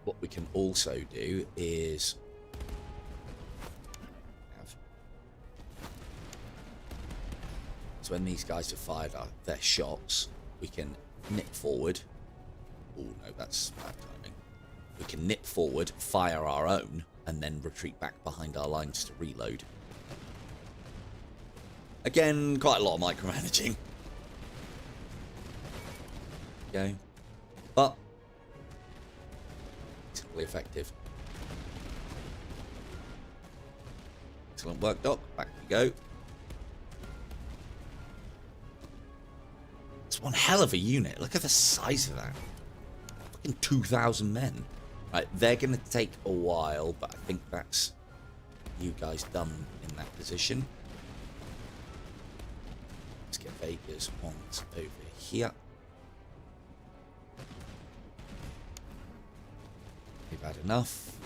What we can also do is have... So when these guys have fired their shots, we can nip forward. Oh, no, that's bad timing. We can nip forward, fire our own, and then retreat back behind our lines to reload. Again, quite a lot of micromanaging. Okay. But reasonably effective. Excellent work, Doc. Back we go. It's one hell of a unit. Look at the size of that. Fucking 2,000 men. Right, they're going to take a while, but I think that's you guys done in that position. Let's get Vega's ones over here. We've had enough.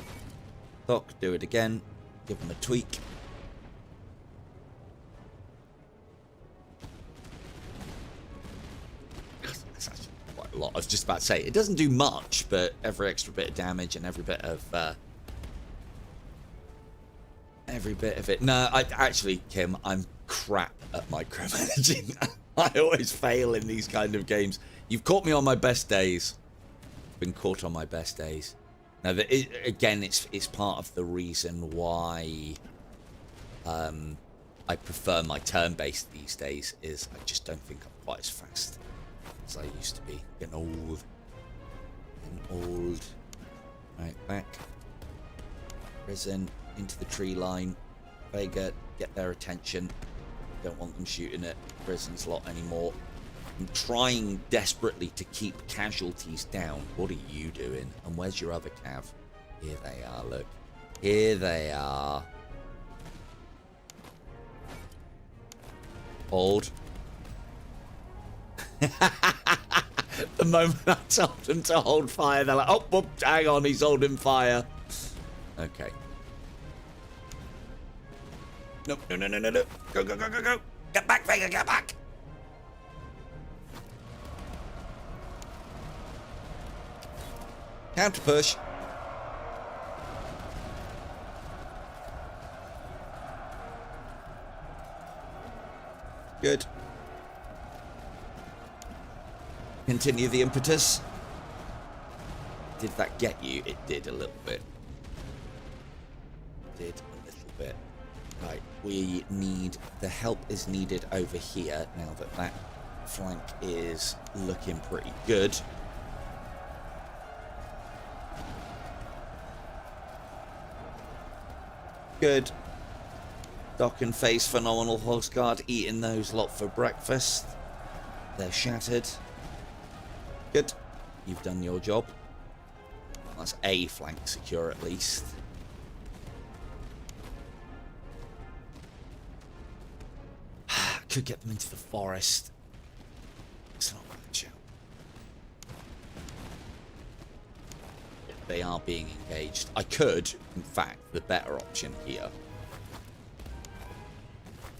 Doc, do it again. Give them a tweak. That's actually quite a lot. I was just about to say, it doesn't do much, but every extra bit of damage and every bit of it. No, actually, Kim, I'm crap at micromanaging. I always fail in these kind of games. You've caught me on my best days. Been caught on my best days. Now, again, it's part of the reason why I prefer my turn-based these days, is I just don't think I'm quite as fast as I used to be. Getting old. Getting old. Right, back. Prison, into the tree line. Vega, get their attention. Don't want them shooting at prison's lot anymore. I'm trying desperately to keep casualties down. What are you doing? And where's your other cav? Here they are, look. Here they are. Hold. The moment I told them to hold fire, they're like, oh, whoop, hang on, he's holding fire. Okay. No, no, no, no, no, no. Go, go, go, go, go. Get back, Vega, get back. Counter push. Good. Continue the impetus. Did that get you? It did a little bit. Did a little bit. Right, we need... The help is needed over here now that that flank is looking pretty good. Good. Doc and Face, phenomenal. Hosgard eating those lot for breakfast. They're shattered. Good. You've done your job. That's a flank secure at least. Could get them into the forest. It's not much. They are being engaged. I could, in fact, the better option here.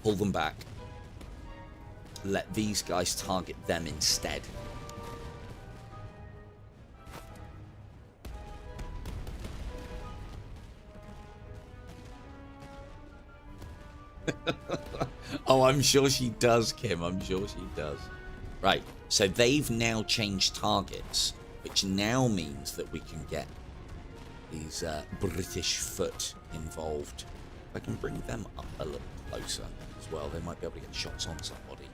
Pull them back. Let these guys target them instead. Oh, I'm sure she does, Kim. I'm sure she does. Right. So they've now changed targets, which now means that we can get these British foot involved. If I can bring them up a little closer as well, they might be able to get shots on somebody.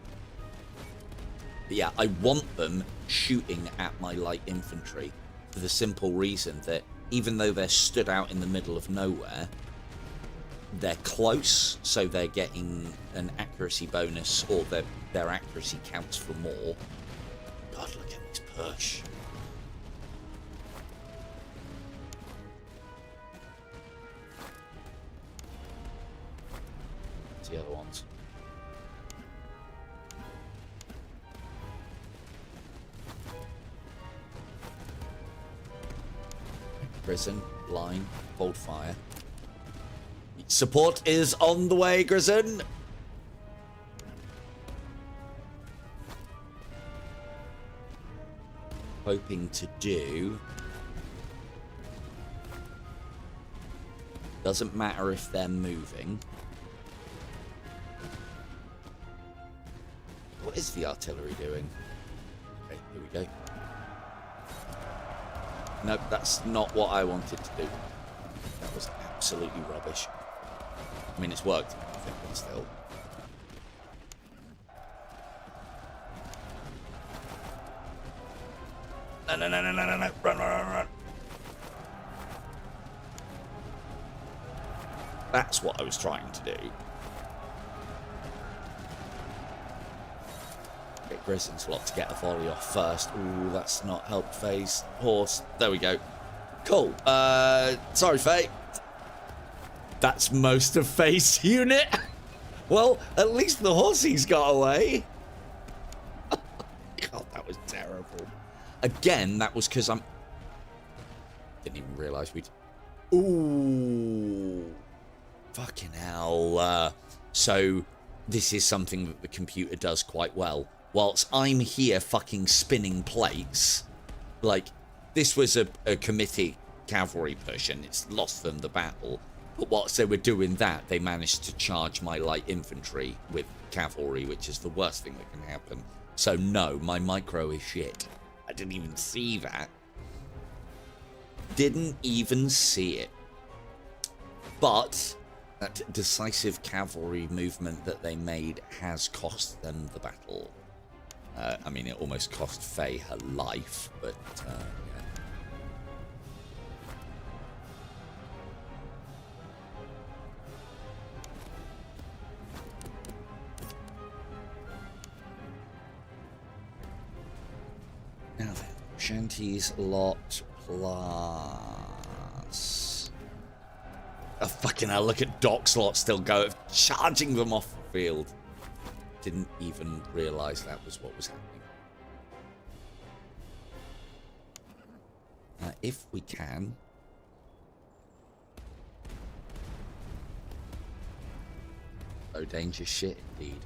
But yeah, I want them shooting at my light infantry for the simple reason that even though they're stood out in the middle of nowhere, they're close, so they're getting an accuracy bonus, or their accuracy counts for more. God, look at this push. What's the other ones? Prison, line, hold fire. Support is on the way, Grison. Hoping to do. Doesn't matter if they're moving. What is the artillery doing? Okay, here we go. Nope, that's not what I wanted to do. That was absolutely rubbish. I mean, it's worked, I think, but still. No, no, no, no, no, no, no. Run, run, run, run. That's what I was trying to do. Get Grison's lot to get a volley off first. Ooh, that's not help phase. Horse. There we go. Cool. Sorry, Faye. That's most of Faye's unit. Well, at least the horsey's got away. God, that was terrible. Again, that was because I'm... Didn't even realise we'd... Ooh. Fucking hell. So, this is something that the computer does quite well. Whilst I'm here fucking spinning plates, like, this was a committee cavalry push and it's lost them the battle. But whilst they were doing that, they managed to charge my light infantry with cavalry, which is the worst thing that can happen. So no, my micro is shit. I didn't even see that. Didn't even see it. But that decisive cavalry movement that they made has cost them the battle. I mean, it almost cost Faye her life, but yeah. Now then, Shanty's lot plus... Oh, fucking hell, look at Doc's lot still go, charging them off the field. Didn't even realise that was what was happening. If we can... Oh, danger shit indeed.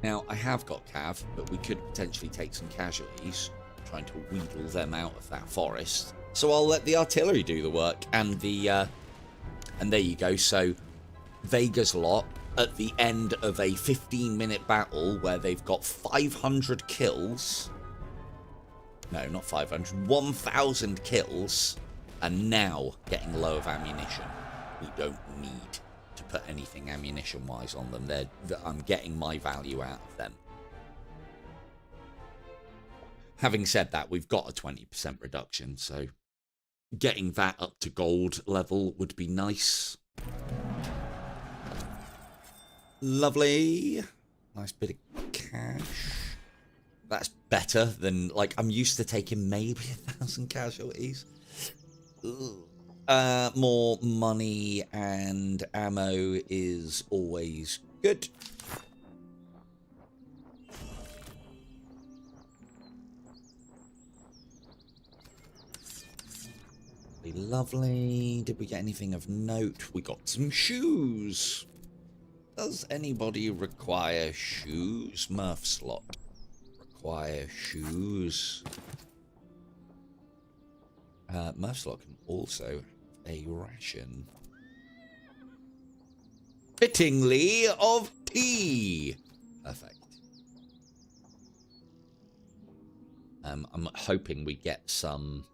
Now, I have got Cav, but we could potentially take some casualties, trying to wheedle them out of that forest. So I'll let the artillery do the work, and the, and there you go. So, Vega's lot, at the end of a 15-minute battle where they've got 500 kills... No, not 500, 1,000 kills, and now getting low of ammunition. We don't need to put anything ammunition-wise on them. I'm getting my value out of them. Having said that, we've got a 20% reduction, so getting that up to gold level would be nice. Lovely. Nice bit of cash. That's better than, like, I'm used to taking maybe 1,000 casualties. More money and ammo is always good. Lovely. Did we get anything of note? We got some shoes. Does anybody require shoes? Murph slot. Require shoes. Murph slot can also have a ration. fittingly of tea. Perfect. I'm hoping we get some,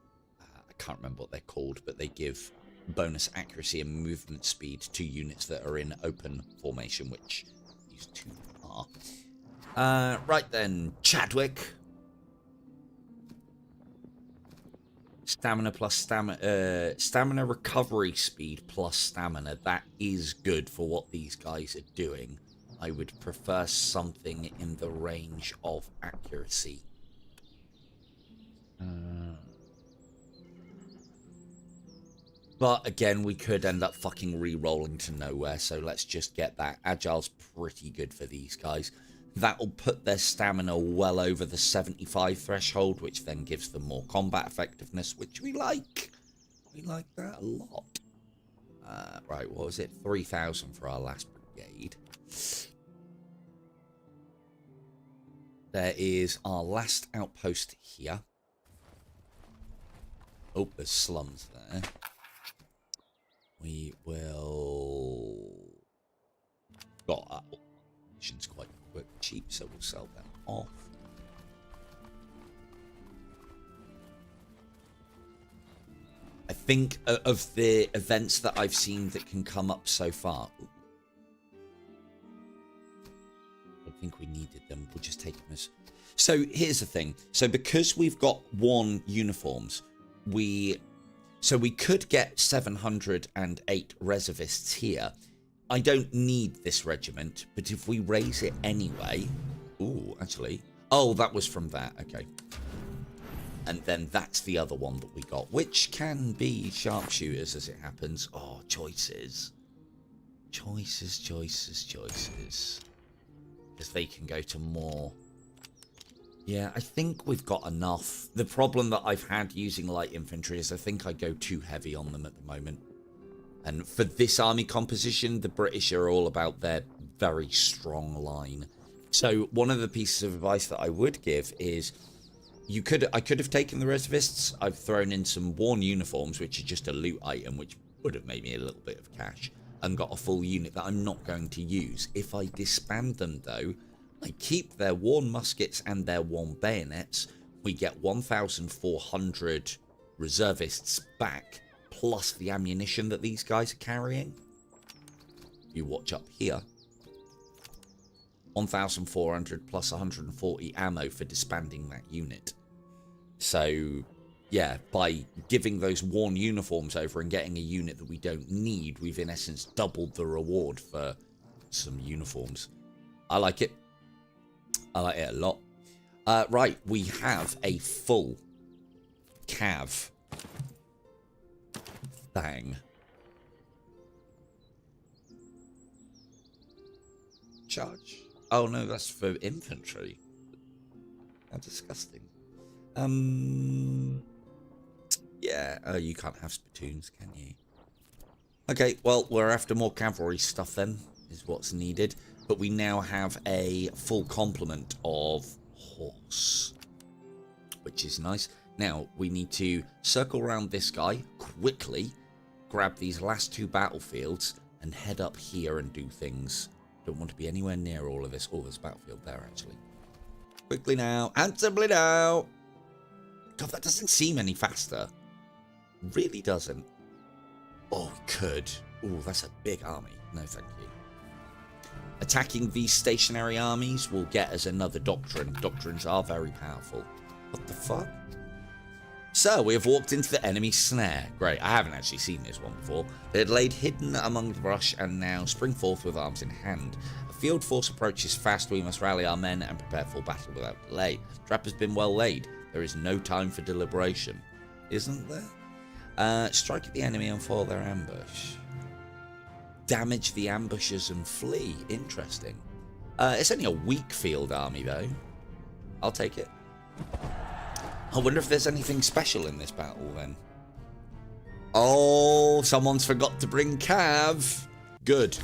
I can't remember what they're called, but they give bonus accuracy and movement speed to units that are in open formation, which these two are. Right then, Chadwick. Stamina plus stamina recovery speed plus stamina. That is good for what these guys are doing. I would prefer something in the range of accuracy. But again, we could end up fucking re-rolling to nowhere, so let's just get that. Agile's pretty good for these guys. That'll put their stamina well over the 75 threshold, which then gives them more combat effectiveness, which we like. We like that a lot. Right, what was it? 3,000 for our last brigade. There is our last outpost here. Oh, there's slums there. We will... Got that. Mission's quite quick, cheap, so we'll sell them off. I think of the events that I've seen that can come up so far. I think we needed them. We'll just take them as... So here's the thing. So because we've got worn uniforms, we could get 708 reservists here. I don't need this regiment, but if we raise it anyway... Ooh, actually... Oh, that was from that. Okay. And then that's the other one that we got, which can be sharpshooters as it happens. Oh, choices. Choices, choices, choices. Because they can go to more... Yeah, I think we've got enough. The problem that I've had using light infantry is I think I go too heavy on them at the moment. And for this army composition, the British are all about their very strong line. So one of the pieces of advice that I would give is I could have taken the reservists. I've thrown in some worn uniforms, which is just a loot item, which would have made me a little bit of cash, and got a full unit that I'm not going to use. If I disband them, though, I keep their worn muskets and their worn bayonets. We get 1,400 reservists back, plus the ammunition that these guys are carrying. You watch up here. 1,400 plus 140 ammo for disbanding that unit. So, yeah, by giving those worn uniforms over and getting a unit that we don't need, we've in essence doubled the reward for some uniforms. I like it. I like it a lot. Right, we have a full cav thing. Charge. Oh no, that's for infantry. How disgusting. Yeah, you can't have spittoons, can you? Okay, well, we're after more cavalry stuff then, is what's needed. But we now have a full complement of horse, which is nice. Now, we need to circle around this guy quickly, grab these last two battlefields, and head up here and do things. Don't want to be anywhere near all of this. Oh, there's a battlefield there, actually. Quickly now. Handsomely now. God, that doesn't seem any faster. Really doesn't. Oh, we could. Oh, that's a big army. No, thank you. Attacking these stationary armies will get us another doctrine. Doctrines are very powerful. What the fuck? So, we have walked into the enemy snare. Great, I haven't actually seen this one before. They had laid hidden among the brush and now spring forth with arms in hand. A field force approaches fast. We must rally our men and prepare for battle without delay. Trap has been well laid. There is no time for deliberation. Isn't there? Strike at the enemy and foil their ambush. Damage the ambushers and flee. Interesting. It's only a weak field army, though. I'll take it. I wonder if there's anything special in this battle, then. Oh, someone's forgot to bring Cav. Good.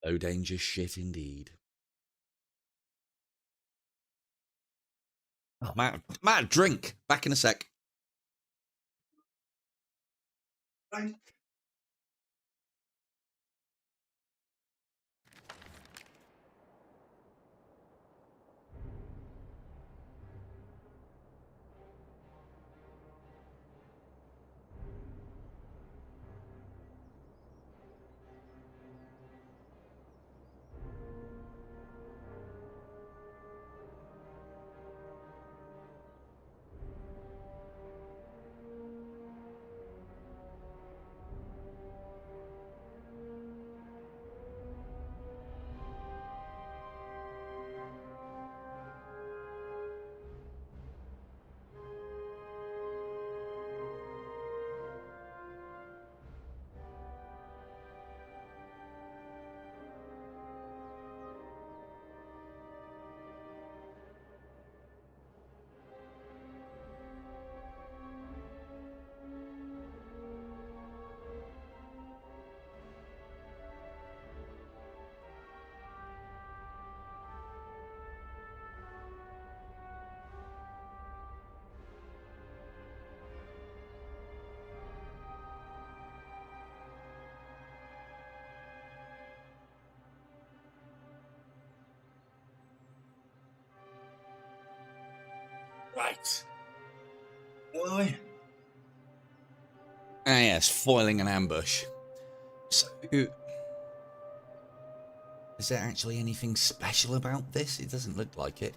Low danger shit, indeed. Oh, man, drink. Back in a sec. Right. Right. Why? Ah, yes, foiling an ambush. So, is there actually anything special about this? It doesn't look like it.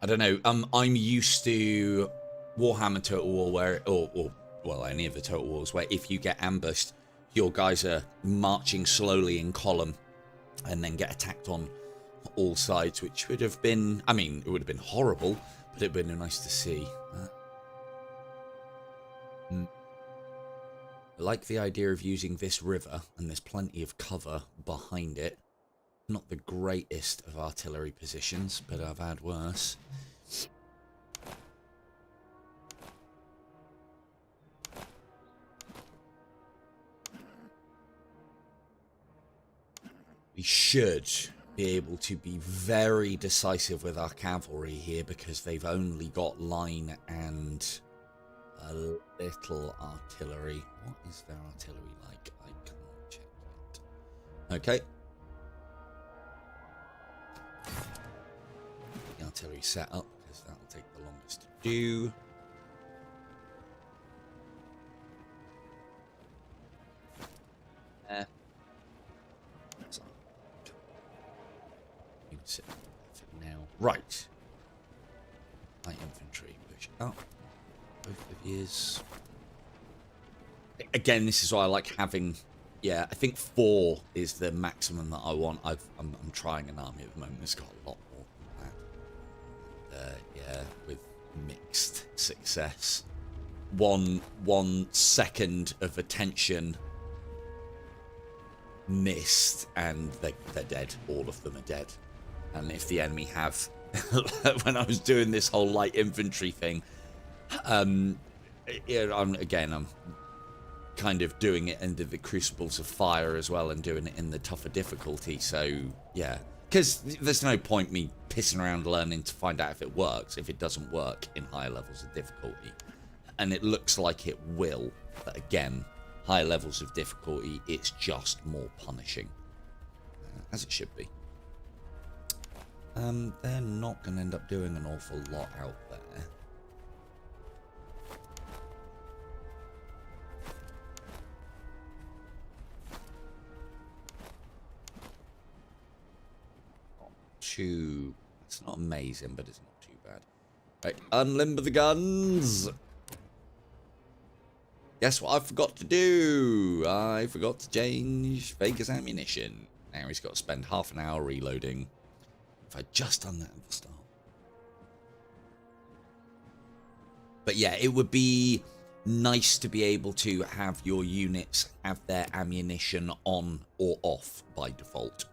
I don't know. I'm used to Warhammer Total War where, or well, any of the Total Wars where if you get ambushed, your guys are marching slowly in column and then get attacked on all sides, which would have been, I mean, it would have been horrible, but it would have been nice to see. I like the idea of using this river, and there's plenty of cover behind it. Not the greatest of artillery positions, but I've had worse. We should be able to be very decisive with our cavalry here because they've only got line and a little artillery. What is their artillery like? I can't check yet. Okay. The artillery set up because that'll take the longest to do. Sit now. Right. Light infantry push up. Both of yous. Again, this is why I like having. Yeah, I think 4 is the maximum that I want. I'm trying an army at the moment. It's got a lot more than that. Yeah, with mixed success. One second of attention missed, and they're dead. All of them are dead. And if the enemy have, when I was doing this whole light infantry thing, I'm kind of doing it under the crucibles of fire as well, and doing it in the tougher difficulty. So yeah, because there's no point me pissing around learning to find out if it works if it doesn't work in higher levels of difficulty, and it looks like it will. But again, higher levels of difficulty, it's just more punishing, as it should be. They're not going to end up doing an awful lot out there. It's not amazing, but it's not too bad. Right, unlimber the guns. Guess what I forgot to do? I forgot to change Vega's ammunition. Now he's got to spend half an hour reloading. If I'd just done that at the start. But yeah, it would be nice to be able to have your units have their ammunition on or off by default.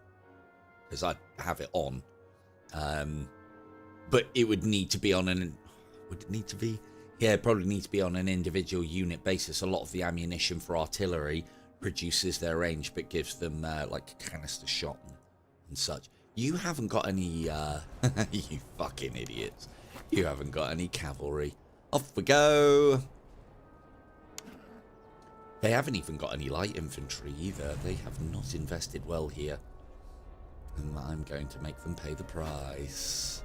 Because I have it on. But it would need to be on an... Would it need to be? Yeah, it probably need to be on an individual unit basis. A lot of the ammunition for artillery reduces their range, but gives them like canister shot and such. You haven't got any, you fucking idiots. You haven't got any cavalry. Off we go. They haven't even got any light infantry either. They have not invested well here. And I'm going to make them pay the price.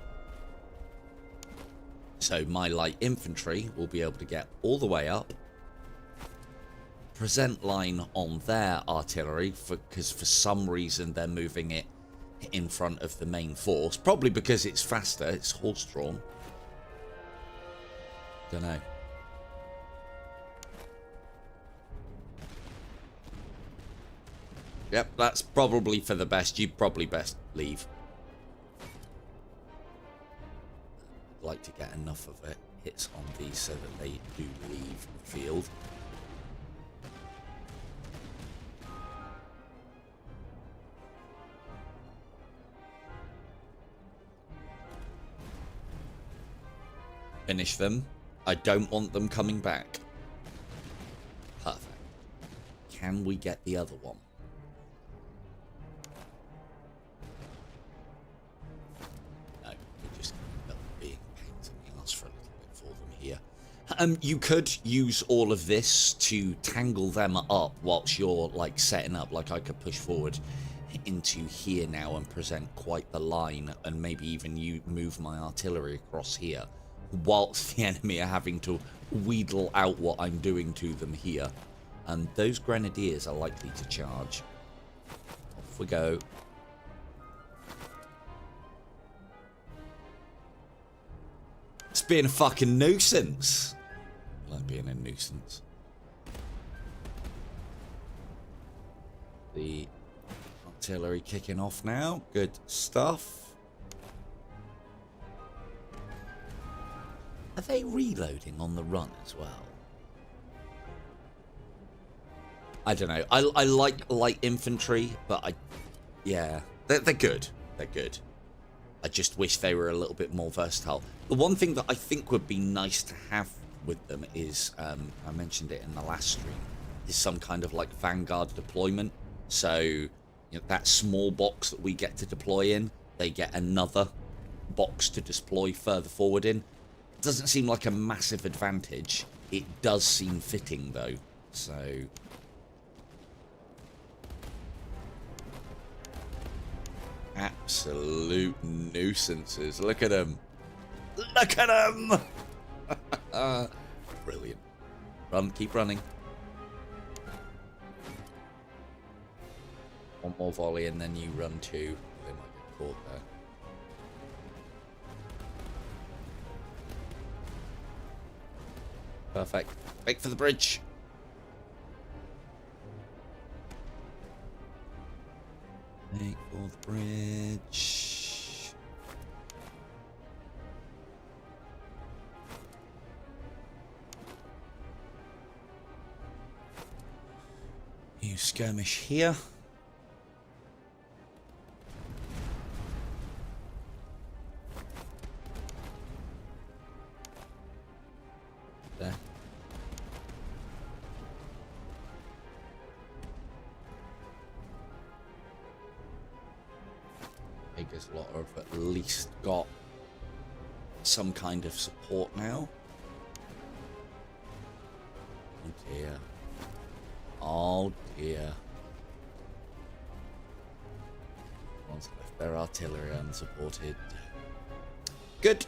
So my light infantry will be able to get all the way up. Present line on their artillery, because for some reason they're moving it in front of the main force. Probably because it's faster, it's horse-drawn. Don't know. Yep, that's probably for the best. You'd probably best leave. I'd like to get enough of it hits on these so that they do leave the field. Finish them. I don't want them coming back. Perfect. Can we get the other one? No, we're just being pains in the ass for a little bit for them here. You could use all of this to tangle them up whilst you're like setting up. Like I could push forward into here now and present quite the line, and maybe even you move my artillery across here, whilst the enemy are having to wheedle out what I'm doing to them here. And those grenadiers are likely to charge. Off we go. It's being a fucking nuisance. I like being a nuisance. The artillery kicking off now. Good stuff. Are they reloading on the run as well? I don't know. I like light infantry, but yeah, they're good. They're good. I just wish they were a little bit more versatile. The one thing that I think would be nice to have with them is, I mentioned it in the last stream, is some kind of like vanguard deployment. So, you know, that small box that we get to deploy in, they get another box to deploy further forward in. Doesn't seem like a massive advantage. It does seem fitting though. So absolute nuisances. Look at them. Look at them. Brilliant. Run, keep running. One more volley and then you run too. They might get caught there. Perfect. Wait for the bridge. Wait for the bridge. You skirmish here. There. Vega's lot have at least got some kind of support now. Oh dear. Oh dear. One's left their artillery unsupported. Good.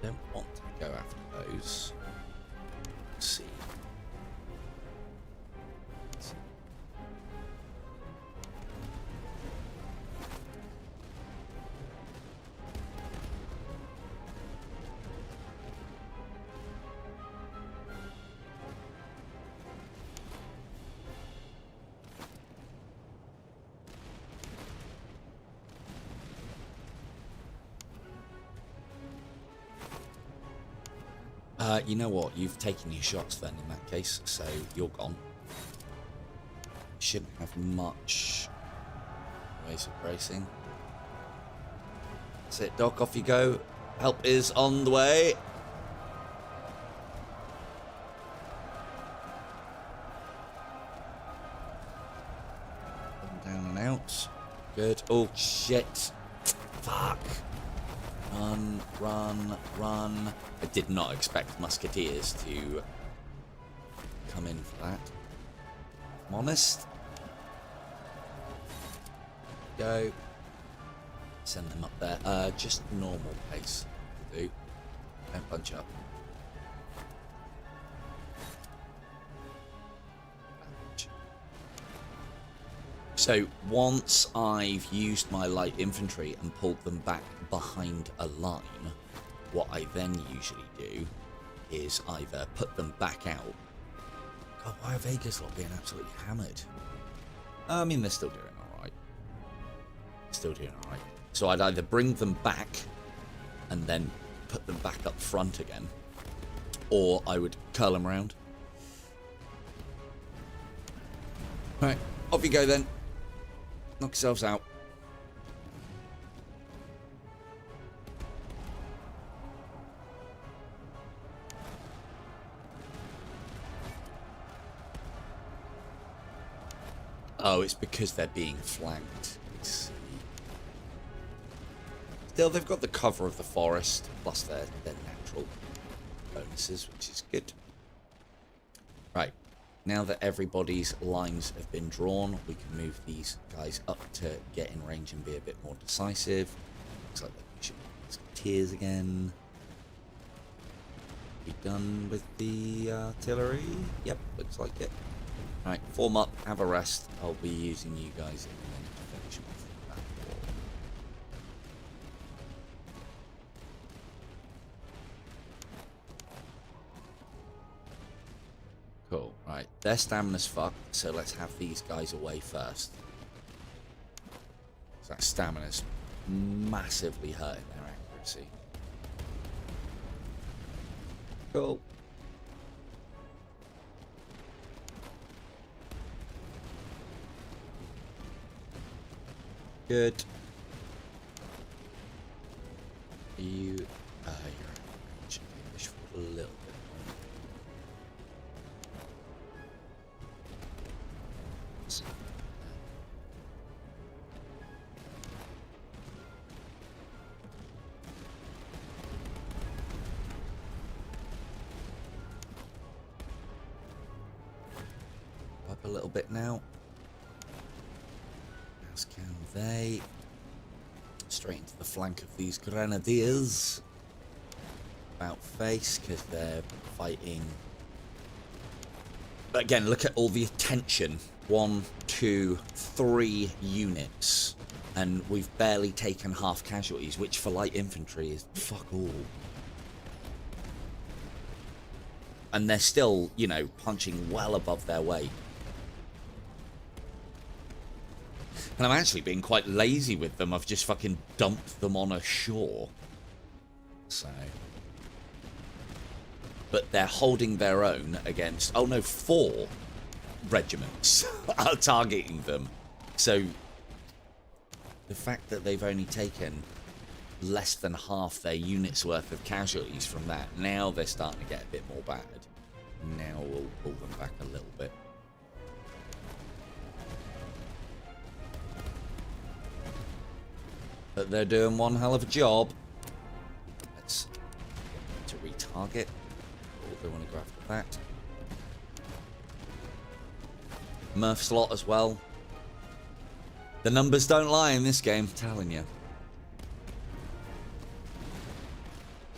Don't want to go after those. Let's see. You know what? You've taken your shots then in that case, so you're gone. Shouldn't have much ways of bracing. That's it, Doc. Off you go. Help is on the way. Down and out. Good. Oh, shit. Fuck. run, run. I did not expect musketeers to come in for that. If I'm honest. Go. Send them up there. Just normal pace will do. Don't bunch up. So once I've used my light infantry and pulled them back behind a line, what I then usually do is either put them back out. God, why are Vegas lot being absolutely hammered? I mean, they're still doing alright. Still doing alright. So I'd either bring them back and then put them back up front again, or I would curl them around. Right, off you go then. Knock yourselves out. Oh, it's because they're being flanked. Still, they've got the cover of the forest, plus their natural bonuses, which is good. Right. Now that everybody's lines have been drawn, we can move these guys up to get in range and be a bit more decisive. Looks like we should be musketeers again. Be done with the artillery? Yep, looks like it. Right, form up, have a rest. I'll be using you guys in a minute to finish off that war. Cool, right. Their stamina's fucked, so let's have these guys away first. So that stamina's massively hurting their accuracy. Cool. Good. You're range. Push for a little bit more. Up a little bit now. As can they. Straight into the flank of these grenadiers. About face, because they're fighting. But again, look at all the attention. 1, 2, 3 units. And we've barely taken half casualties, which for light infantry is fuck all. And they're still, you know, punching well above their weight. And I'm actually being quite lazy with them. I've just fucking dumped them on a shore. So. But they're holding their own against, oh no, 4 regiments are targeting them. So the fact that they've only taken less than half their unit's worth of casualties from that, now they're starting to get a bit more battered. Now we'll pull them back a little bit. But they're doing one hell of a job. Let's get to retarget. Oh, they want to go after that. Murph slot as well. The numbers don't lie in this game, I'm telling you.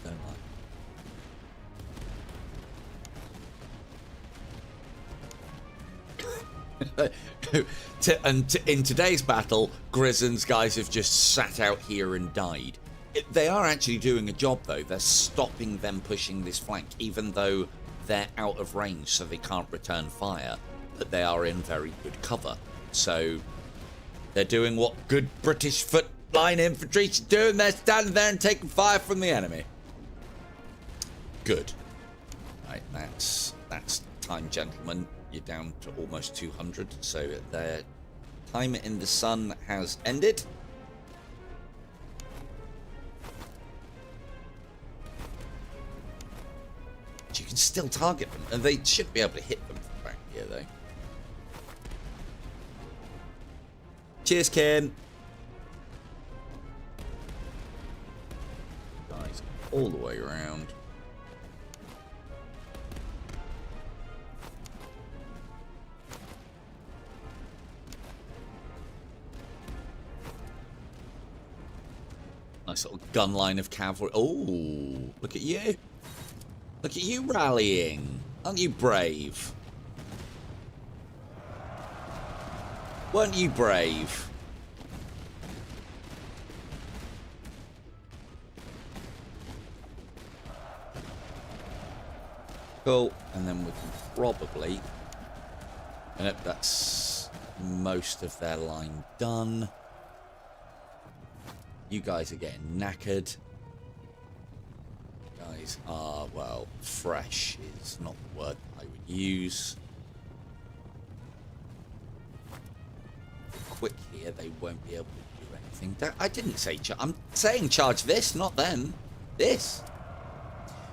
Don't lie. In today's battle, Grizzon's guys have just sat out here and died. They are actually doing a job, though. They're stopping them pushing this flank, even though they're out of range, so they can't return fire. But they are in very good cover. So they're doing what good British foot line infantry should do, and they're standing there and taking fire from the enemy. Good. Right, that's time, gentlemen. You're down to almost 200, so their time in the sun has ended. But you can still target them, and they should be able to hit them from back here, though. Cheers, Ken. guys all the way around. Nice little gun line of cavalry. Oh, look at you. Look at you rallying. Aren't you brave? Weren't you brave? Cool. And then we can probably... Yep, that's most of their line done. You guys are getting knackered. You guys are, well, fresh is not the word I would use. Quick here, they won't be able to do anything. I didn't say I'm saying charge this, not them. This.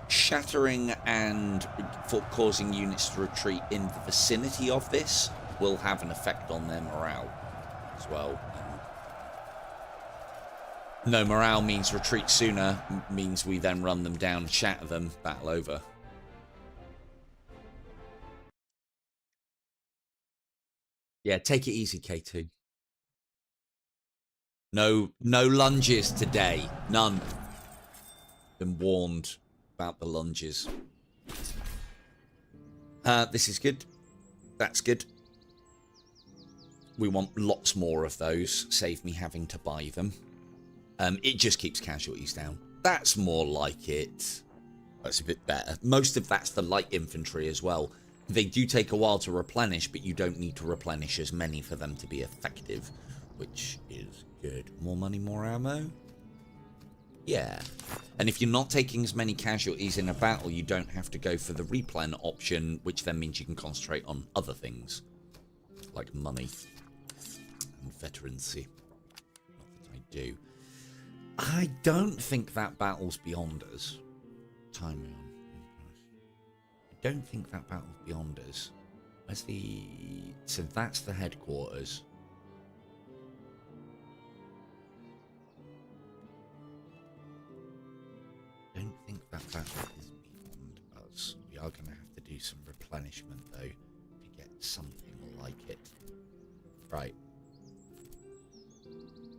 Shattering and for causing units to retreat in the vicinity of this will have an effect on their morale as well. No, morale means retreat sooner, means we then run them down, shatter them, battle over. Yeah, take it easy, K2. No lunges today. None. Been warned about the lunges. This is good. That's good. We want lots more of those. Save me having to buy them. It just keeps casualties down. That's more like it. That's a bit better. Most of that's the light infantry as well. They do take a while to replenish, but you don't need to replenish as many for them to be effective, which is good. More money, more ammo? Yeah. And if you're not taking as many casualties in a battle, you don't have to go for the replen option, which then means you can concentrate on other things, like money and veterancy. Not that I do. I don't think that battle's beyond us. Timing on. I don't think that battle's beyond us. Where's the... So that's the headquarters. I don't think that battle is beyond us. We are going to have to do some replenishment, though, to get something like it. Right.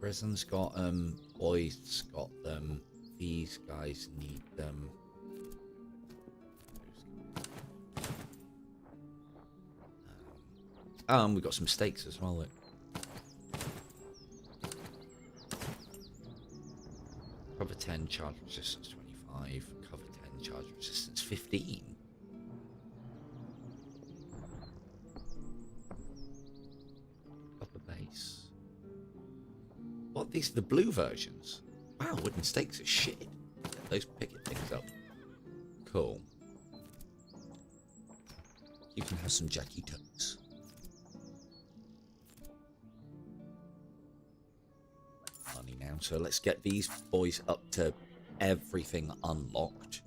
Prison's got them. Boyd's got them. These guys need them. We've got some stakes as well. Look. Cover 10, charge resistance 25. Cover 10, charge resistance 15. Upper base. What, these are the blue versions? Wow, wooden stakes are shit. Get those picket things up. Cool. You can have some Jackie Toes. Money now. So let's get these boys up to everything unlocked.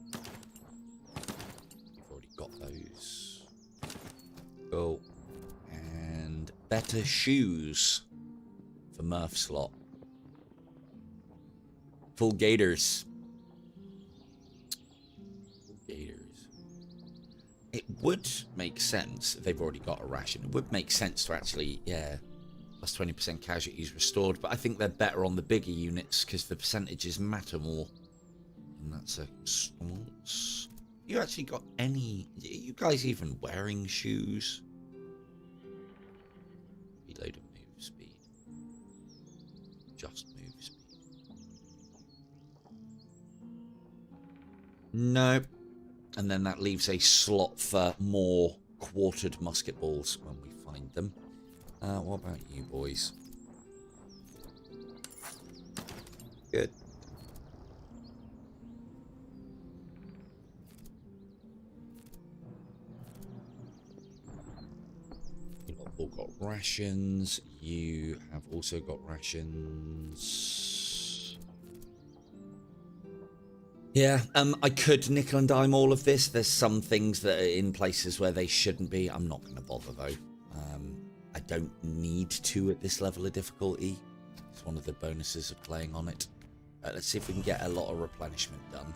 We've already got those. Cool. And better shoes for Murph's lot. Full gators. Gators. It would make sense if they've already got a ration. It would make sense to actually, yeah, plus 20% casualties restored. But I think they're better on the bigger units because the percentages matter more in that circumstance. You actually got any... Are you guys even wearing shoes? Reload and move speed. Just move speed. Nope. And then that leaves a slot for more quartered musket balls when we find them. What about you boys? Good. You've all got rations. You have also got rations. Yeah, I could nickel and dime all of this. There's some things that are in places where they shouldn't be. I'm not going to bother, though. I don't need to at this level of difficulty. It's one of the bonuses of playing on it. Right, let's see if we can get a lot of replenishment done.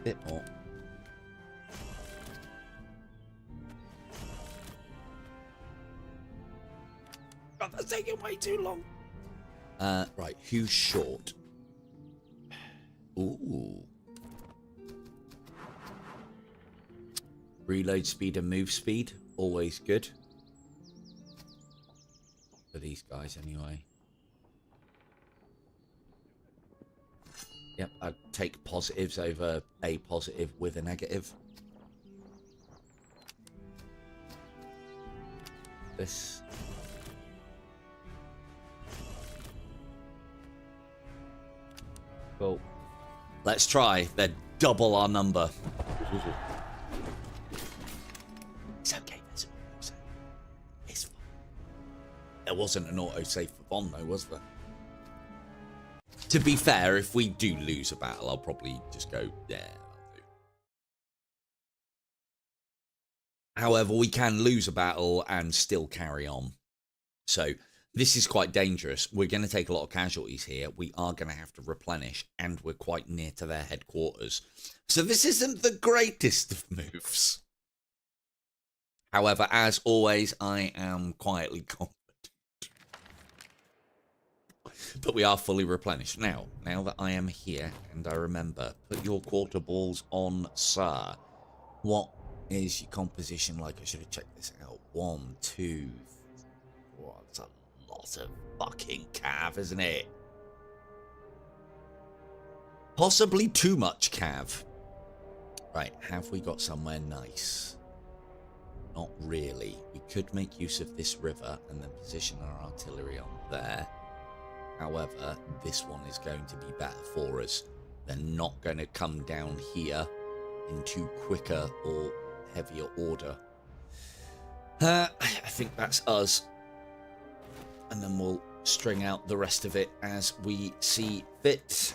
Bit more. God, that's taking way too long. Right, who's short? Ooh. Reload speed and move speed, always good. For these guys, anyway. Yep, I'd take positives over a positive with a negative. This. Cool. Let's try. They're double our number. It's okay. There's an autosave. It's fine. There wasn't an autosave for Bond, though, was there? To be fair, if we do lose a battle, I'll probably just go, yeah, that'll do. However, we can lose a battle and still carry on. So this is quite dangerous. We're going to take a lot of casualties here. We are going to have to replenish, and we're quite near to their headquarters. So this isn't the greatest of moves. However, as always, I am quietly confident. But we are fully replenished. Now that I am here, and I remember, put your quarter balls on, sir. What is your composition like? I should have checked this out. 1, 2, 4. That's a lot of fucking cav, isn't it? Possibly too much cav. Right, have we got somewhere nice? Not really. We could make use of this river and then position our artillery on there. However, this one is going to be better for us. They're not going to come down here into quicker or heavier order. I think that's us. And then we'll string out the rest of it as we see fit.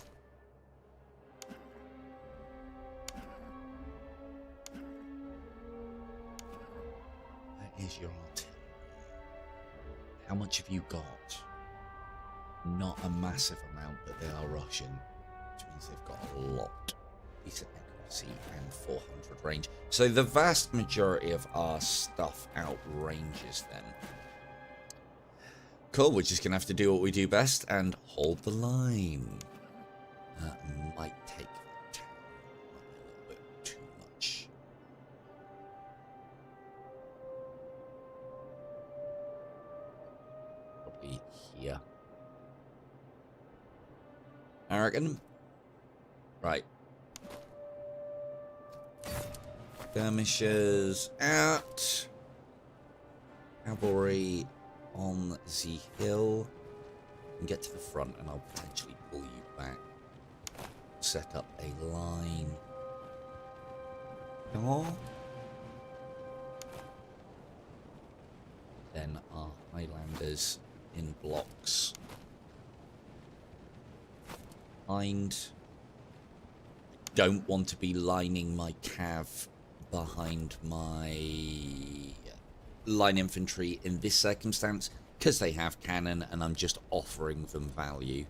Where is your artillery? How much have you got? Not a massive amount, but they are Russian, which means they've got a lot. Decent accuracy and 400 range. So the vast majority of our stuff outranges them. Cool, we're just going to have to do what we do best and hold the line. Might take that town. Might be a little bit too much. Probably here. I reckon. Right. Skirmishers out. Cavalry on the hill. And get to the front and I'll potentially pull you back. Set up a line. Come on. Then our Highlanders in blocks. Don't want to be lining my cav behind my line infantry in this circumstance because they have cannon and I'm just offering them value.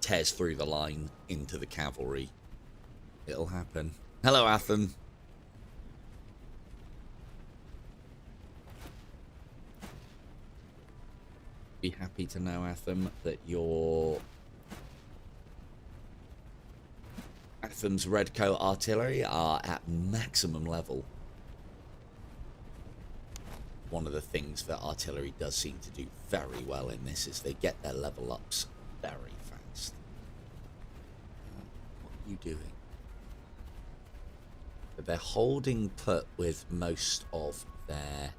Tears through the line into the cavalry. It'll happen. Hello, Athen. Be happy to know, Atham, that your Atham's Redcoat artillery are at maximum level. One of the things that artillery does seem to do very well in this is they get their level ups very fast. What are you doing? But they're holding put with most of their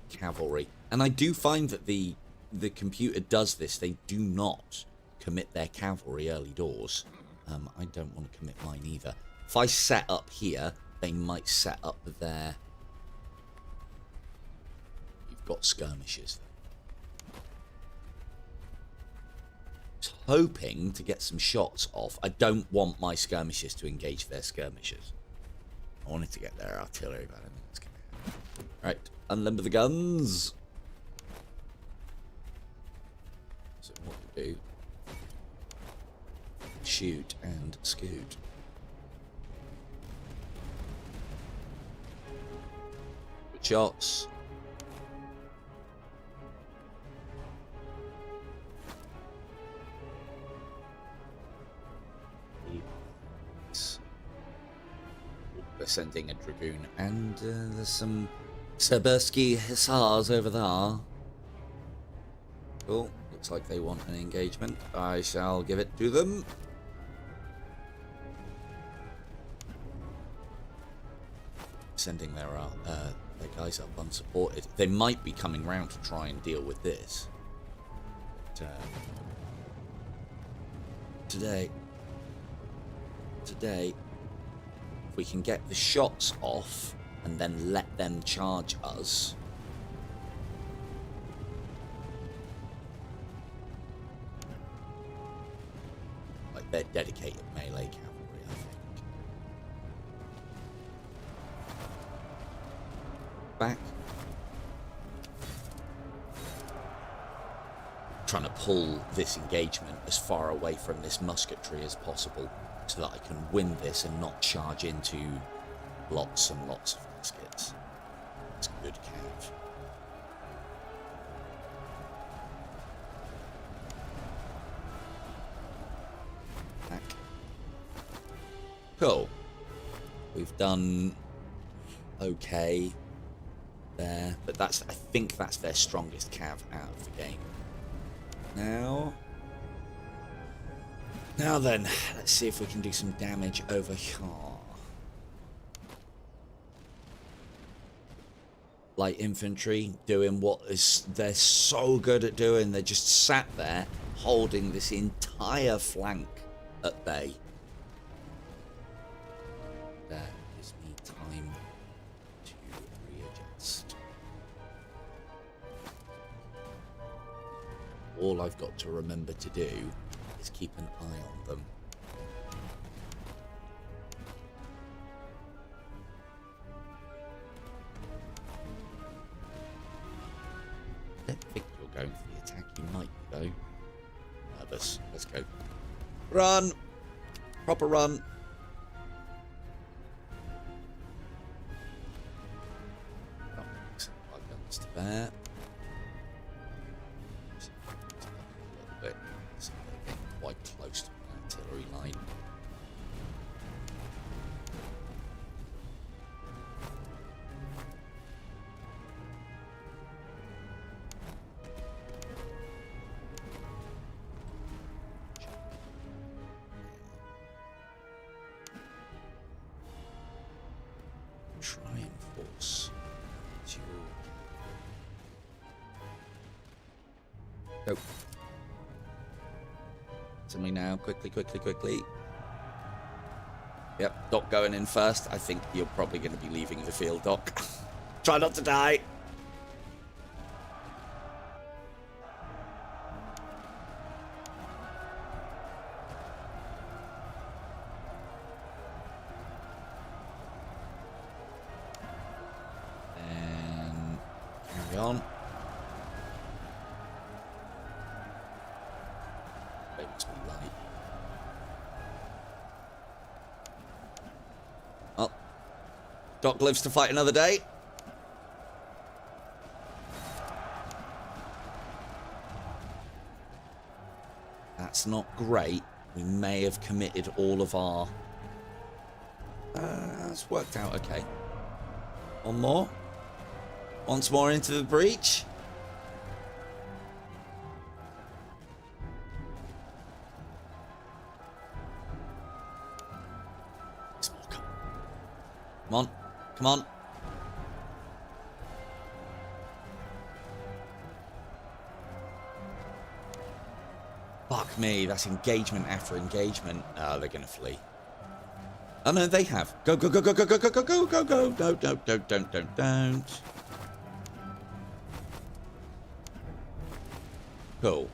cavalry. And I do find that the computer does this. They do not commit their cavalry early doors. I don't want to commit mine either. If I set up here, they might set up their... You've got skirmishers. Just hoping to get some shots off. I don't want my skirmishers to engage their skirmishers. I wanted to get their artillery, but I don't think it's going to happen. Unlimber the guns. So what we do... shoot and scoot. Good shots. We're sending a dragoon, and there's some Sebersky hussars over there. Cool. Looks like they want an engagement. I shall give it to them. Sending their guys up unsupported. They might be coming round to try and deal with this. But, today, if we can get the shots off and then let them charge us. Like they're dedicated melee cavalry, I think. Back. Trying to pull this engagement as far away from this musketry as possible so that I can win this and not charge into lots and lots of muskets. It's a good count. Back. Cool. We've done okay there, but I think that's their strongest cav out of the game. Now then, let's see if we can do some damage over here. Light infantry doing what they're so good at doing. They just sat there holding this entire flank at bay. That gives me time to readjust. All I've got to remember to do is keep an eye on them. I don't think you're going for the attack. You might be, though. Nervous. Let's go. Run! Proper run. Oh, excellent. 5 guns to bear. Quite close to an artillery line. Try and force. Go. Me now, quickly. Yep, Doc going in first. I think you're probably going to be leaving the field, Doc. Try not to die. And carry on. Doc lives to fight another day. That's not great. We may have committed all of our... That's worked out okay. One more. Once more into the breach. Come on. Come on. Fuck me, that's engagement after engagement. Oh, they're gonna flee. Oh no, they have. Go, go, go, go, go, go, go, go, go, go, go. No, don't. Cool.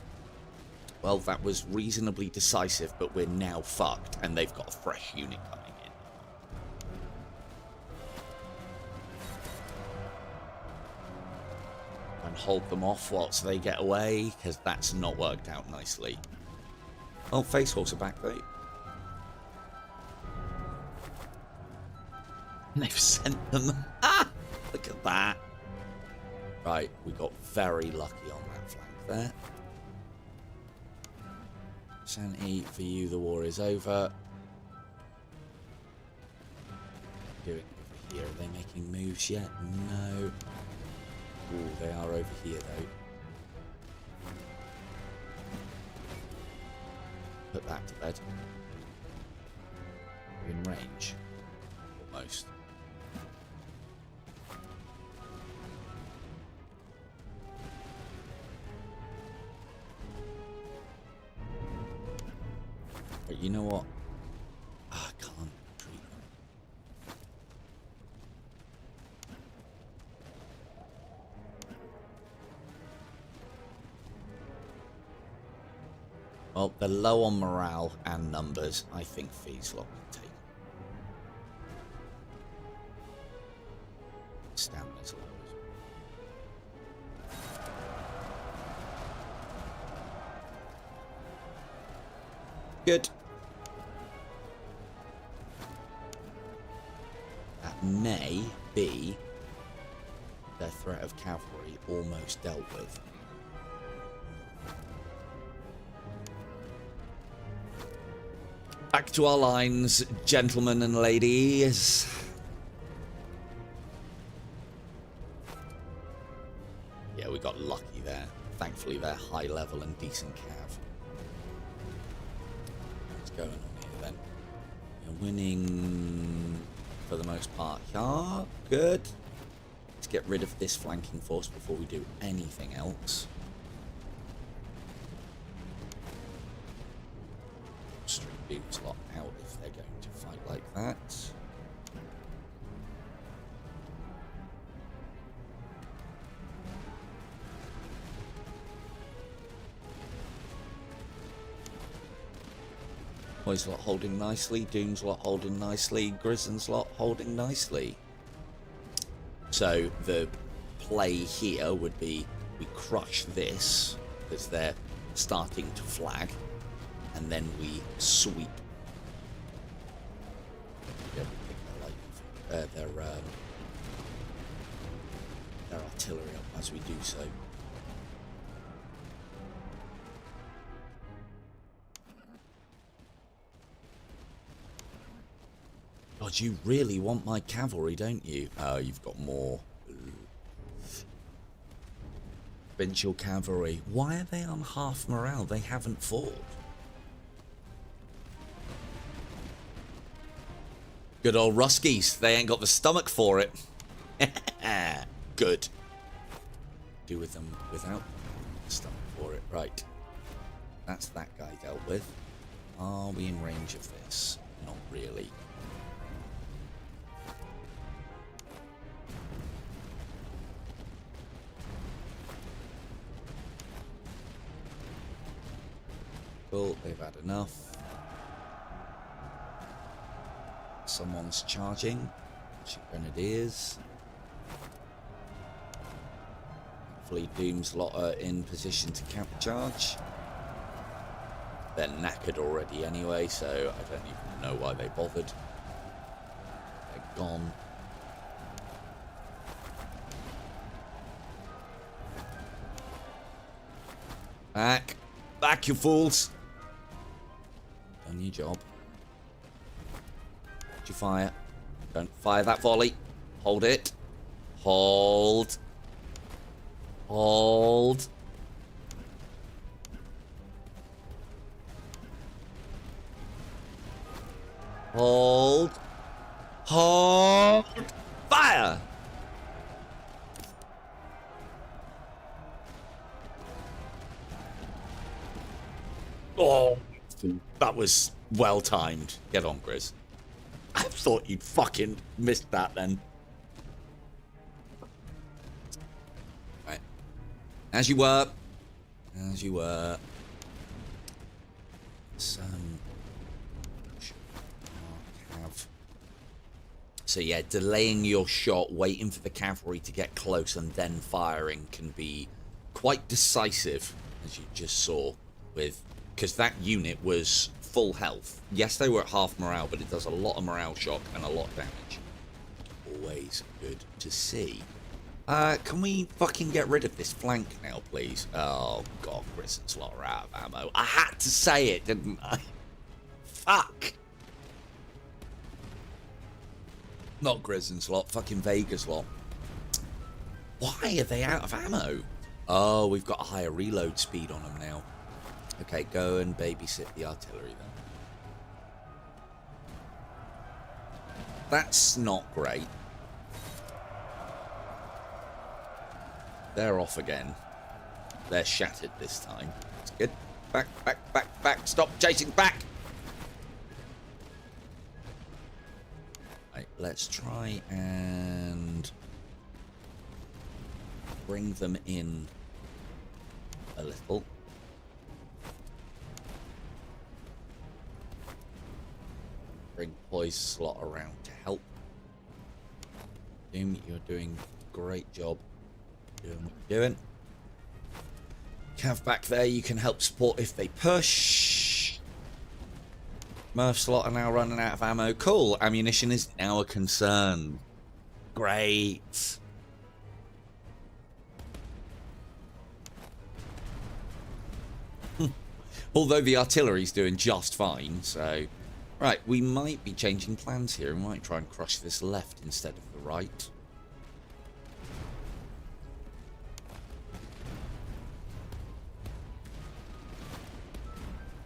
Well, that was reasonably decisive, but we're now fucked, and they've got a fresh unit coming in. hold them off whilst they get away, because that's not worked out nicely. Oh, face horse are back, though. They've sent them. Ah! Look at that. Right, we got very lucky on that flank there. Sanity, for you, the war is over. Doing over here. Are they making moves yet? No. Ooh, they are over here, though. Put that to bed. We're in range. Almost. But you know what? I can't treat them. Well, they're low on morale and numbers. I think Feeslop can take them. Stamina's low. Good. That may be their threat of cavalry almost dealt with. Back to our lines, gentlemen and ladies. Yeah, we got lucky there. Thankfully, they're high level and decent cav. What's going on here then? You're winning for the most part. Yeah, good. Let's get rid of this flanking force before we do anything else. Beam slot out if they're going to fight like that. Boys lot holding nicely, Doom's lot holding nicely, Grizzon's lot holding nicely. So the play here would be we crush this because they're starting to flag. And then we sweep. Their artillery up as we do so. God, you really want my cavalry, don't you? Oh, you've got more. Provincial cavalry. Why are they on half morale? They haven't fought. Good old Ruskies. They ain't got the stomach for it. Good. Do with them without the stomach for it. Right. That's that guy dealt with. Are we in range of this? Not really. Cool. They've had enough. Someone's charging. Grenadiers. Hopefully Doom's lot are in position to counter-charge. They're knackered already anyway, so I don't even know why they bothered. They're gone. Back. Back, you fools. Done your job. You fire. Don't fire that volley. Hold it. Hold. Hold. Hold. Hold. Fire! Oh, that was well timed. Get on, Grizz. I thought you'd fucking missed that then. Right. As you were. As you were. Let's have So yeah, delaying your shot, waiting for the cavalry to get close and then firing can be quite decisive, as you just saw with, because that unit was full health. Yes, they were at half morale, but it does a lot of morale shock and a lot of damage. Always good to see. Can we fucking get rid of this flank now, please? Oh, God, Chris and Slot are out of ammo. I had to say it, didn't I? Fuck. Not Grizz and Slot, fucking Vegas lot. Why are they out of ammo? Oh, we've got a higher reload speed on them now. Okay, go and babysit the artillery then. That's not great. They're off again. They're shattered this time. It's good. Back, back, back, back. Stop chasing back. Right, let's try and bring them in a little. Bring Poise Slot around to help. Doom, you're doing a great job. Doing what you're doing. Cav back there, you can help support if they push. Murph Slot are now running out of ammo. Cool, ammunition is now a concern. Great. Although the artillery's doing just fine, so... Right, we might be changing plans here. We might try and crush this left instead of the right.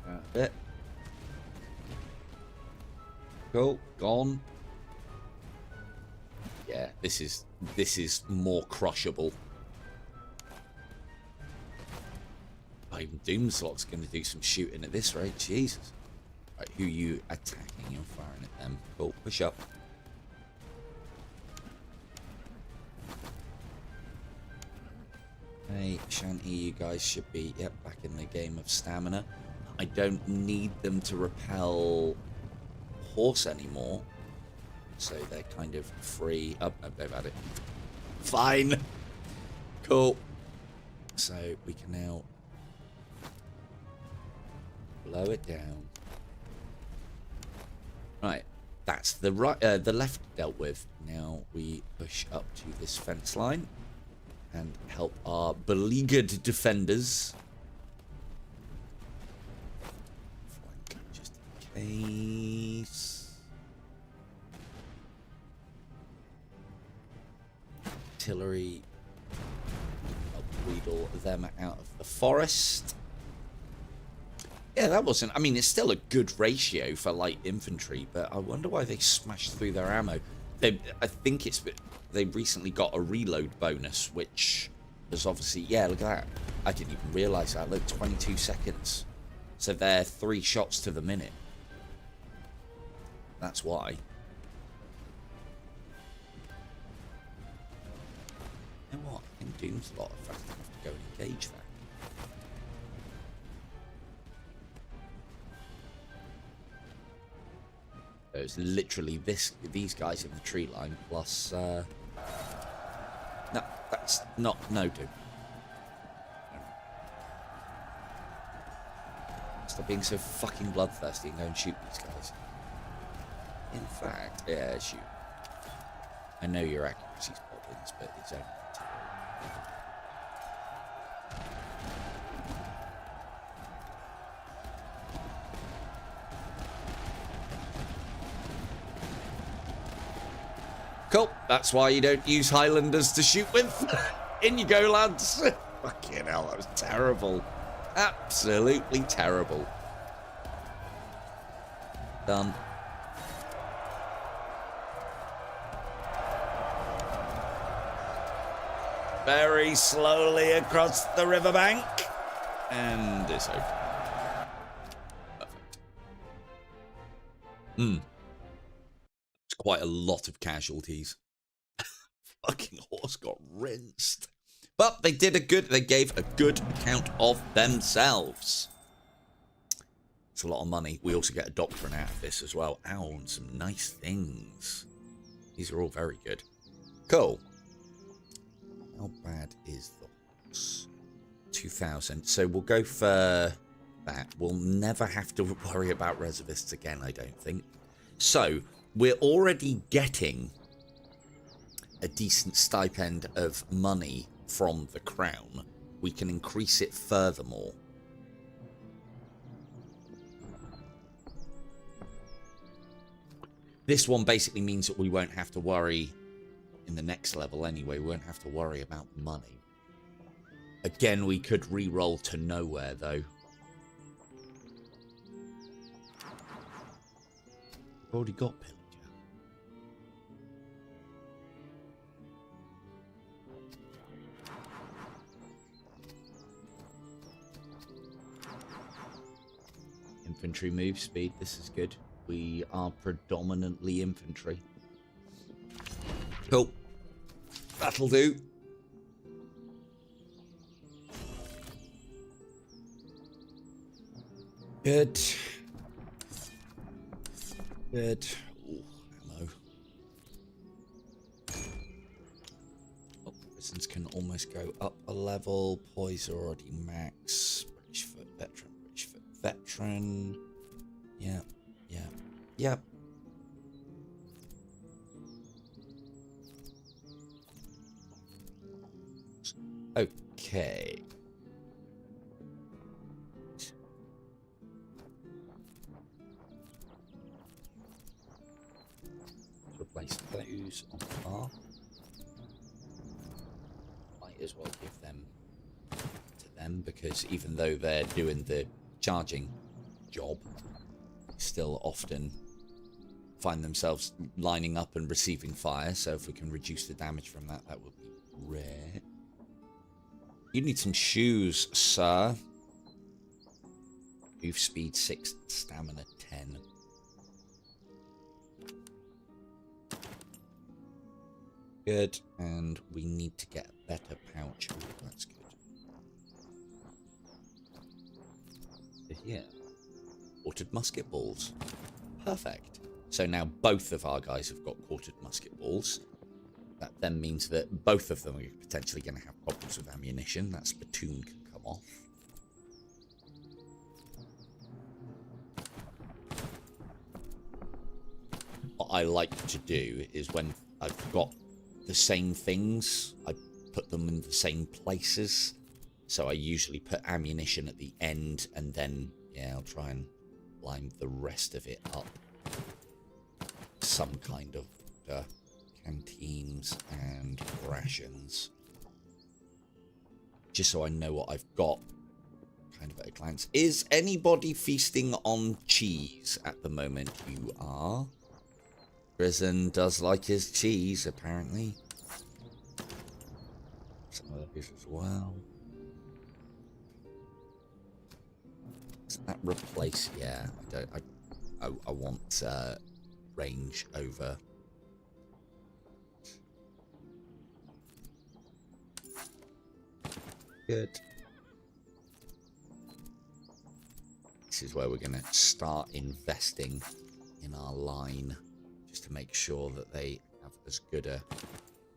That's it. Cool, gone. Yeah, this is more crushable. Even Doomslot's going to do some shooting at this rate. Jesus. Right, who are you attacking? You're firing at them. Cool, push up. Hey, Shanty, you guys should be, yep, back in the game of stamina. I don't need them to repel horse anymore. So they're kind of free. Oh, no, they've had it. Fine. Cool. So we can now blow it down. Right, that's the right, the left dealt with. Now we push up to this fence line and help our beleaguered defenders. Flank just in case. Artillery. Help wheedle them out of the forest. Yeah, that wasn't... I mean, it's still a good ratio for light infantry, but I wonder why they smashed through their ammo. I think it's... They recently got a reload bonus, which was obviously... Yeah, look at that. I didn't even realise that. Look, 22 seconds. So they're 3 shots to the minute. That's why. You know what? I think Doom's a lot of fast enough to go and engage that. It's literally these guys in the tree line plus no, that's not no dude. Stop being so fucking bloodthirsty and go and shoot these guys. In fact, yeah, shoot. I know your accuracy's problems, but it's only cool. That's why you don't use Highlanders to shoot with. In you go, lads. Fucking hell, that was terrible. Absolutely terrible. Done. Very slowly across the riverbank. And it's over. Perfect. It's quite a lot of casualties. Fucking horse got rinsed. But they gave a good account of themselves. It's a lot of money. We also get a doctrine out of this as well. Ow, and some nice things. These are all very good. Cool. How bad is the horse? 2,000. So we'll go for that. We'll never have to worry about reservists again, I don't think. So we're already getting a decent stipend of money from the crown. We can increase it furthermore. This one basically means that we won't have to worry in the next level anyway. We won't have to worry about money. Again, we could re-roll to nowhere, though. We've already got pillager. Infantry move speed. This is good. We are predominantly infantry. Cool. That'll do. Good. Good. Ooh, ammo. Oh, prisons can almost go up a level. Poise are already max. British foot veteran. British foot veteran. Yeah. Yeah. Yep. Okay. Replace those on the bar. Might as well give them to them because even though they're doing the charging job, still often find themselves lining up and receiving fire. So if we can reduce the damage from that, that would be rare. You need some shoes, sir. Move speed 6, stamina 10. Good, and we need to get a better pouch. Ooh, that's good. Yeah. Quartered musket balls. Perfect. So now both of our guys have got quartered musket balls. That then means that both of them are potentially going to have problems with ammunition. That spittoon can come off. What I like to do is when I've got the same things, I put them in the same places. So I usually put ammunition at the end and then, yeah, I'll try and line the rest of it up. Some kind of canteens and rations. Just so I know what I've got kind of at a glance. Is anybody feasting on cheese at the moment? You are. Prison does like his cheese, apparently. Some of those as well. Does that replace? Yeah, I want range over. Good. This is where we're going to start investing in our line, just to make sure that they have as good a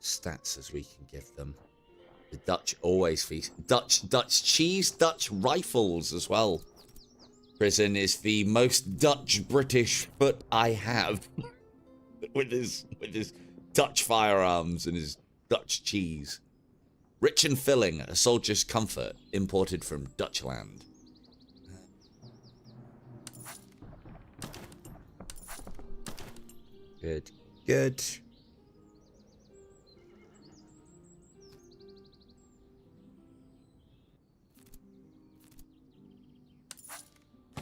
stats as we can give them. The Dutch always feast. Dutch cheese, Dutch rifles as well. Prison is the most Dutch British foot I have. with his Dutch firearms and his Dutch cheese. Rich and filling, a soldier's comfort, imported from Dutchland. Good. Good. I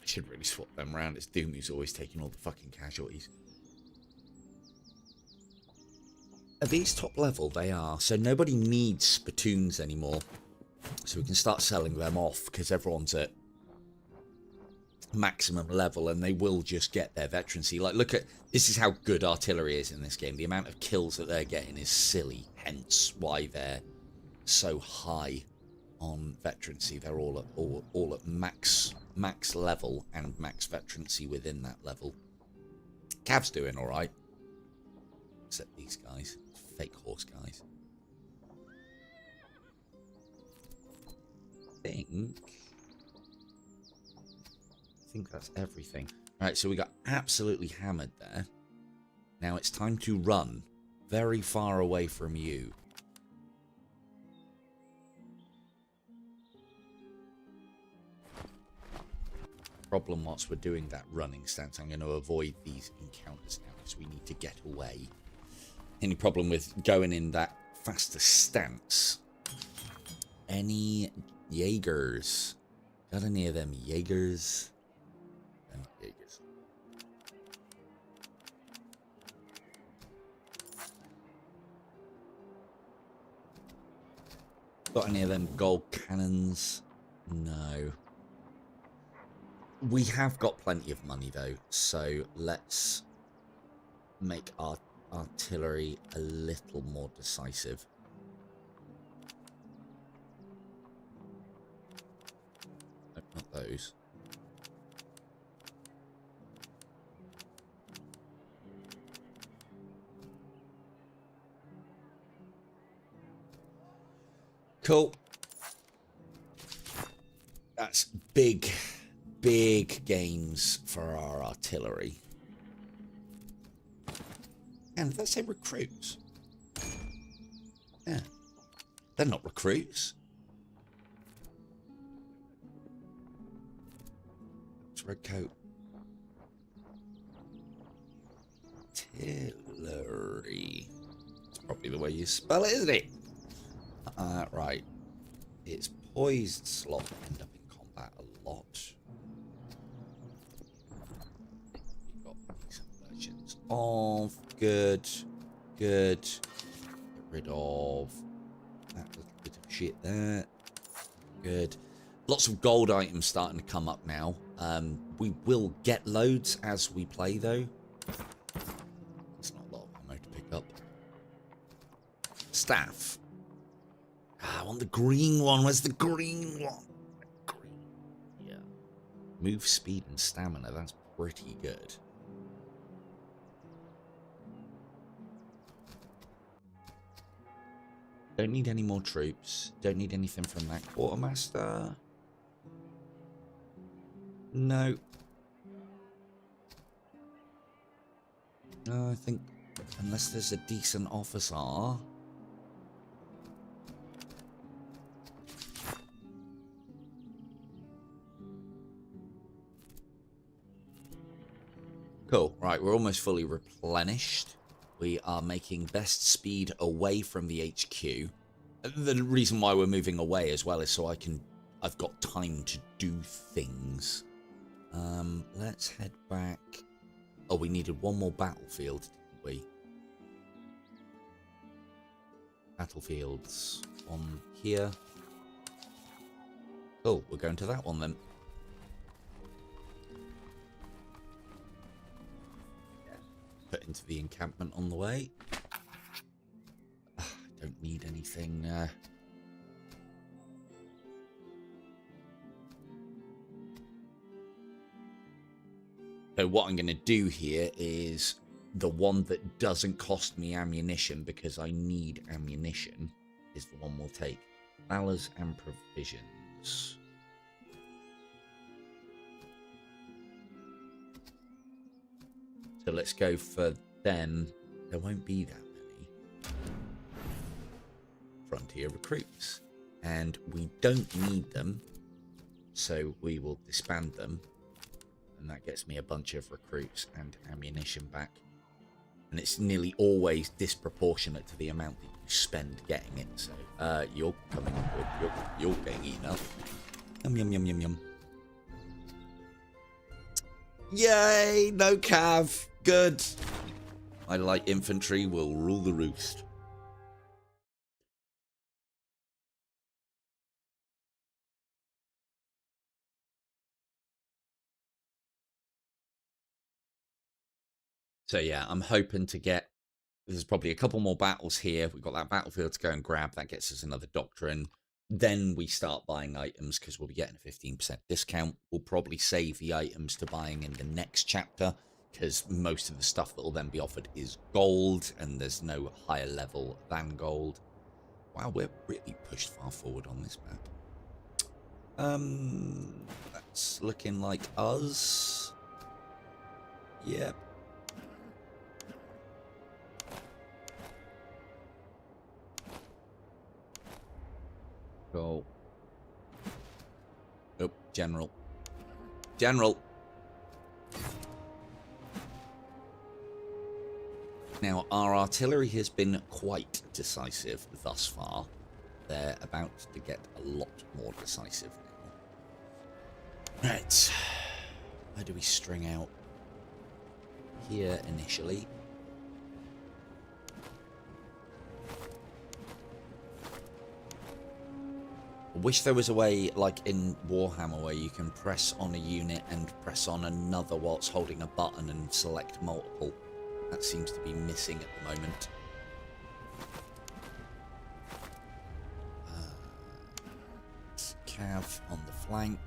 should really swap them around. It's Doom who's always taking all the fucking casualties. At these top level, they are. So nobody needs spittoons anymore. So we can start selling them off because everyone's at maximum level and they will just get their veterancy. Like, look at, this is how good artillery is in this game. The amount of kills that they're getting is silly, hence why they're so high on veterancy. They're all at max level and max veterancy within that level. Cav's doing all right. Except these guys. Fake horse guys. I think that's everything. Alright, so we got absolutely hammered there. Now it's time to run very far away from you. Problem whilst we're doing that running stance, I'm going to avoid these encounters now because we need to get away. Any problem with going in that faster stance? Any Jaegers? Got any of them Jaegers? Them Jaegers. Got any of them gold cannons? No. We have got plenty of money though, so let's make our artillery a little more decisive. No, not those. Cool. That's big gains for our artillery. And let's say recruits. Yeah. They're not recruits. It's red coat. Artillery. That's probably the way you spell it, isn't it? Right. It's poised slot end up in combat a lot. We've got these versions of good. Get rid of that little bit of shit there. Good. Lots of gold items starting to come up now. We will get loads as we play though. It's not a lot of ammo to pick up. Staff. I want the green one. Where's the green one? Green. Yeah. Move speed and stamina. That's pretty good. Don't need any more troops. Don't need anything from that quartermaster. No. I think unless there's a decent officer. Cool. Right, we're almost fully replenished. We are making best speed away from the HQ. The reason why we're moving away as well is so I've got time to do things. Let's head back. Oh, we needed one more battlefield, didn't we? Battlefields on here. Cool, we're going to that one then. Put into the encampment on the way. Don't need anything. So what I'm going to do here is the one that doesn't cost me ammunition because I need ammunition is the one we'll take. Valors and provisions. So let's go for them. There won't be that many. Frontier recruits. And we don't need them. So we will disband them. And that gets me a bunch of recruits and ammunition back. And it's nearly always disproportionate to the amount that you spend getting it. So you're coming with, you're getting eaten up. Yum, yum, yum, yum, yum. Yay, no cav. Good. My light infantry will rule the roost. So yeah, I'm hoping to get... There's probably a couple more battles here. We've got that battlefield to go and grab. That gets us another doctrine. Then we start buying items because we'll be getting a 15% discount. We'll probably save the items to buying in the next chapter because most of the stuff that will then be offered is gold, and there's no higher level than gold. Wow, we're really pushed far forward on this map. That's looking like us. Yep. Go. Oh, general. General. Now, our artillery has been quite decisive thus far. They're about to get a lot more decisive now. Right. Where do we string out? Here initially. I wish there was a way, like in Warhammer, where you can press on a unit and press on another whilst holding a button and select multiple. That seems to be missing at the moment. Cav on the flank.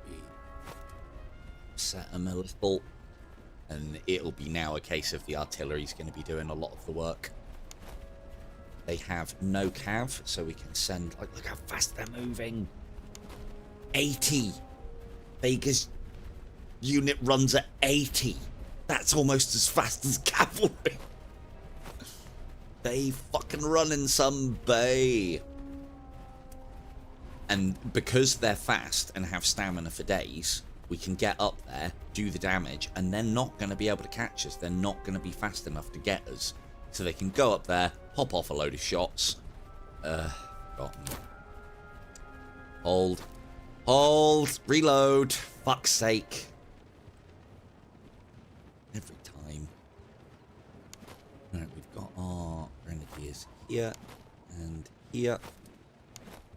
We set them a little. And it'll be now a case of the artillery's going to be doing a lot of the work. They have no cav, so we can send... Like, look how fast they're moving. 80. Vega's unit runs at 80. That's almost as fast as cavalry. They fucking run in some bay. And because they're fast and have stamina for days, we can get up there, do the damage, and they're not going to be able to catch us. They're not going to be fast enough to get us. So they can go up there, pop off a load of shots. Forgotten. Hold. Hold. Reload. Fuck's sake. Every time. Right, we've got our grenadiers here and here.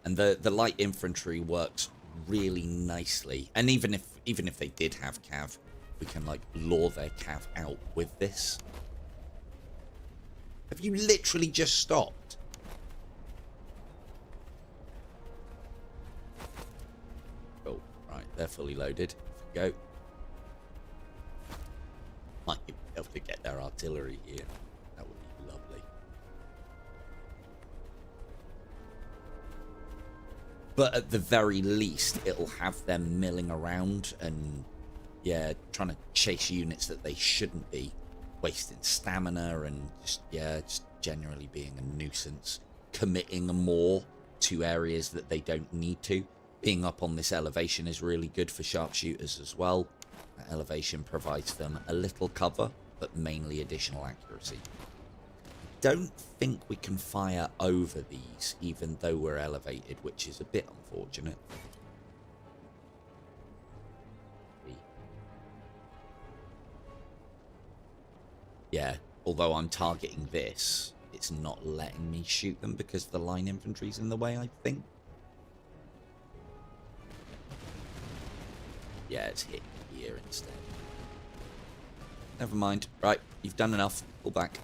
And the light infantry works really nicely. And even if they did have cav, we can like lure their cav out with this. Have you literally just stopped? Oh, right, they're fully loaded. Go. Might be able to get their artillery here. That would be lovely. But at the very least, it'll have them milling around and, yeah, trying to chase units that they shouldn't be. Wasting stamina and just generally being a nuisance. Committing more to areas that they don't need to. Being up on this elevation is really good for sharpshooters as well. That elevation provides them a little cover, but mainly additional accuracy. Don't think we can fire over these, even though we're elevated, which is a bit unfortunate. Yeah, although I'm targeting this, it's not letting me shoot them because the line infantry's in the way, I think. Yeah, it's hit here instead. Never mind. Right, you've done enough. Pull back.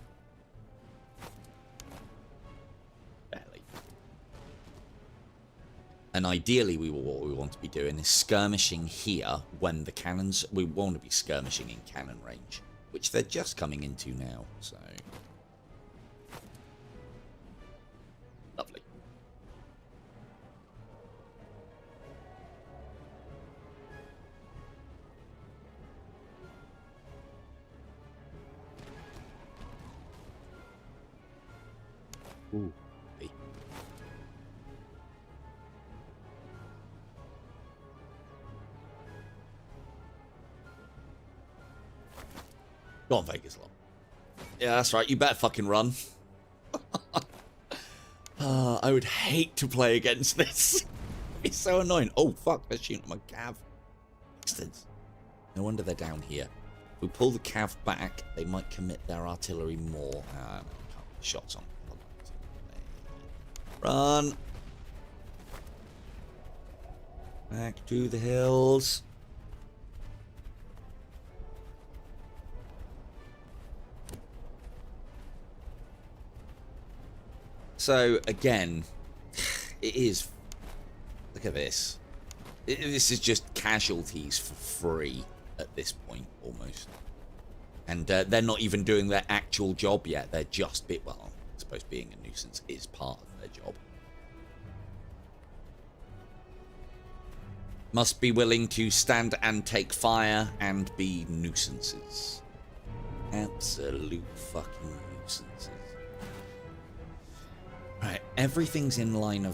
Barely. And ideally, what we want to be doing is skirmishing here when the cannons... We want to be skirmishing in cannon range, which they're just coming into now, so... Lovely. Ooh. Hey. Go on, Vegas Long. Yeah, that's right. You better fucking run. I would hate to play against this. It'd be so annoying. Oh, fuck. They're shooting my cav. Bastards. No wonder they're down here. If we pull the cav back, they might commit their artillery more. Shots on. Run. Back to the hills. So, again, it is... Look at this. This is just casualties for free. at this point, almost. And they're not even doing their actual job yet. They're just well, I suppose being a nuisance is part of their job. Must be willing to stand and take fire and be nuisances. Absolute fucking nuisances. Right, everything's in line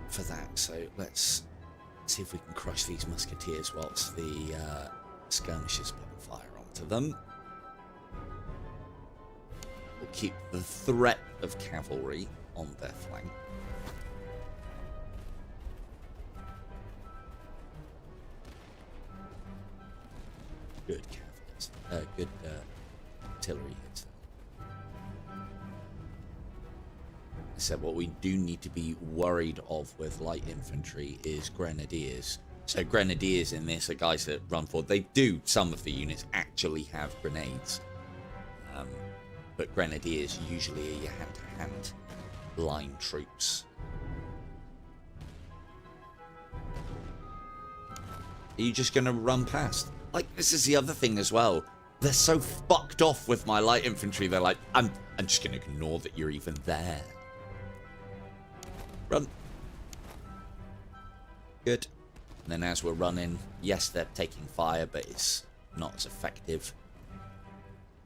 for that, so let's see if we can crush these musketeers whilst the skirmishers put fire onto them. We'll keep the threat of cavalry on their flank. Good cavalry, good artillery hits. So what we do need to be worried of with light infantry is grenadiers. So grenadiers in this are guys that run forward. They do, some of the units actually have grenades. But grenadiers usually are your hand-to-hand line troops. Are you just going to run past? Like, this is the other thing as well. They're so fucked off with my light infantry. They're like, I'm just going to ignore that you're even there. Run. Good. And then as we're running, yes, they're taking fire, but it's not as effective.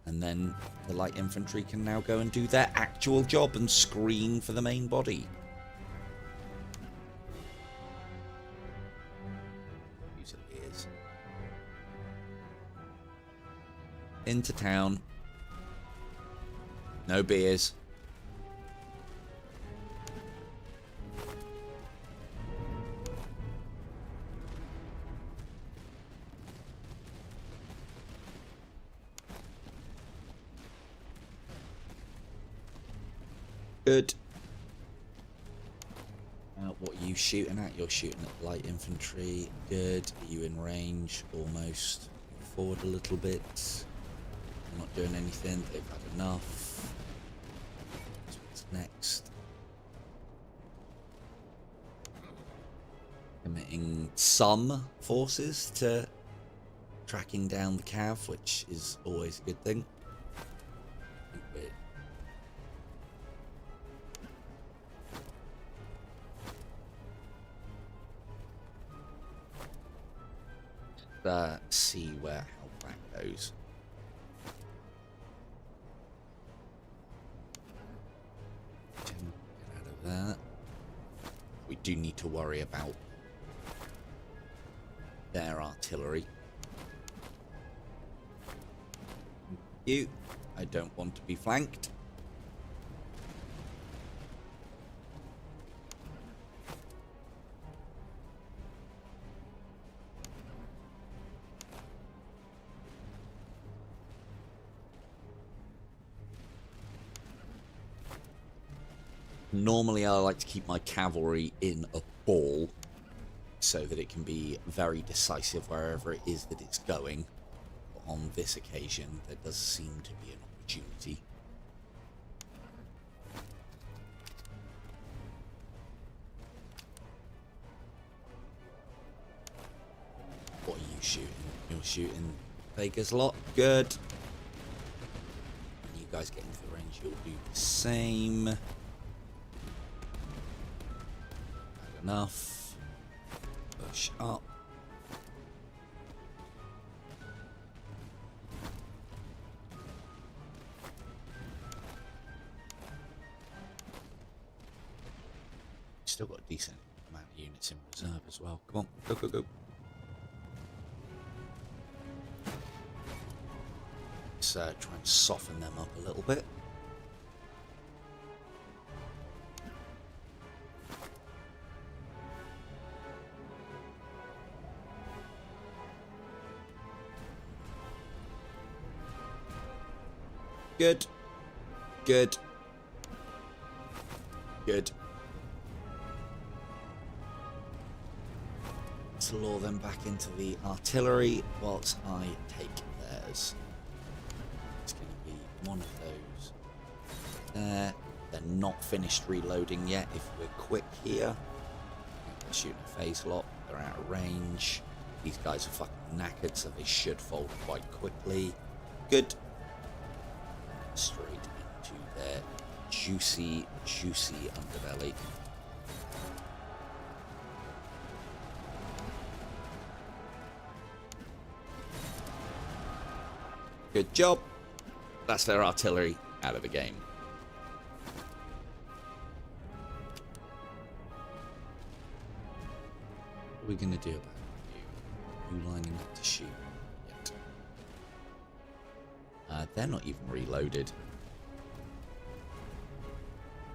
And then the light infantry can now go and do their actual job and screen for the main body. Into town. No beers. Good. What are you shooting at? You're shooting at light infantry. Good. Are you in range? Almost. Move forward a little bit. You're not doing anything. They've had enough. So what's next? Committing some forces to tracking down the cav, which is always a good thing. See how that goes. Get out of that. We do need to worry about their artillery. I don't want to be flanked. Normally, I like to keep my cavalry in a ball so that it can be very decisive wherever it is that it's going. But on this occasion, there does seem to be an opportunity. What are you shooting? You're shooting Vega's lot. Good. When you guys get into the range, you'll do the same. Enough. Push up. Still got a decent amount of units in reserve as well. Come on, go, go, go. Let's try and soften them up a little bit. Good. Good. Good. Let's lure them back into the artillery whilst I take theirs. It's going to be one of those there. They're not finished reloading yet. If we're quick here, shooting a phase lock. They're out of range. These guys are fucking knackered, so they should fold quite quickly. Good. Straight into their juicy, juicy underbelly. Good job. That's their artillery out of the game. What are we going to do about you? You lining up to shoot yet? They're not even reloaded.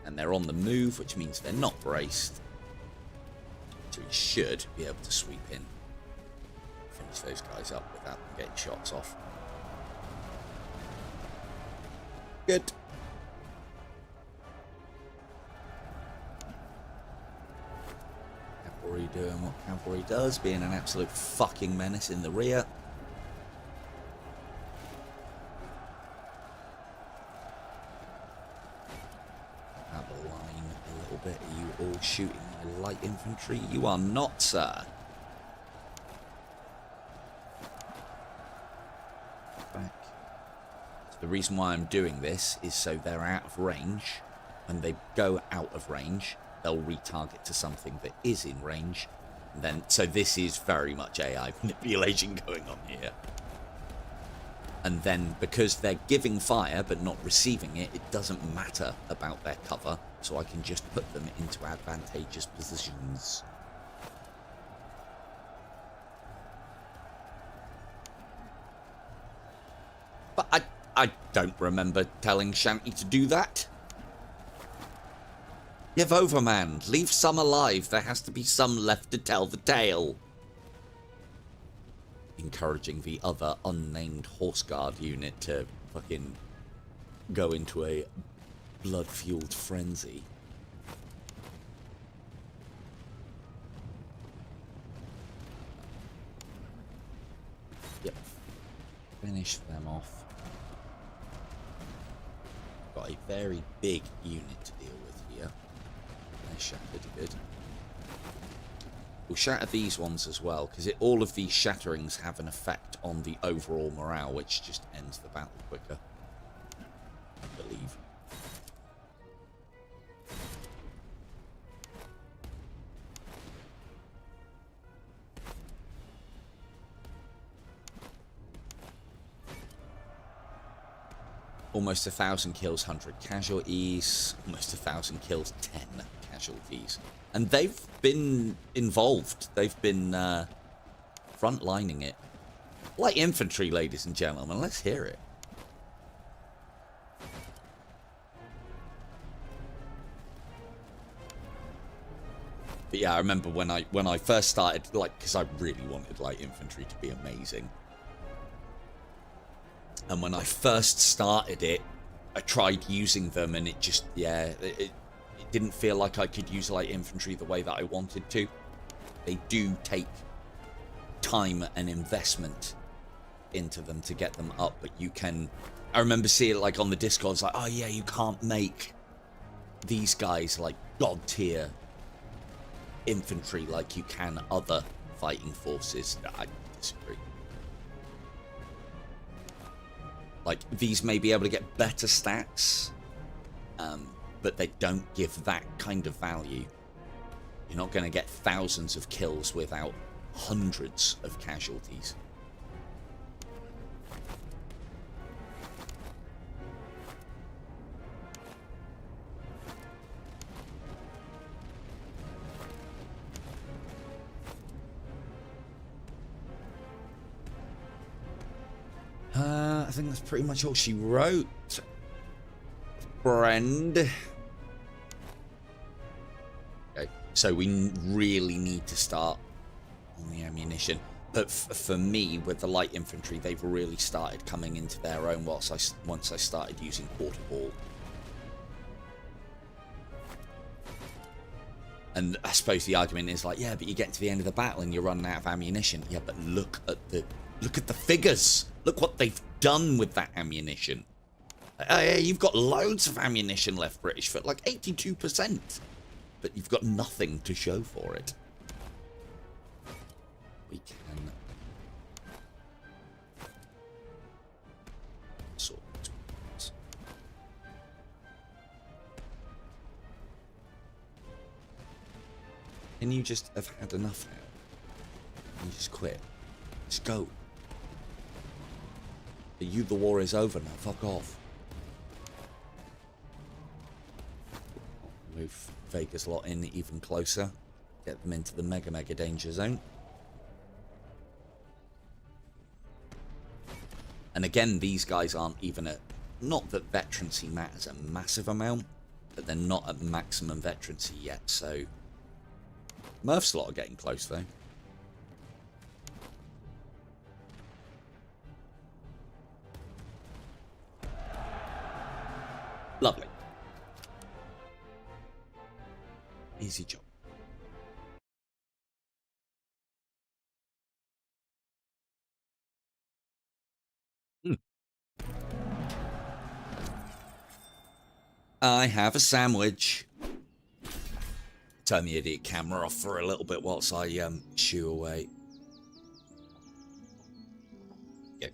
And they're on the move, which means they're not braced. So we should be able to sweep in. Finish those guys up without them getting shots off. Good. Cavalry doing what cavalry does, being an absolute fucking menace in the rear. Out the line a little bit. Are you all shooting my light infantry? You are not, sir. Back. The reason why I'm doing this is so they're out of range. When they go out of range, they'll retarget to something that is in range. And then, so this is very much AI manipulation going on here. And then, because they're giving fire but not receiving it, it doesn't matter about their cover. So I can just put them into advantageous positions. But I don't remember telling Shanty to do that. Give over, man. Leave some alive. There has to be some left to tell the tale. Encouraging the other unnamed horse guard unit to fucking go into a blood-fueled frenzy. Yep. Finish them off. Got a very big unit to deal with here. They're shattered, good. We'll shatter these ones as well, because all of these shatterings have an effect on the overall morale, which just ends the battle quicker, I believe. Almost 1,000 kills, 100 casualties. Almost 1,000 kills, 10 casualties. And they've been involved. They've been frontlining it. Light infantry, ladies and gentlemen. Let's hear it. But yeah, I remember when I first started, like, because I really wanted light infantry to be amazing. And when I first started it, I tried using them, and it just, yeah, it didn't feel like I could use light infantry the way that I wanted to. They do take time and investment into them to get them up, but you can... I remember seeing it like on the Discord, it's like, oh yeah, you can't make these guys like god tier infantry like you can other fighting forces. I disagree. Like, these may be able to get better stats, but they don't give that kind of value. You're not going to get thousands of kills without hundreds of casualties. I think that's pretty much all she wrote. Friend. Okay, so we really need to start on the ammunition. But for me, with the light infantry, they've really started coming into their own once I started using quarter ball. And I suppose the argument is like, yeah, but you get to the end of the battle and you're running out of ammunition. Yeah, but look at the figures. Look what they've done with that ammunition. You've got loads of ammunition left, British foot, like 82%. But you've got nothing to show for it. We can Can you just have had enough now? Can you just quit? Just go. The war is over now. Fuck off. Move Vega's lot in even closer. Get them into the mega danger zone. And again, these guys aren't even at... Not that veterancy matters a massive amount, but they're not at maximum veterancy yet, so... Murph's lot are getting close, though. Lovely. Easy job. I have a sandwich. Turn the idiot camera off for a little bit whilst I chew away. Yeah.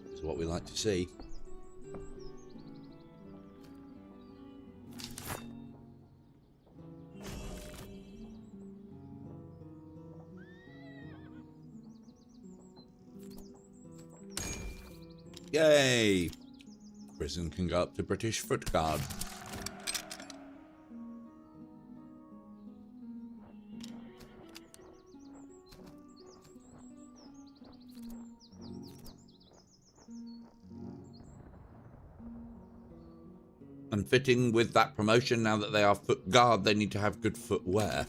That's what we like to see. Yay! Prison can go up to British Foot Guard. And fitting with that promotion, now that they are Foot Guard, they need to have good footwear.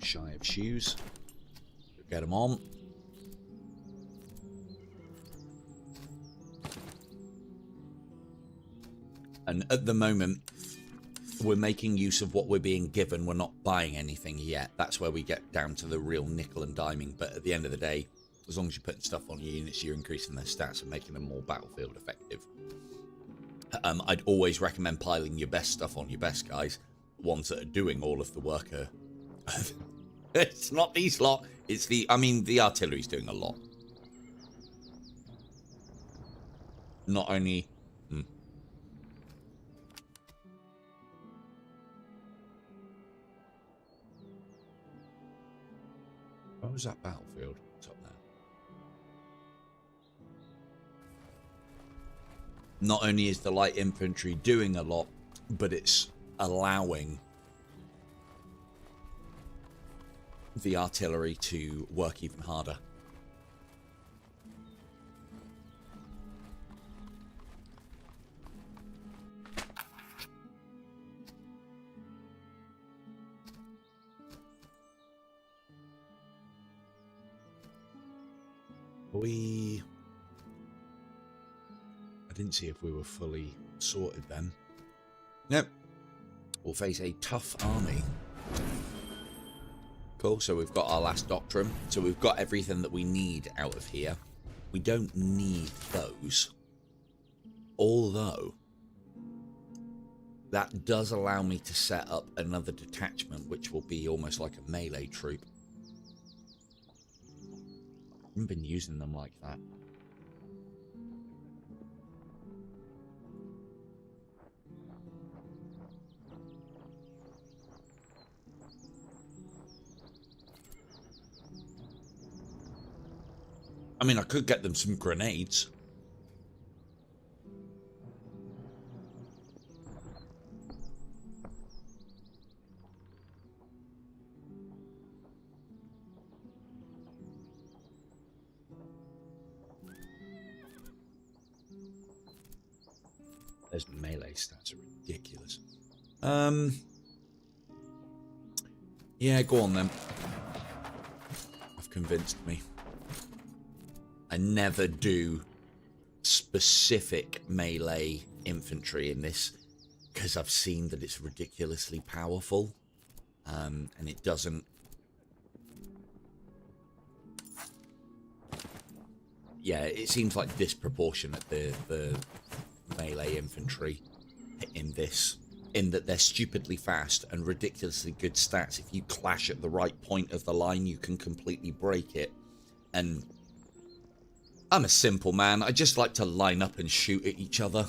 Shy of shoes. Get them on. And at the moment, we're making use of what we're being given. We're not buying anything yet. That's where we get down to the real nickel and diming. But at the end of the day, as long as you're putting stuff on your units, you're increasing their stats and making them more battlefield effective. I'd always recommend piling your best stuff on your best guys. The ones that are doing all of the work are... It's not these lot. It's the... I mean, the artillery's doing a lot. Not only... What was that battlefield? What's up there? Not only is the light infantry doing a lot, but it's allowing the artillery to work even harder. I didn't see if we were fully sorted then. Nope. We'll face a tough army. Cool, so we've got our last doctrine. So we've got everything that we need out of here. We don't need those. Although, that does allow me to set up another detachment, which will be almost like a melee troop. I haven't been using them like that. I mean, I could get them some grenades. Those melee stats are ridiculous. Yeah, go on then. I've convinced me. I never do specific melee infantry in this because I've seen that it's ridiculously powerful, and it doesn't yeah, it seems like disproportionate, the melee infantry in this, in that they're stupidly fast and ridiculously good stats. If you clash at the right point of the line, you can completely break it. And I'm a simple man. I just like to line up and shoot at each other.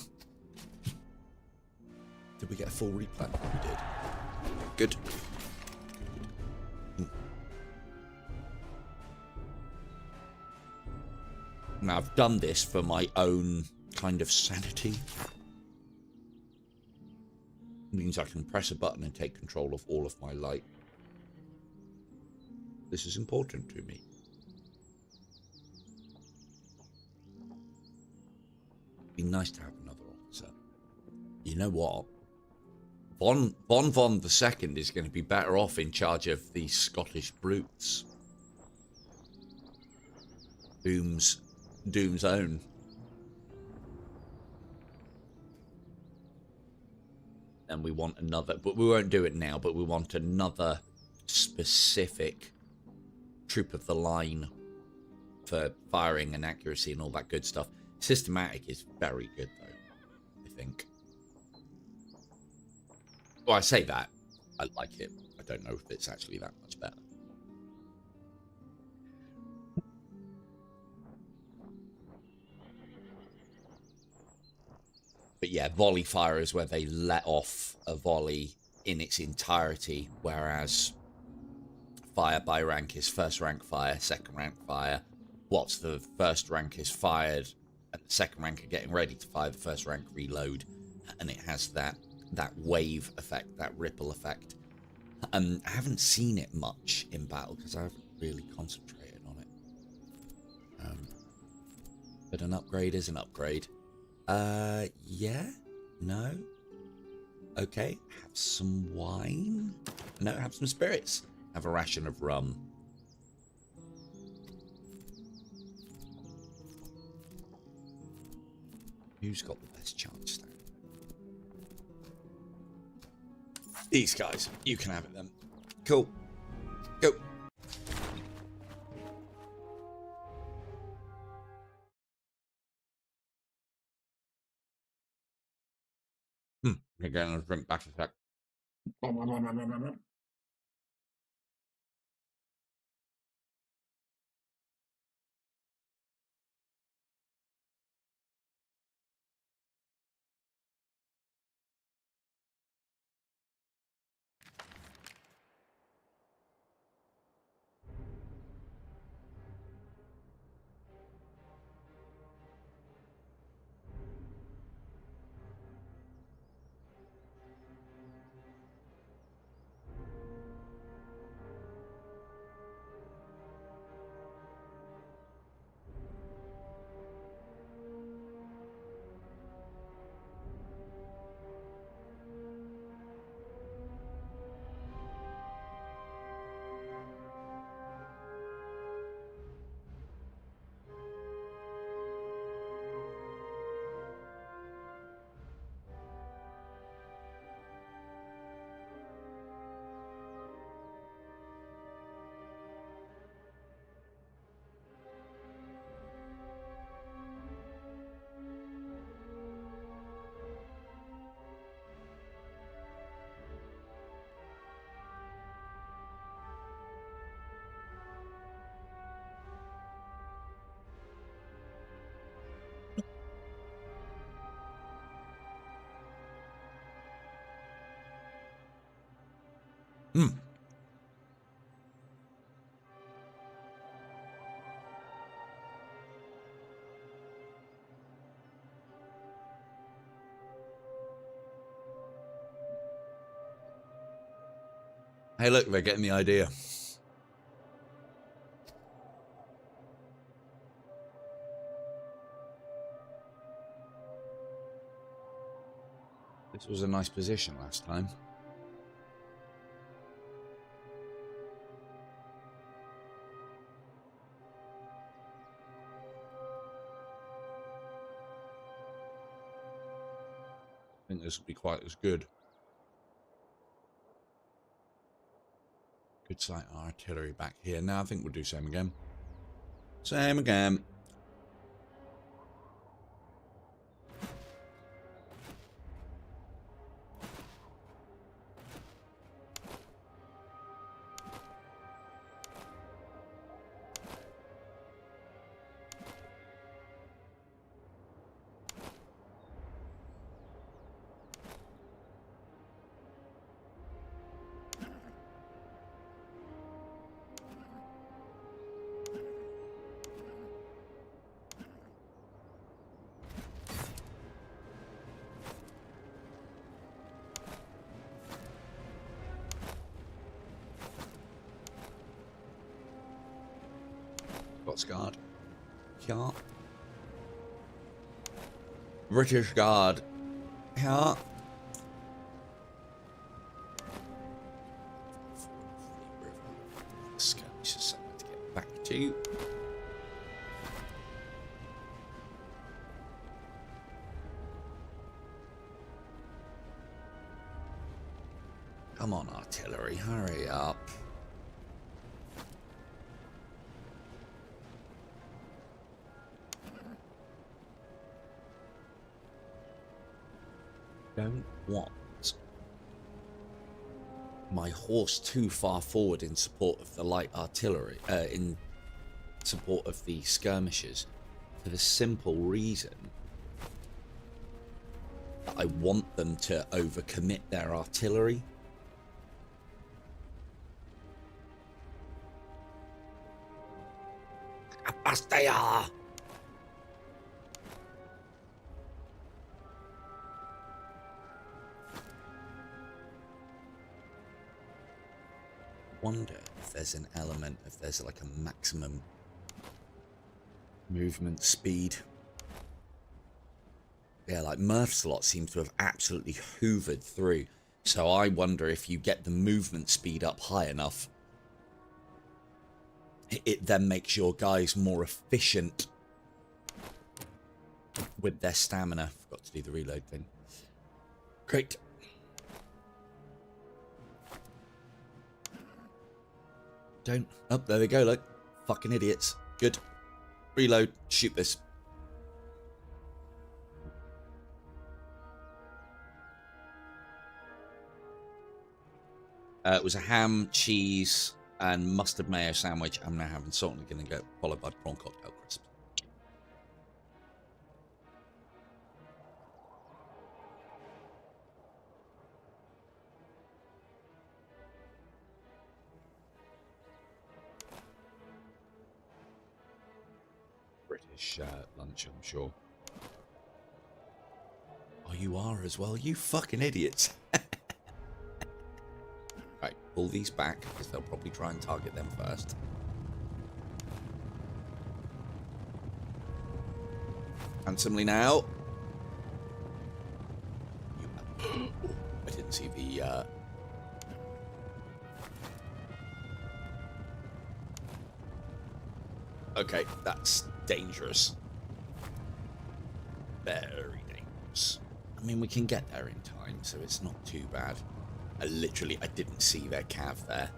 Did we get a full replant? We did. Good. Now, I've done this for my own kind of sanity. It means I can press a button and take control of all of my light. This is important to me. It'd be nice to have another officer. You know what? Von II is going to be better off in charge of these Scottish brutes. Doom's own. And we want another, but we won't do it now, but we want another specific troop of the line for firing and accuracy and all that good stuff. Systematic is very good, though, I think. Well, I say that. I like it. I don't know if it's actually that much better. But yeah, volley fire is where they let off a volley in its entirety, whereas fire by rank is first rank fire, second rank fire. What's the first rank is fired, and the second rank are getting ready to fire, the first rank reload, and it has that wave effect, that ripple effect. I haven't seen it much in battle because I haven't really concentrated on it. But an upgrade is an upgrade. Yeah? No? Okay, have some wine? No, have some spirits. Have a ration of rum. Who's got the best chance then? These guys. You can have it then. Cool. Go. Again, I'll drink back a sec. Hey, look, they're getting the idea. This was a nice position last time. I think this will be quite as good. Good sight artillery back here. Now I think we'll do same again. Same again. Scots Guard. Yeah. British Guard. Yeah. Skirmish is something to get back to. Come on, artillery, hurry up. Don't want my horse too far forward in support of the light artillery, in support of the skirmishers, for the simple reason that I want them to overcommit their artillery. As they are. Wonder if there's an element, if there's like a maximum movement speed. Yeah, like Murph's lot seems to have absolutely hoovered through. So I wonder if you get the movement speed up high enough, it then makes your guys more efficient with their stamina. Forgot to do the reload thing. Great. Don't. Oh, there they go, look. Fucking idiots. Good. Reload. Shoot this. It was a ham, cheese, and mustard mayo sandwich. I'm now having salt and going to go followed by prawn cocktail crisps. British lunch, I'm sure. Oh, you are as well, you fucking idiots. Right, pull these back, because they'll probably try and target them first. Handsomely now. I didn't see the... Okay, that's dangerous. Very dangerous. I mean, we can get there in time, so it's not too bad. I didn't see their cav there,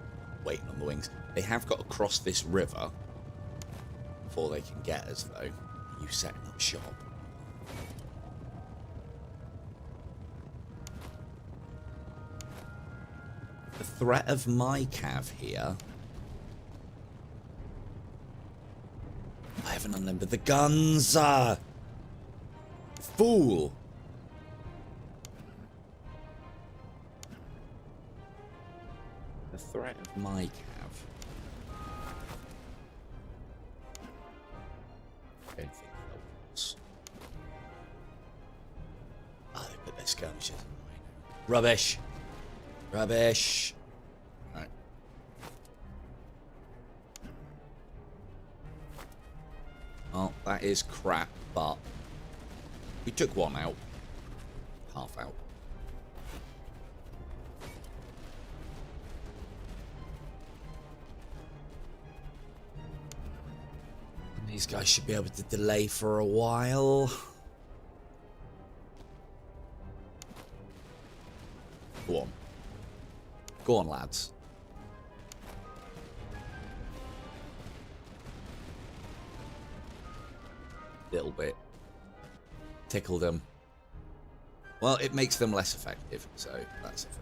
waiting on the wings. They have got to cross this river before they can get us, though. You setting up shop. The threat of my cav here... I haven't unlimbered the guns! Fool! The threat of my cav. I don't think that was. Oh, they put their skirmishes in mine. Rubbish! Rubbish! Right. Well, that is crap, but we took one out. Half out. These guys should be able to delay for a while. Go on. Go on, lads. Little bit. Tickle them. Well, it makes them less effective, so that's effective.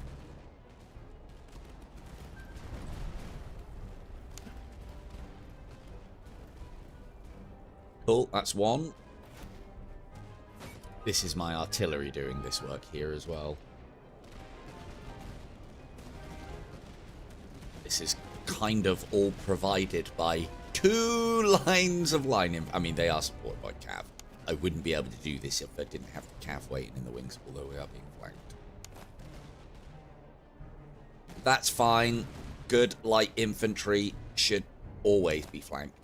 Cool, that's one. This is my artillery doing this work here as well. This is kind of all provided by 2 lines of line. I mean, they are supported by cav. I wouldn't be able to do this if I didn't have the cav waiting in the wings, although we are being flanked. That's fine. Good light infantry should always be flanked.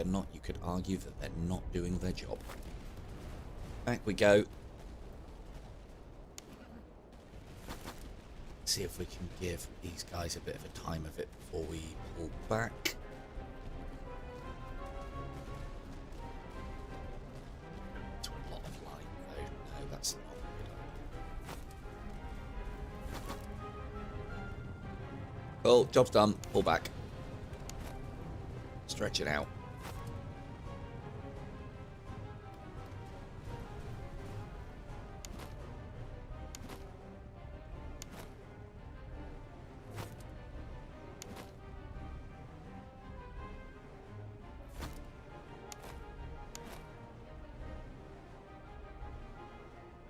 they're not, you could argue that they're not doing their job. Back we go. See if we can give these guys a bit of a time of it before we pull back. To a lot of line, though. No, that's not good. Cool, job's done. Pull back. Stretch it out.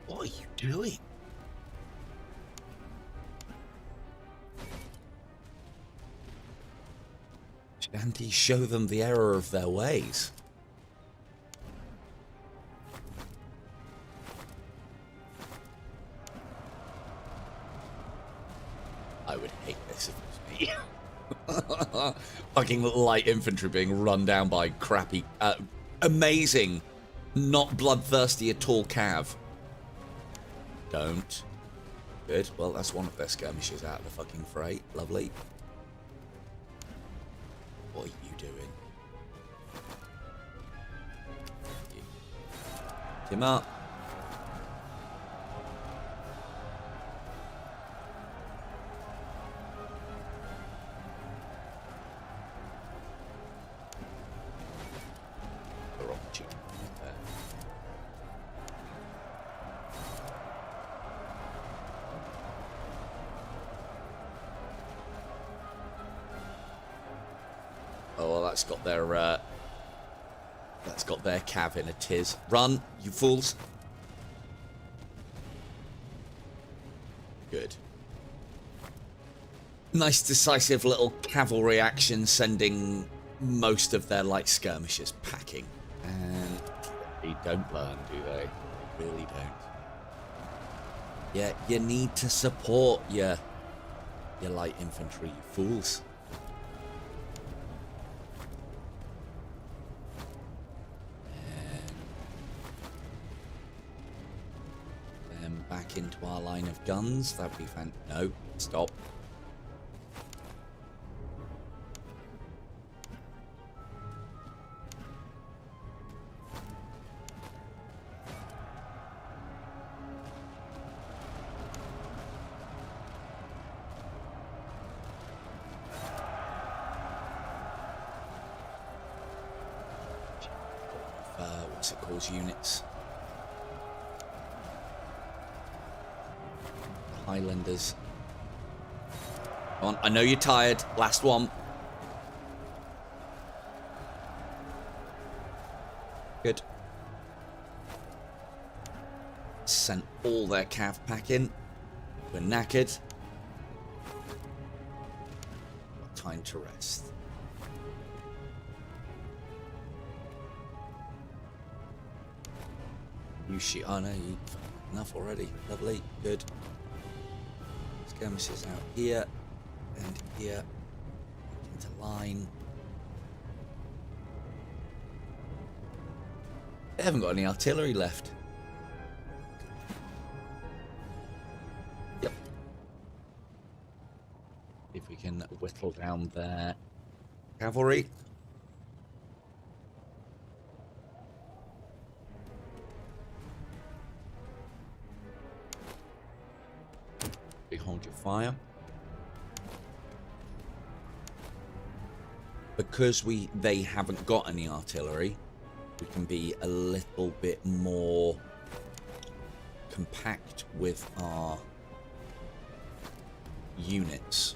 What are you doing? Shanty, show them the error of their ways. I would hate this if it was me. Fucking light infantry being run down by crappy, amazing, not bloodthirsty at all cav. Don't. Good. Well, that's one of their skirmishes out of the fucking fray. Lovely. What are you doing? Him up. The wrong cheek there. Oh, well, that's got their cav in a tiz. Run, you fools. Good. Nice decisive little cavalry action, sending most of their light skirmishers packing. And they don't learn, do they? They really don't. Yeah, you need to support your light infantry, you fools. Back into our line of guns. That would be fan. No, stop. What's it called? Units. Highlanders. Come on, I know you're tired. Last one. Good. Sent all their cav packing. We're knackered. Got time to rest. You shoot. Oh no, you enough already. Lovely. Good. Skirmishes out here and here into line. They haven't got any artillery left. Yep. If we can whittle down their cavalry. Hold your fire. Because they haven't got any artillery, we can be a little bit more compact with our units.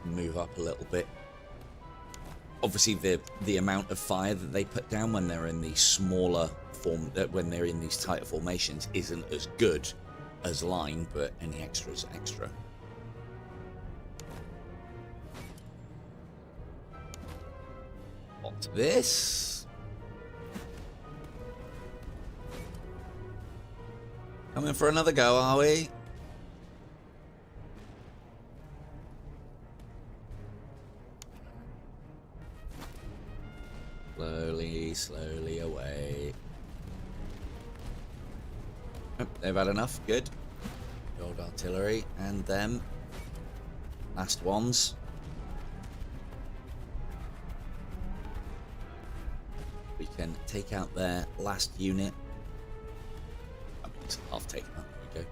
Move up a little bit. Obviously the amount of fire that they put down when they're in these smaller when they're in these tighter formations isn't as good as line, but any extra is extra. What's this? Coming for another go, are we? Oh, they've had enough. Good. The old artillery and them. Last ones. We can take out their last unit. I mean, it's half taken out. There we go.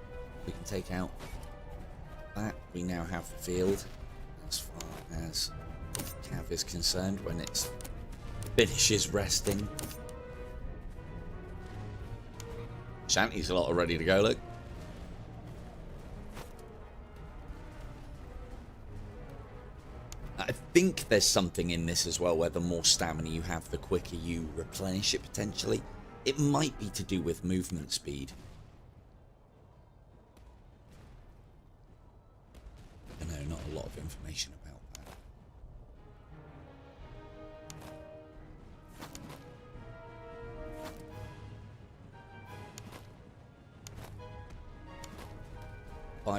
We can take out that. We now have the field as far as Cav is concerned when it finishes resting. Shanty's a lot of ready to go, look. I think there's something in this as well where the more stamina you have, the quicker you replenish it potentially. It might be to do with movement speed. I know, not a lot of information about that.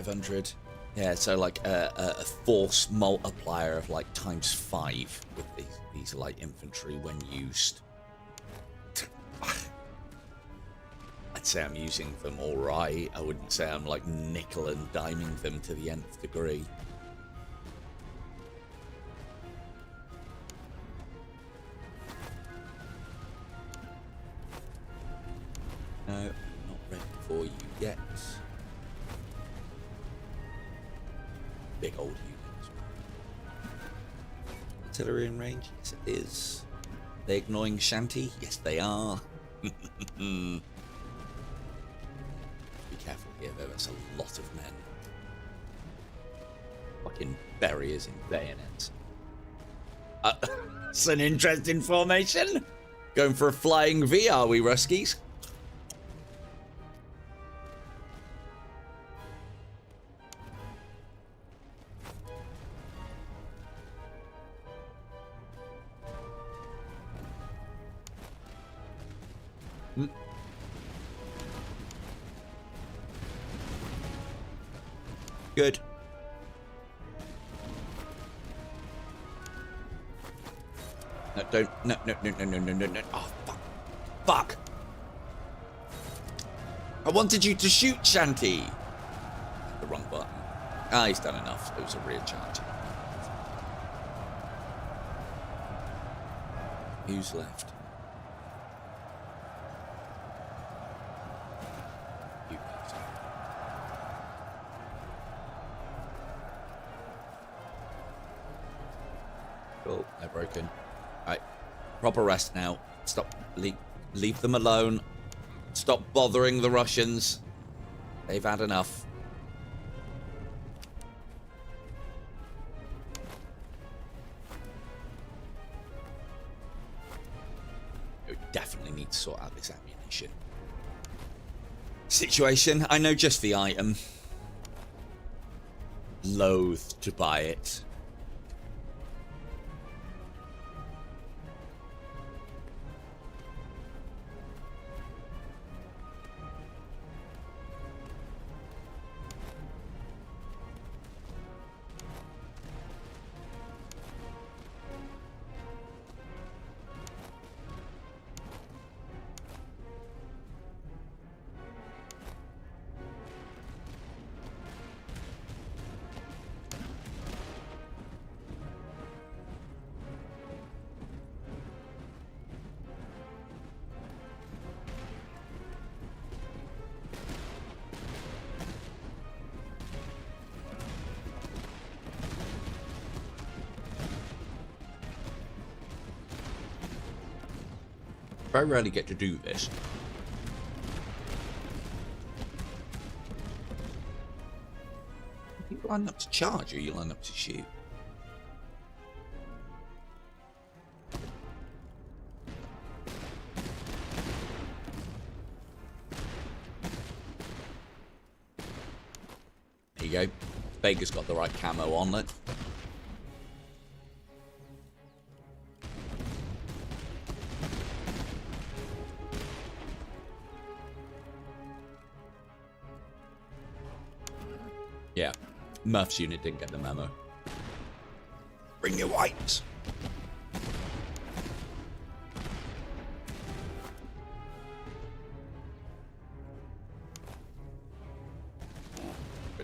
$500. Yeah, so like a force multiplier of like ×5 with these light infantry when used. I'd say I'm using them all right. I wouldn't say I'm like nickel and diming them to the nth degree. No, I'm not ready for you yet. Big old units. Artillery in range? Yes, it is. They ignoring Shanty? Yes, they are. Be careful here, though. That's a lot of men. Fucking barriers and bayonets. It's an interesting formation. Going for a flying V, are we, Ruskies? Good. No, don't. No, no, no, no, no, no, no, no. Oh, fuck. Fuck. I wanted you to shoot, Shanty. The wrong button. Ah, he's done enough. It was a rear charge. Who's left? You guys. Cool, they're broken. Right, proper rest now. Stop, leave them alone. Stop bothering the Russians. They've had enough. We definitely need to sort out this ammunition situation. I know just the item. Loath to buy it. Very rarely get to do this. You line up to charge or you line up to shoot? There you go. Vega's got the right camo on it. Yeah, Murph's unit didn't get the memo. Bring your whites.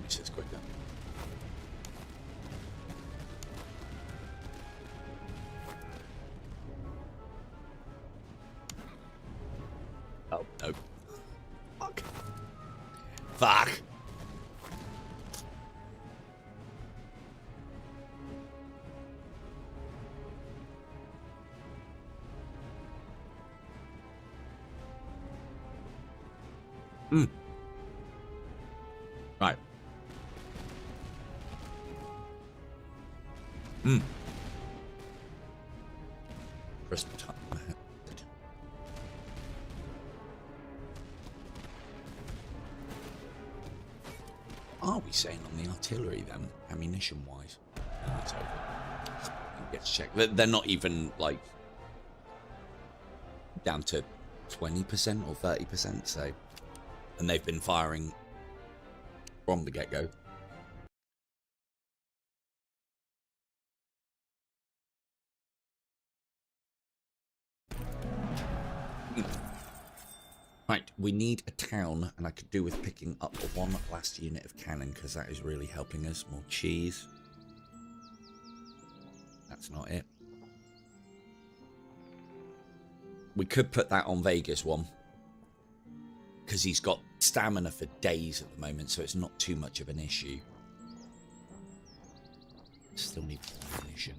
This is quicker. Oh, no. Fuck. Fuck. Right. Crisp time. Are we saying on the artillery then, ammunition wise? No, it's over. Let's check. They're not even like down to 20% or 30%, so, and they've been firing from the get-go. Right, we need a town, and I could do with picking up one last unit of cannon, because that is really helping us. More cheese. That's not it. We could put that on Vegas one, because he's got stamina for days at the moment, so it's not too much of an issue. Still need ammunition.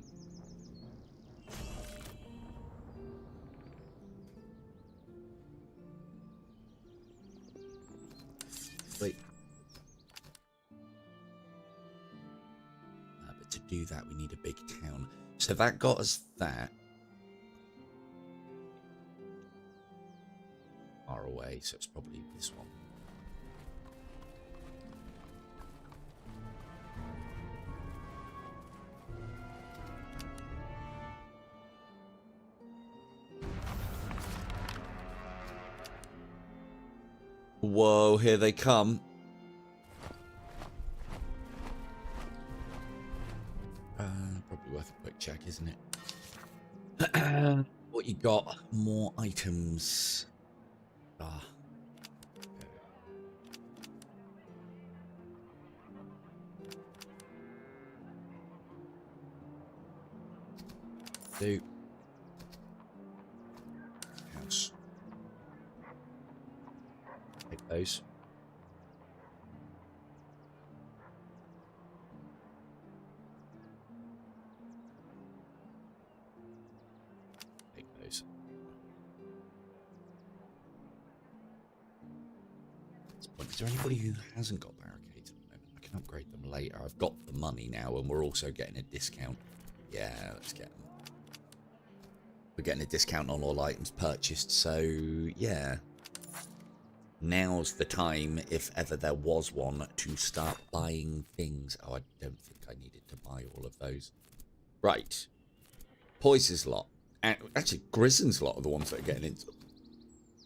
Wait. But to do that, we need a big town. So that got us that. Far away, so it's probably this one. Whoa, here they come. Probably worth a quick check, isn't it? What you got? More items. Ah. Do. House. Take those. Take those. Is there anybody who hasn't got barricades at the moment? I can upgrade them later. I've got the money now, and we're also getting a discount. Yeah, let's get them. We're getting a discount on all items purchased, so yeah. Now's the time, if ever there was one, to start buying things. Oh, I don't think I needed to buy all of those. Right. Poise's lot. Actually, Grizzon's lot are the ones that are getting into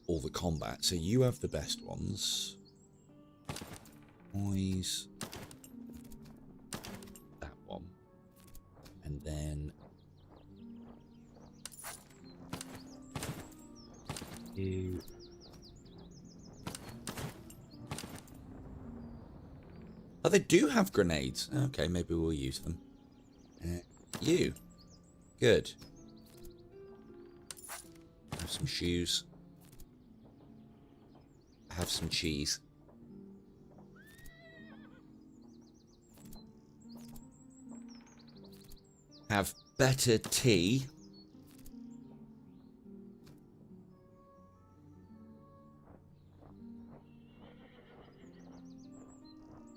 all the combat, so you have the best ones. Poise. That one. And then you. Oh, they do have grenades. Okay, maybe we'll use them. You. Good. Have some shoes. Have some cheese. Have better tea.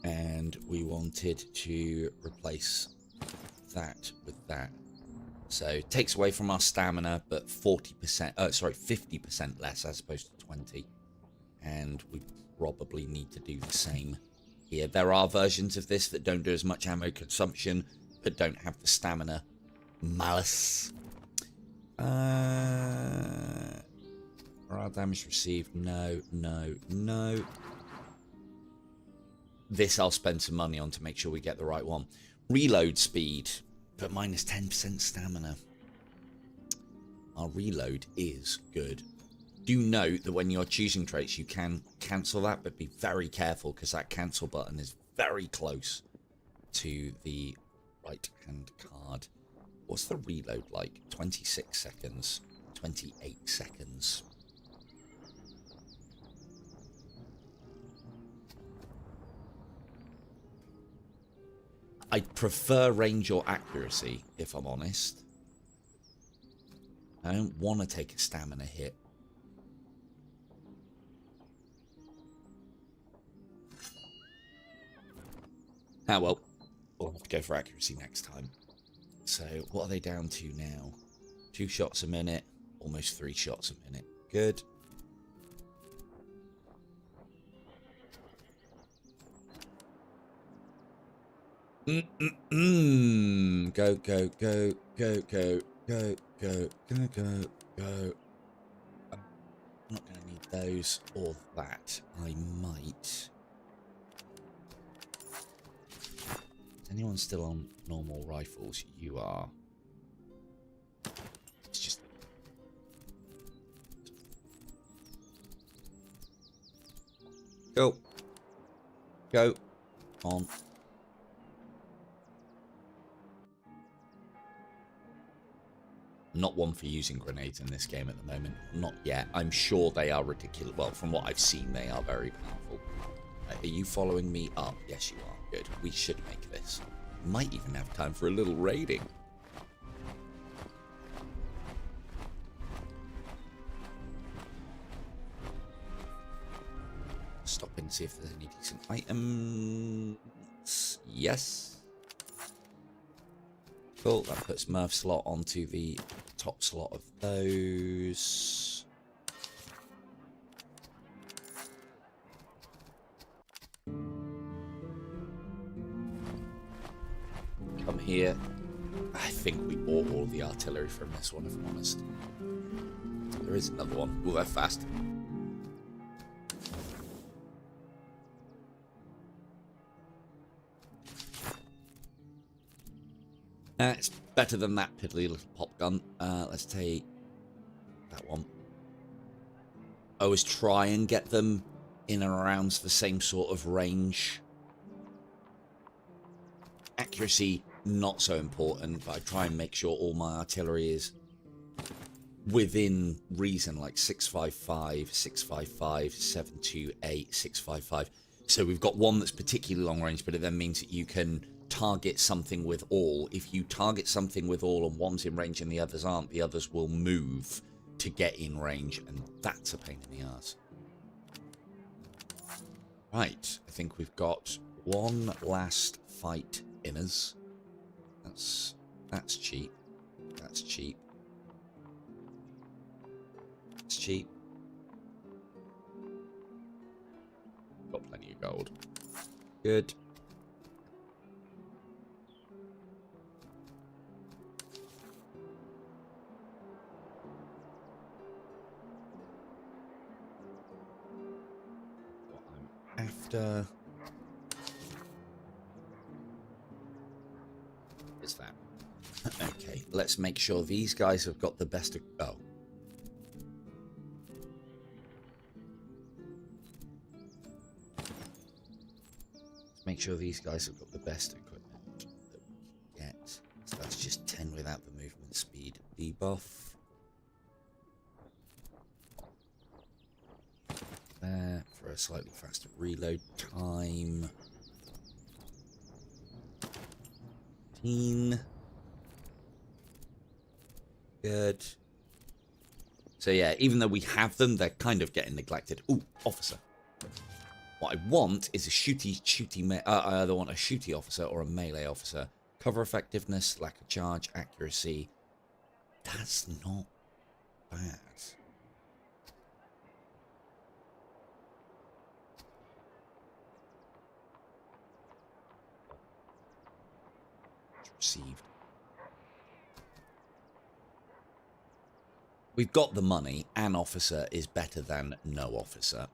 And we wanted to replace that with that. So it takes away from our stamina, but 40%, sorry, 50% less as opposed to 20. And we probably need to do the same here. There are versions of this that don't do as much ammo consumption, but don't have the stamina malice. Morale damage received. No, no, no. This I'll spend some money on to make sure we get the right one. Reload speed, but minus 10% stamina. Our reload is good. Do note that when you're choosing traits, you can cancel that, but be very careful because that cancel button is very close to the right-hand card. What's the reload like? 26 seconds, 28 seconds. I'd prefer range or accuracy, if I'm honest. I don't want to take a stamina hit. Ah, well, we'll have to go for accuracy next time. So, what are they down to now? 2 shots a minute, almost 3 shots a minute. Good. Go, go, go, go, go, go, go, go, go, go. I'm not going to need those or that. I might. Is anyone still on normal rifles? You are. It's just... Go. Go. On. Not one for using grenades in this game at the moment. Not yet. I'm sure they are ridiculous. Well, from what I've seen, they are very powerful. Are you following me up? Yes, you are. Good. We should make this. Might even have time for a little raiding. Stop and see if there's any decent items. Yes. Cool. That puts Murph slot onto the top slot of those. Come here. I think we bought all of the artillery from this one, if I'm honest. There is another one. Move that fast. It's better than that piddly little pop gun. Let's take that one. I always try and get them in and around the same sort of range. Accuracy, not so important, but I try and make sure all my artillery is within reason, like 655, 655, 728, 655. So we've got one that's particularly long range, but it then means that you can target something with all. If you target something with all and one's in range and the others aren't, the others will move to get in range, and that's a pain in the ass. Right, I think we've got one last fight in us. That's cheap. That's cheap. It's cheap. Got plenty of gold. Good. What I'm after is that. Okay, let's make sure these guys have got the best of... Oh. Make sure these guys have got the best equipment that we can get. So that's just 10 without the movement speed debuff. There for a slightly faster reload time. 15. Good. So yeah, even though we have them, they're kind of getting neglected. Ooh, officer. What I want is a I either want a shooty officer or a melee officer. Cover effectiveness, lack of charge, accuracy. That's not bad. Received. We've got the money. An officer is better than no officer.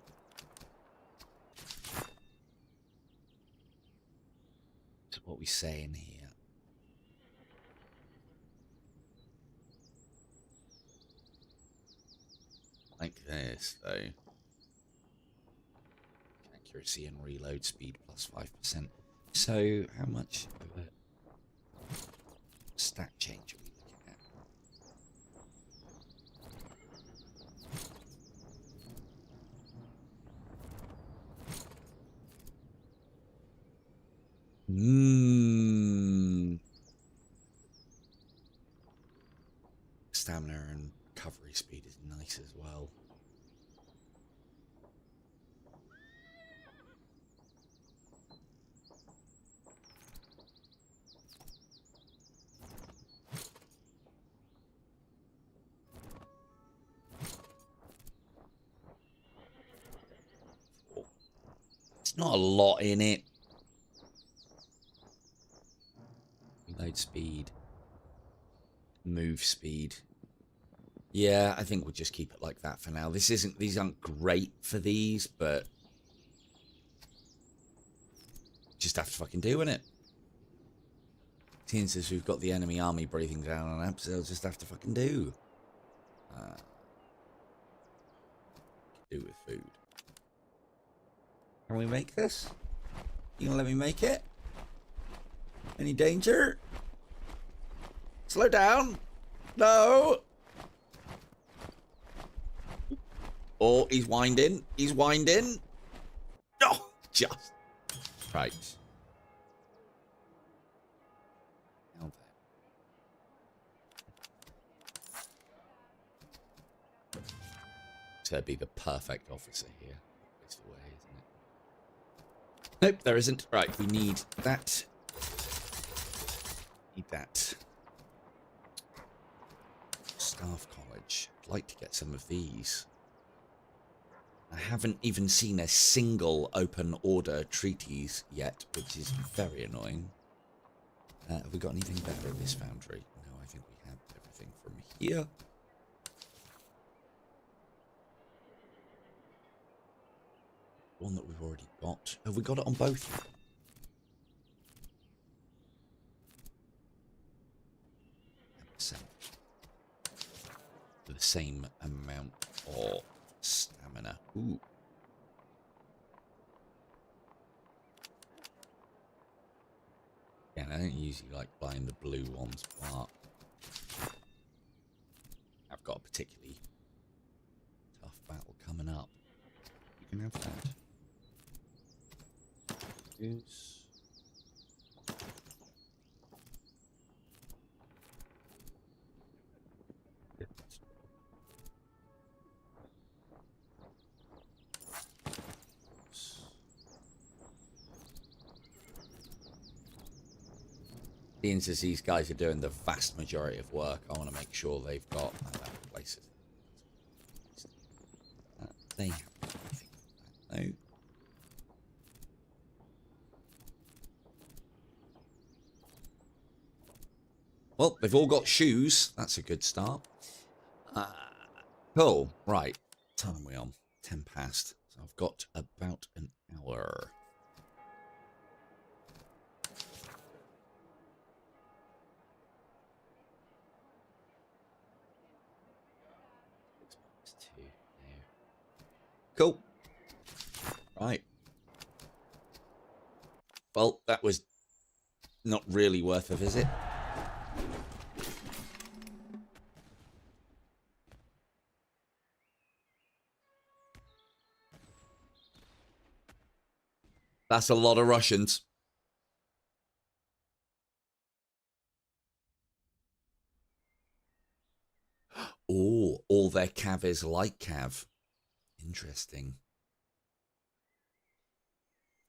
What we say in here. Like this, though. accuracy and reload speed plus 5%. So how much of a stat change are we looking at? Stamina and recovery speed is nice as well. It's not a lot in it. Reload speed. Move speed. Yeah, I think we'll just keep it like that for now. These aren't great for these, but just have to fucking do it. Since we've got the enemy army breathing down on us, they'll just have to fucking do. Do with food. Can we make this? You gonna let me make it? Any danger? Slow down. No. Oh, he's winding. He's winding. Oh, just. Right. Now then. So be the perfect officer here. It's the way, isn't it? Nope, there isn't. Right, we need that. Need that. Staff College. I'd like to get some of these. I haven't even seen a single open order treatise yet, which is very annoying. Have we got anything better at this foundry? No, I think we have everything from here. One that we've already got. Have we got it on both? The same amount of stamina. Ooh. Yeah, I don't usually like buying the blue ones, but I've got a particularly tough battle coming up. You can have that. Goose. Since these guys are doing the vast majority of work, I want to make sure they've got places. They have anything like that, no. Well, they've all got shoes. That's a good start. Cool. Right. What time are we on? 10 past. So I've got about an hour. Cool. Right. Well, that was not really worth a visit. That's a lot of Russians. Oh, all their cav is like cav. Interesting.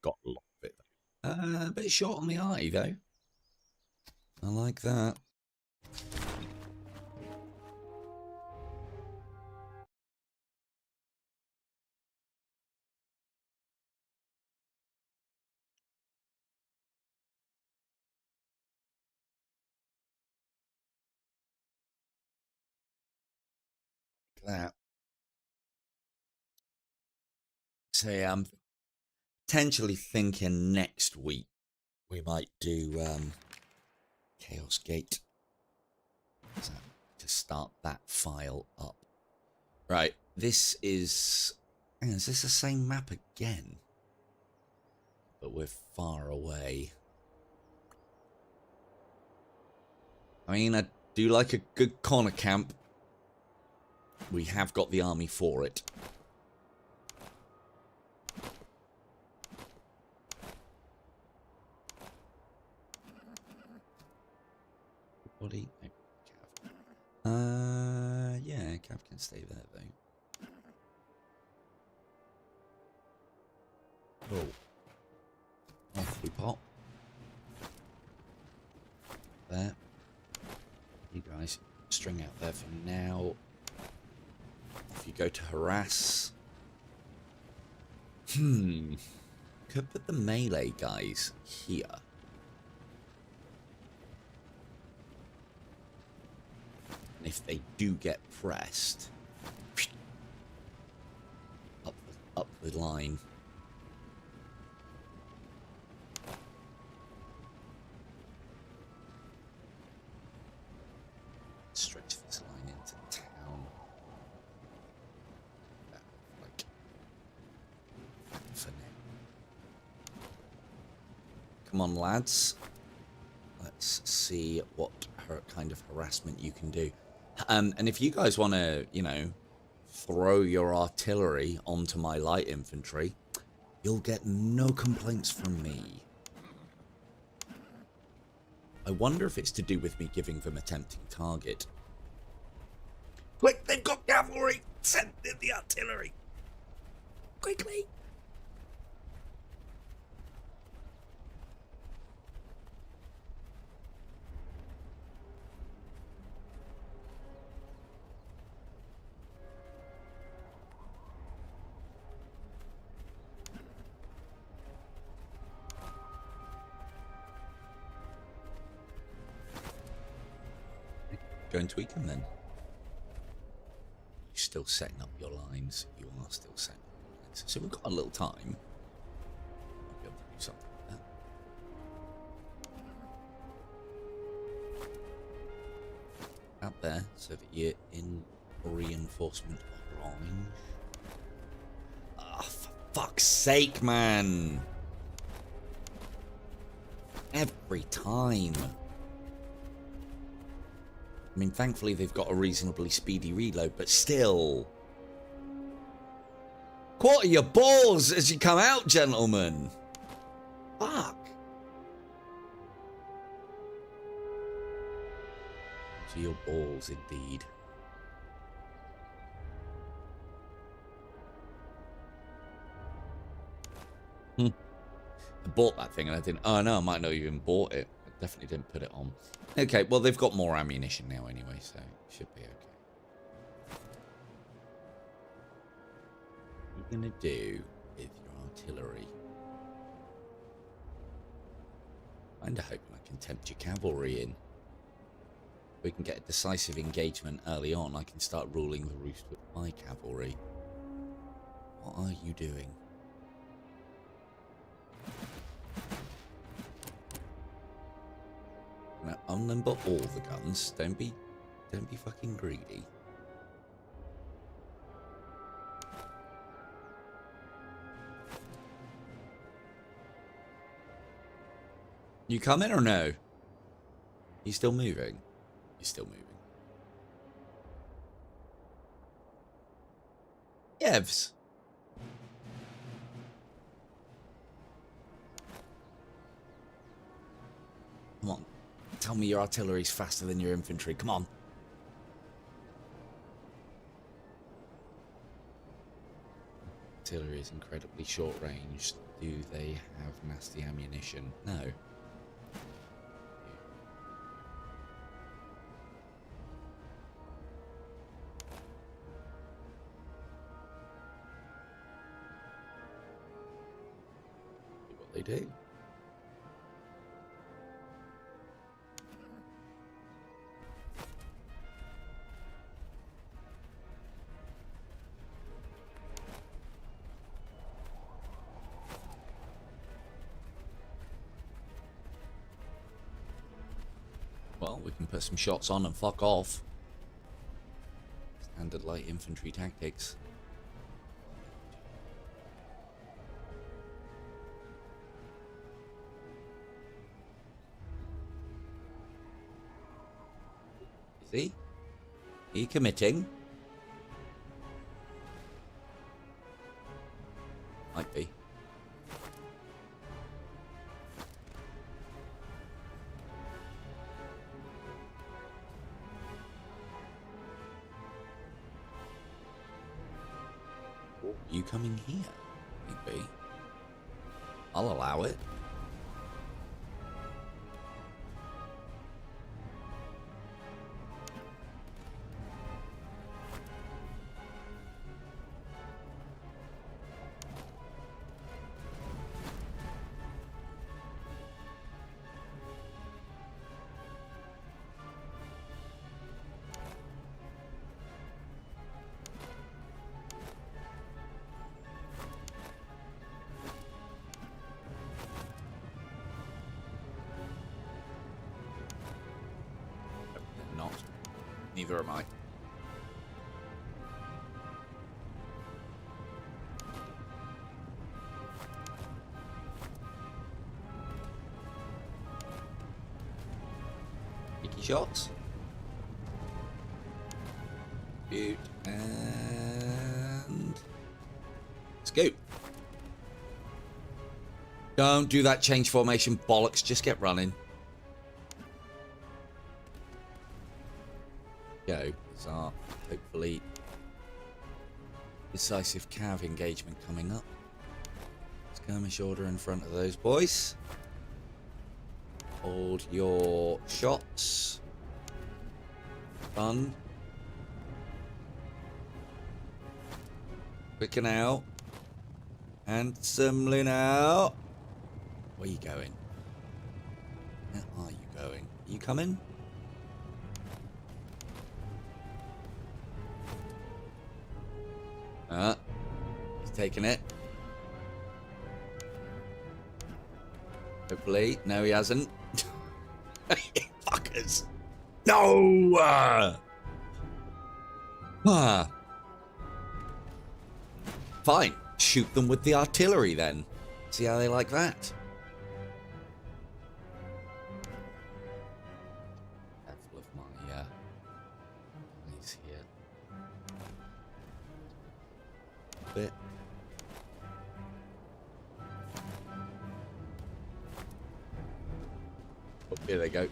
Got a lot of it. A bit short on the eye, though. I like that. That. So yeah, I'm potentially thinking next week we might do Chaos Gate to start that file up. Right, this is... Is this the same map again? but we're far away. I mean, I do like a good corner camp. We have got the army for it. Body. Cav. Yeah, Cav can stay there though. Oh. Off we pop. There. You guys string out there for now. If you go to harass. Could put the melee guys here. And if they do get pressed, up the line. Stretch this line into town. Like, for now. Come on, lads. Let's see what kind of harassment you can do. And if you guys want to, you know, throw your artillery onto my light infantry, you'll get no complaints from me. I wonder if it's to do with me giving them a tempting target. Quick, they've got cavalry! Send in the artillery! Quickly! Go and tweak them then. You're still setting up your lines. You are still setting up your lines. So we've got a little time. I'll be able to do something like that. Out there so that you're in reinforcement range. Ah, for fuck's sake, man! Every time. I mean, thankfully they've got a reasonably speedy reload, but still. Quarter your balls as you come out, gentlemen. Fuck. To your balls, indeed. I bought that thing and I didn't. Oh no, I might not even bought it. I definitely didn't put it on. Okay, well, they've got more ammunition now anyway, so it should be okay. What are you going to do with your artillery? I'm hoping I can tempt your cavalry in. We can get a decisive engagement early on. I can start ruling the roost with my cavalry. What are you doing? Now, unnumber all the guns. Don't be fucking greedy. You coming or no? You still moving? You're still moving. Evs. Come on. Tell me your artillery's faster than your infantry. Come on. Artillery is incredibly short range. Do they have nasty ammunition? No. Do what they do. Well, we can put some shots on and fuck off. Standard light infantry tactics. See? Are you committing? Might be. Are you coming here? Maybe. I'll allow it. Not. Neither am I. Sticky shots. Shoot and scoop. Don't do that change formation bollocks. Just get running. Go. There's our hopefully decisive cav engagement coming up. Skirmish order in front of those boys. Hold your shots. Fun. Quicken out. Handsomely now. Where are you going? Where are you going? Are you coming? He's taking it. Hopefully. No, he hasn't. Fuckers. No! Fine. Shoot them with the artillery then. See how they like that. Careful of my eyes here. Bit. Oh, here they go.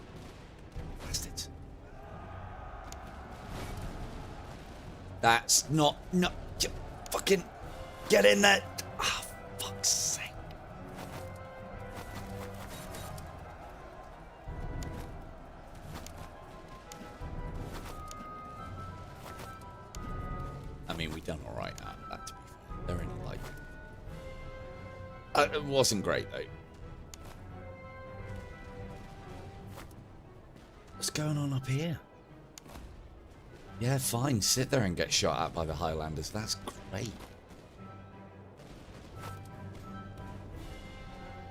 Bastards. That's not fucking get in there. Oh, fuck's sake. I mean, we done all right at that, to be fair. They're only like... it wasn't great, though. What's going on up here? Yeah, fine. Sit there and get shot at by the Highlanders. That's great.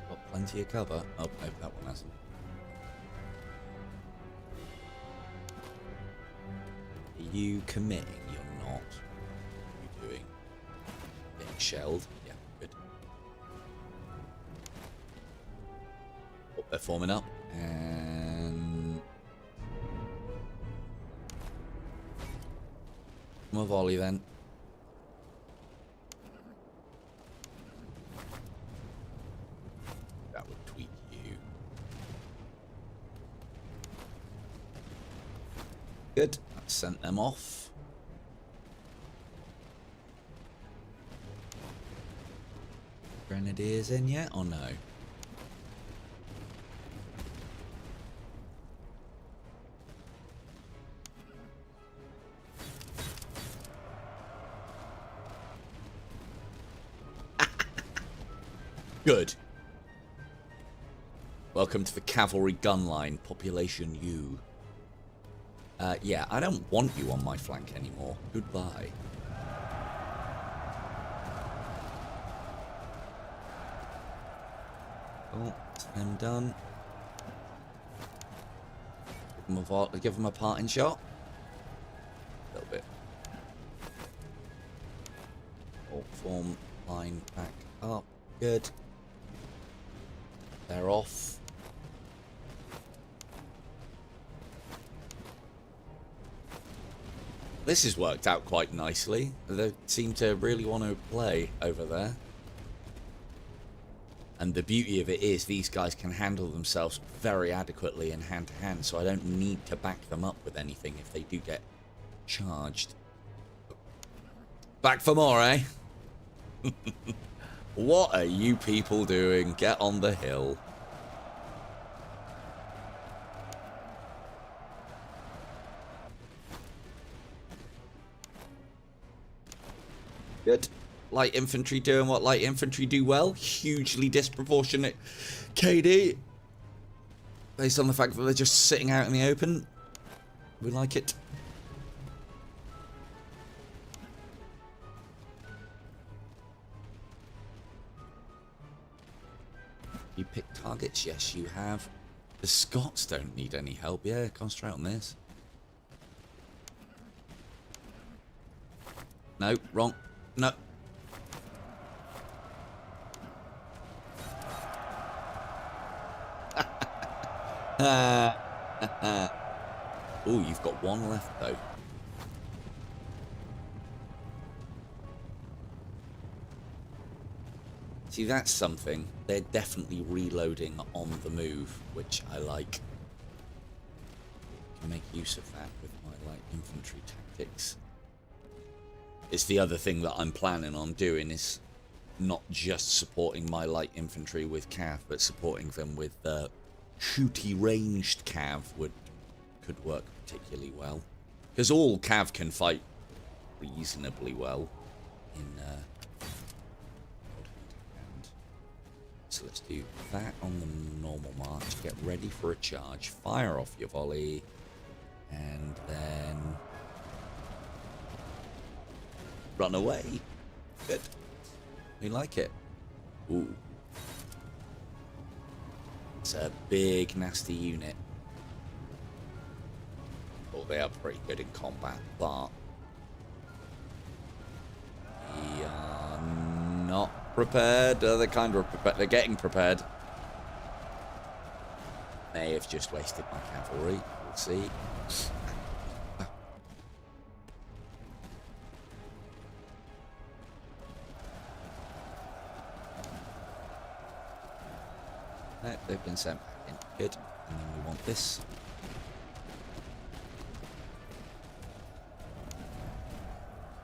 Got plenty of cover. Oh, no, that one hasn't. Are you committing? You're not. What are you doing? Getting shelled? Yeah, good. Oh, they're forming up. And... more volley then. That would tweak you. Good. That sent them off. Grenadiers in yet or no? Good. Welcome to the cavalry gun line, population U. Yeah, I don't want you on my flank anymore. Goodbye. Oh, I'm done. Give them a parting shot. A little bit. Oh, form line back up. Good. They're off. This has worked out quite nicely. They seem to really want to play over there. And the beauty of it is these guys can handle themselves very adequately in hand-to-hand, so I don't need to back them up with anything if they do get charged. Back for more, eh? What are you people doing? Get on the hill. Good. Light infantry doing what light infantry do well. Hugely disproportionate KD. Based on the fact that they're just sitting out in the open. We like it. You pick targets? Yes, you have. The Scots don't need any help. Yeah, concentrate on this. No, wrong. No. Oh, you've got one left though. See, that's something. They're definitely reloading on the move, which I like. Can make use of that with my light infantry tactics. It's the other thing that I'm planning on doing is not just supporting my light infantry with cav, but supporting them with shooty ranged cav could work particularly well. Because all cav can fight reasonably well in so let's do that on the normal march. Get ready for a charge. Fire off your volley. And then run away. Good. We like it. Ooh. It's a big, nasty unit. Oh, they are pretty good in combat, but we are not prepared. They're kind of prepared. They're getting prepared. May have just wasted my cavalry. We'll see. No, they've been sent back in. Good. And then we want this.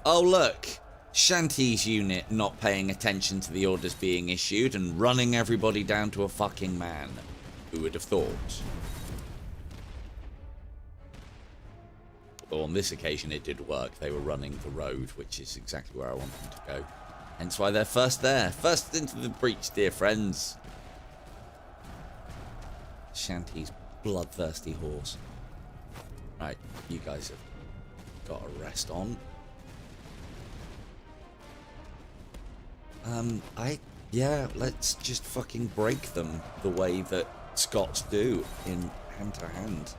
Oh, look. Shanty's unit not paying attention to the orders being issued and running everybody down to a fucking man. Who would have thought? Well, on this occasion it did work. They were running the road, which is exactly where I want them to go. Hence why they're first there. First into the breach, dear friends. Shanty's bloodthirsty horse. Right, you guys have got a rest on. Yeah, let's just fucking break them the way that Scots do in hand-to-hand.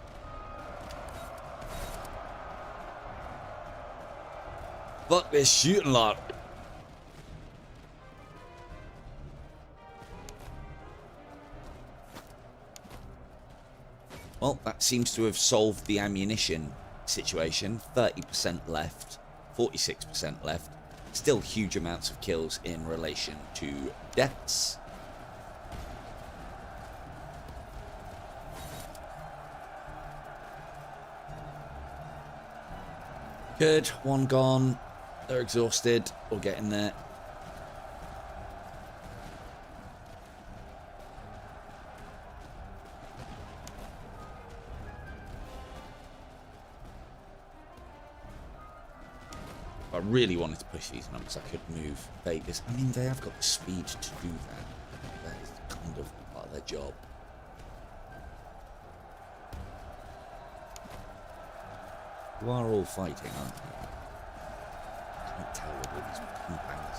Fuck this shooting lot. Well, that seems to have solved the ammunition situation. 30% left, 46% left. Still huge amounts of kills in relation to deaths. Good, one gone. They're exhausted. We'll get in there. If I really wanted to push these numbers, I could move Vegas. I mean, they have got the speed to do that. That is kind of part of their job. You are all fighting, aren't you? I can't tell with all these compounds.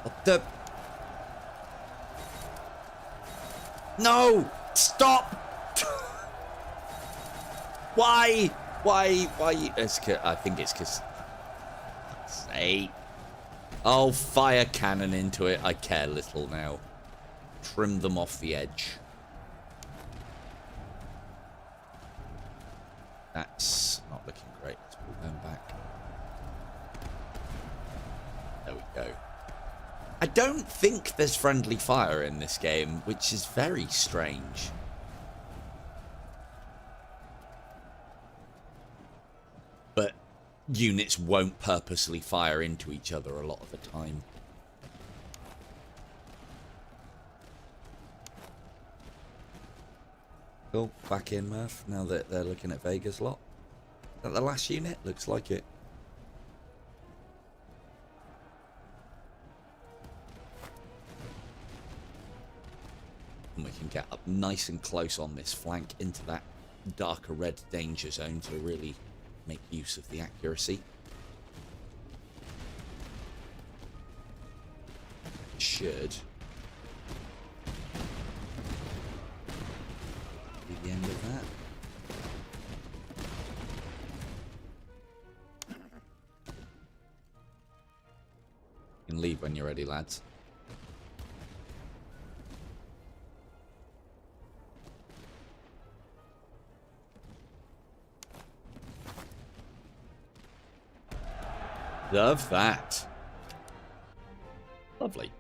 What the? No! Stop! Why? Why? I think it's because... Say. I'll fire cannon into it. I care little now. Trim them off the edge. That's not looking great. Let's pull them back. There we go. I don't think there's friendly fire in this game, which is very strange. But units won't purposely fire into each other a lot of the time. Cool, back in, Murph, now that they're looking at Vega's lot. Is that the last unit? Looks like it. And we can get up nice and close on this flank into that darker red danger zone to really make use of the accuracy. Should be the end of that. You can leave when you're ready, lads. Love that. Lovely.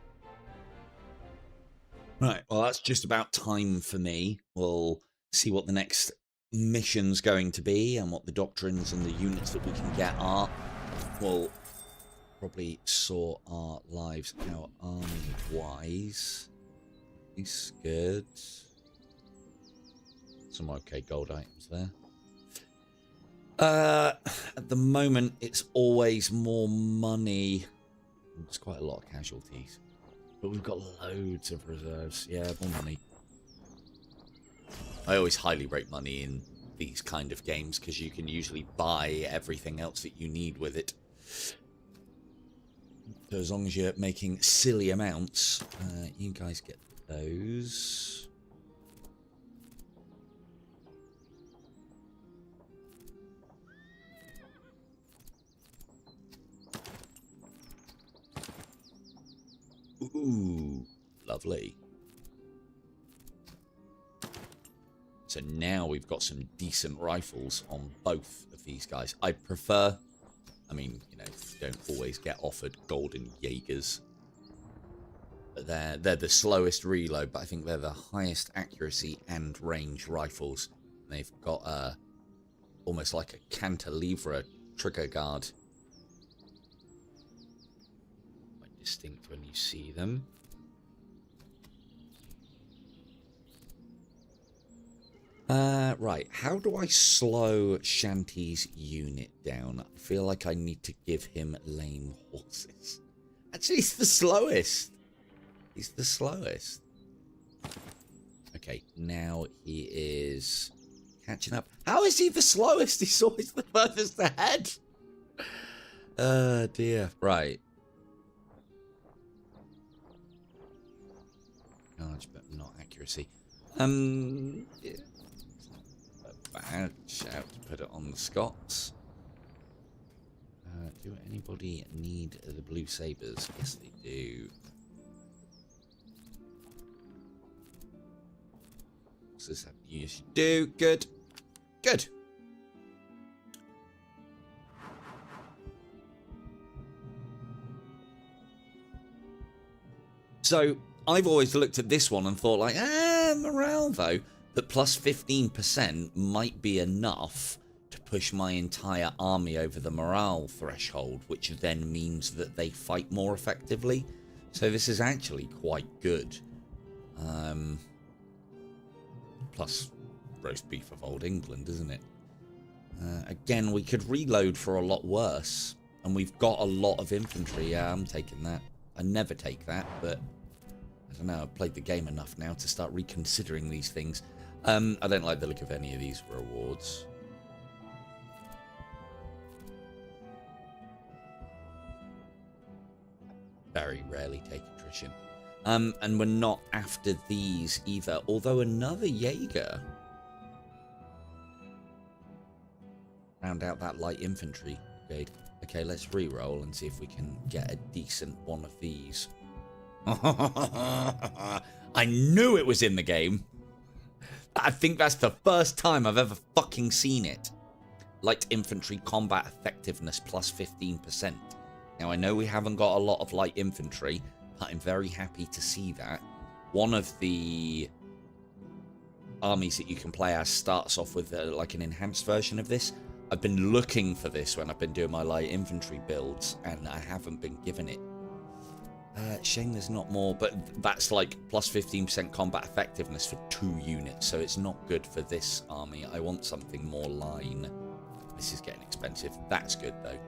Right, well, that's just about time for me. We'll see what the next mission's going to be and what the doctrines and the units that we can get are. We'll probably sort our lives out army-wise. He's good. Some okay gold items there. At the moment, it's always more money. There's quite a lot of casualties. But we've got loads of reserves. Yeah, more money. I always highly rate money in these kind of games because you can usually buy everything else that you need with it. So as long as you're making silly amounts, you guys get those. Ooh, lovely. So now we've got some decent rifles on both of these guys. I prefer, I mean, you know, you don't always get offered golden Jaegers. But they're the slowest reload, but I think they're the highest accuracy and range rifles. They've got almost like a cantilever trigger guard. Distinct when you see them. Right, how do I slow Shanty's unit down? I feel like I need to give him lame horses. Actually, he's the slowest. He's the slowest. Okay, now he is catching up. How is he the slowest? He's always the furthest ahead. Oh dear. Right. Charge, but not accuracy. Yeah. Bad shout to put it on the Scots. Do anybody need the blue sabers? Yes, they do. What's this? Yes, you do. Good. Good. So I've always looked at this one and thought like, morale though, but plus 15% might be enough to push my entire army over the morale threshold, which then means that they fight more effectively. So this is actually quite good. Plus roast beef of old England, isn't it? Again, we could reload for a lot worse, and we've got a lot of infantry. Yeah, I'm taking that. I never take that, but I don't know, I've played the game enough now to start reconsidering these things. I don't like the look of any of these rewards. Very rarely take attrition. And we're not after these either, although another Jaeger. Round out that light infantry brigade. Okay, let's re-roll and see if we can get a decent one of these. I knew it was in the game. I think that's the first time I've ever fucking seen it. light infantry combat effectiveness plus 15%. Now, I know we haven't got a lot of light infantry, but I'm very happy to see that. One of the armies that you can play as starts off with like an enhanced version of this. I've been looking for this when I've been doing my light infantry builds, and I haven't been given it. Shame there's not more, but that's like plus 15% combat effectiveness for 2 units, so it's not good for this army. I want something more line. This is getting expensive. That's good, though.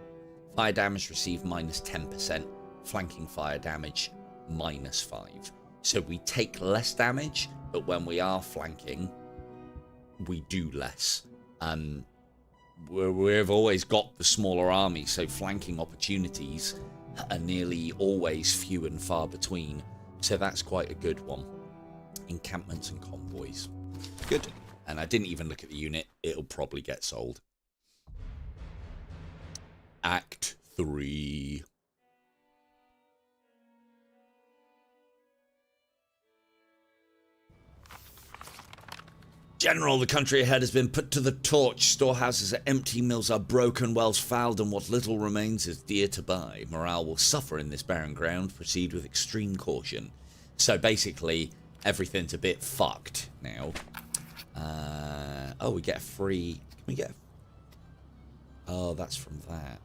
Fire damage received minus 10%. Flanking fire damage minus 5. So we take less damage, but when we are flanking, we do less. We've always got the smaller army, so flanking opportunities are nearly always few and far between. So that's quite a good one. Encampments and convoys. Good. And I didn't even look at the unit. It'll probably get sold. Act 3. General, the country ahead has been put to the torch. Storehouses are empty, mills are broken, wells fouled, and what little remains is dear to buy. Morale will suffer in this barren ground. Proceed with extreme caution. So basically, everything's a bit fucked now. Oh, we get a free... Can we get... Oh, that's from that.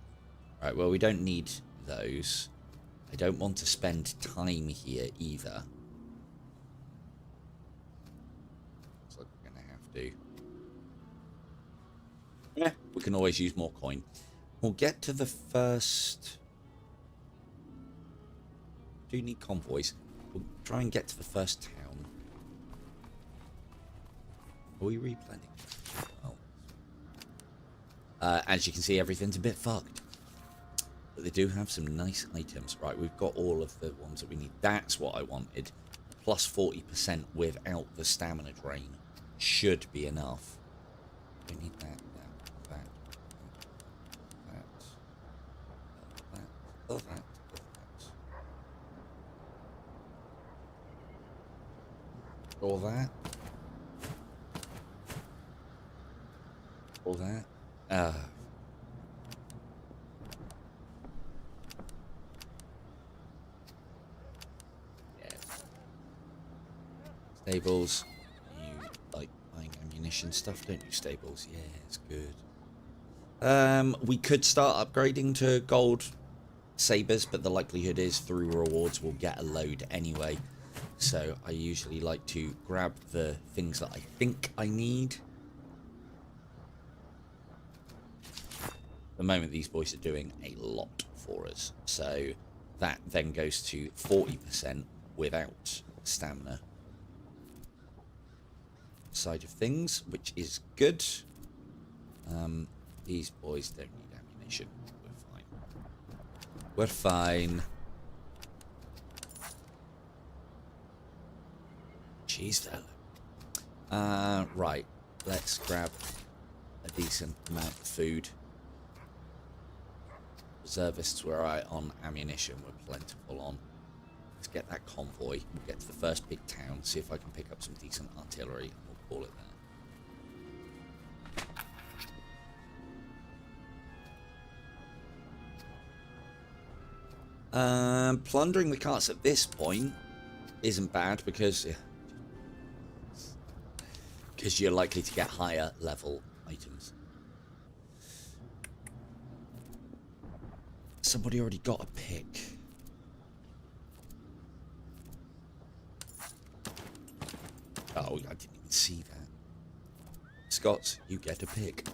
Right, well, we don't need those. I don't want to spend time here either. Yeah, we can always use more coin. We'll get to the first... Do need convoys. We'll try and get to the first town. Are we replanning? Oh. As you can see, everything's a bit fucked. But they do have some nice items. Right, we've got all of the ones that we need. That's what I wanted. Plus 40% without the stamina drain. Should be enough. We need that. All that. All that. Yeah. Stables. You like buying ammunition stuff, don't you, Stables? Yeah, it's good. We could start upgrading to gold sabers, but the likelihood is through rewards we'll get a load anyway. So I usually like to grab the things that I think I need. At the moment these boys are doing a lot for us. So that then goes to 40% without stamina side of things, which is good. These boys don't need ammunition. We're fine. We're fine. Jeez, fella. Right. Let's grab a decent amount of food. Reservists were right on ammunition. We're plentiful on. Let's get that convoy. We'll get to the first big town. See if I can pick up some decent artillery. And we'll call it there. Plundering the carts at this point isn't bad because you're likely to get higher level items. Somebody already got a pick. Oh, I didn't even see that. Scots, you get a pick.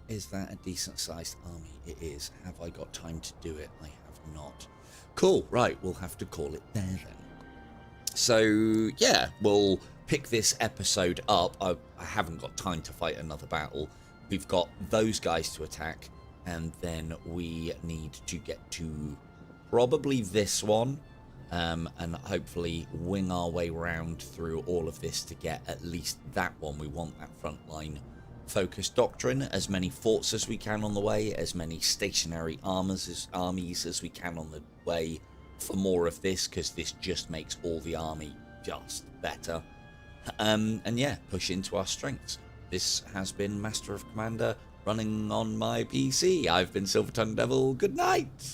Is that a decent sized army? It is. Have I got time to do it? I have not. Cool. Right, we'll have to call it there then. So, yeah, we'll pick this episode up. I haven't got time to fight another battle. We've got those guys to attack, and then we need to get to probably this one, and hopefully wing our way round through all of this to get at least that one. We want that frontline focus doctrine, as many forts as we can on the way, as many stationary armies as we can on the way for more of this, because this just makes all the army just better. And yeah, push into our strengths. This has been Master of Commander running on my PC. I've been Silver Tongue Devil. Good night.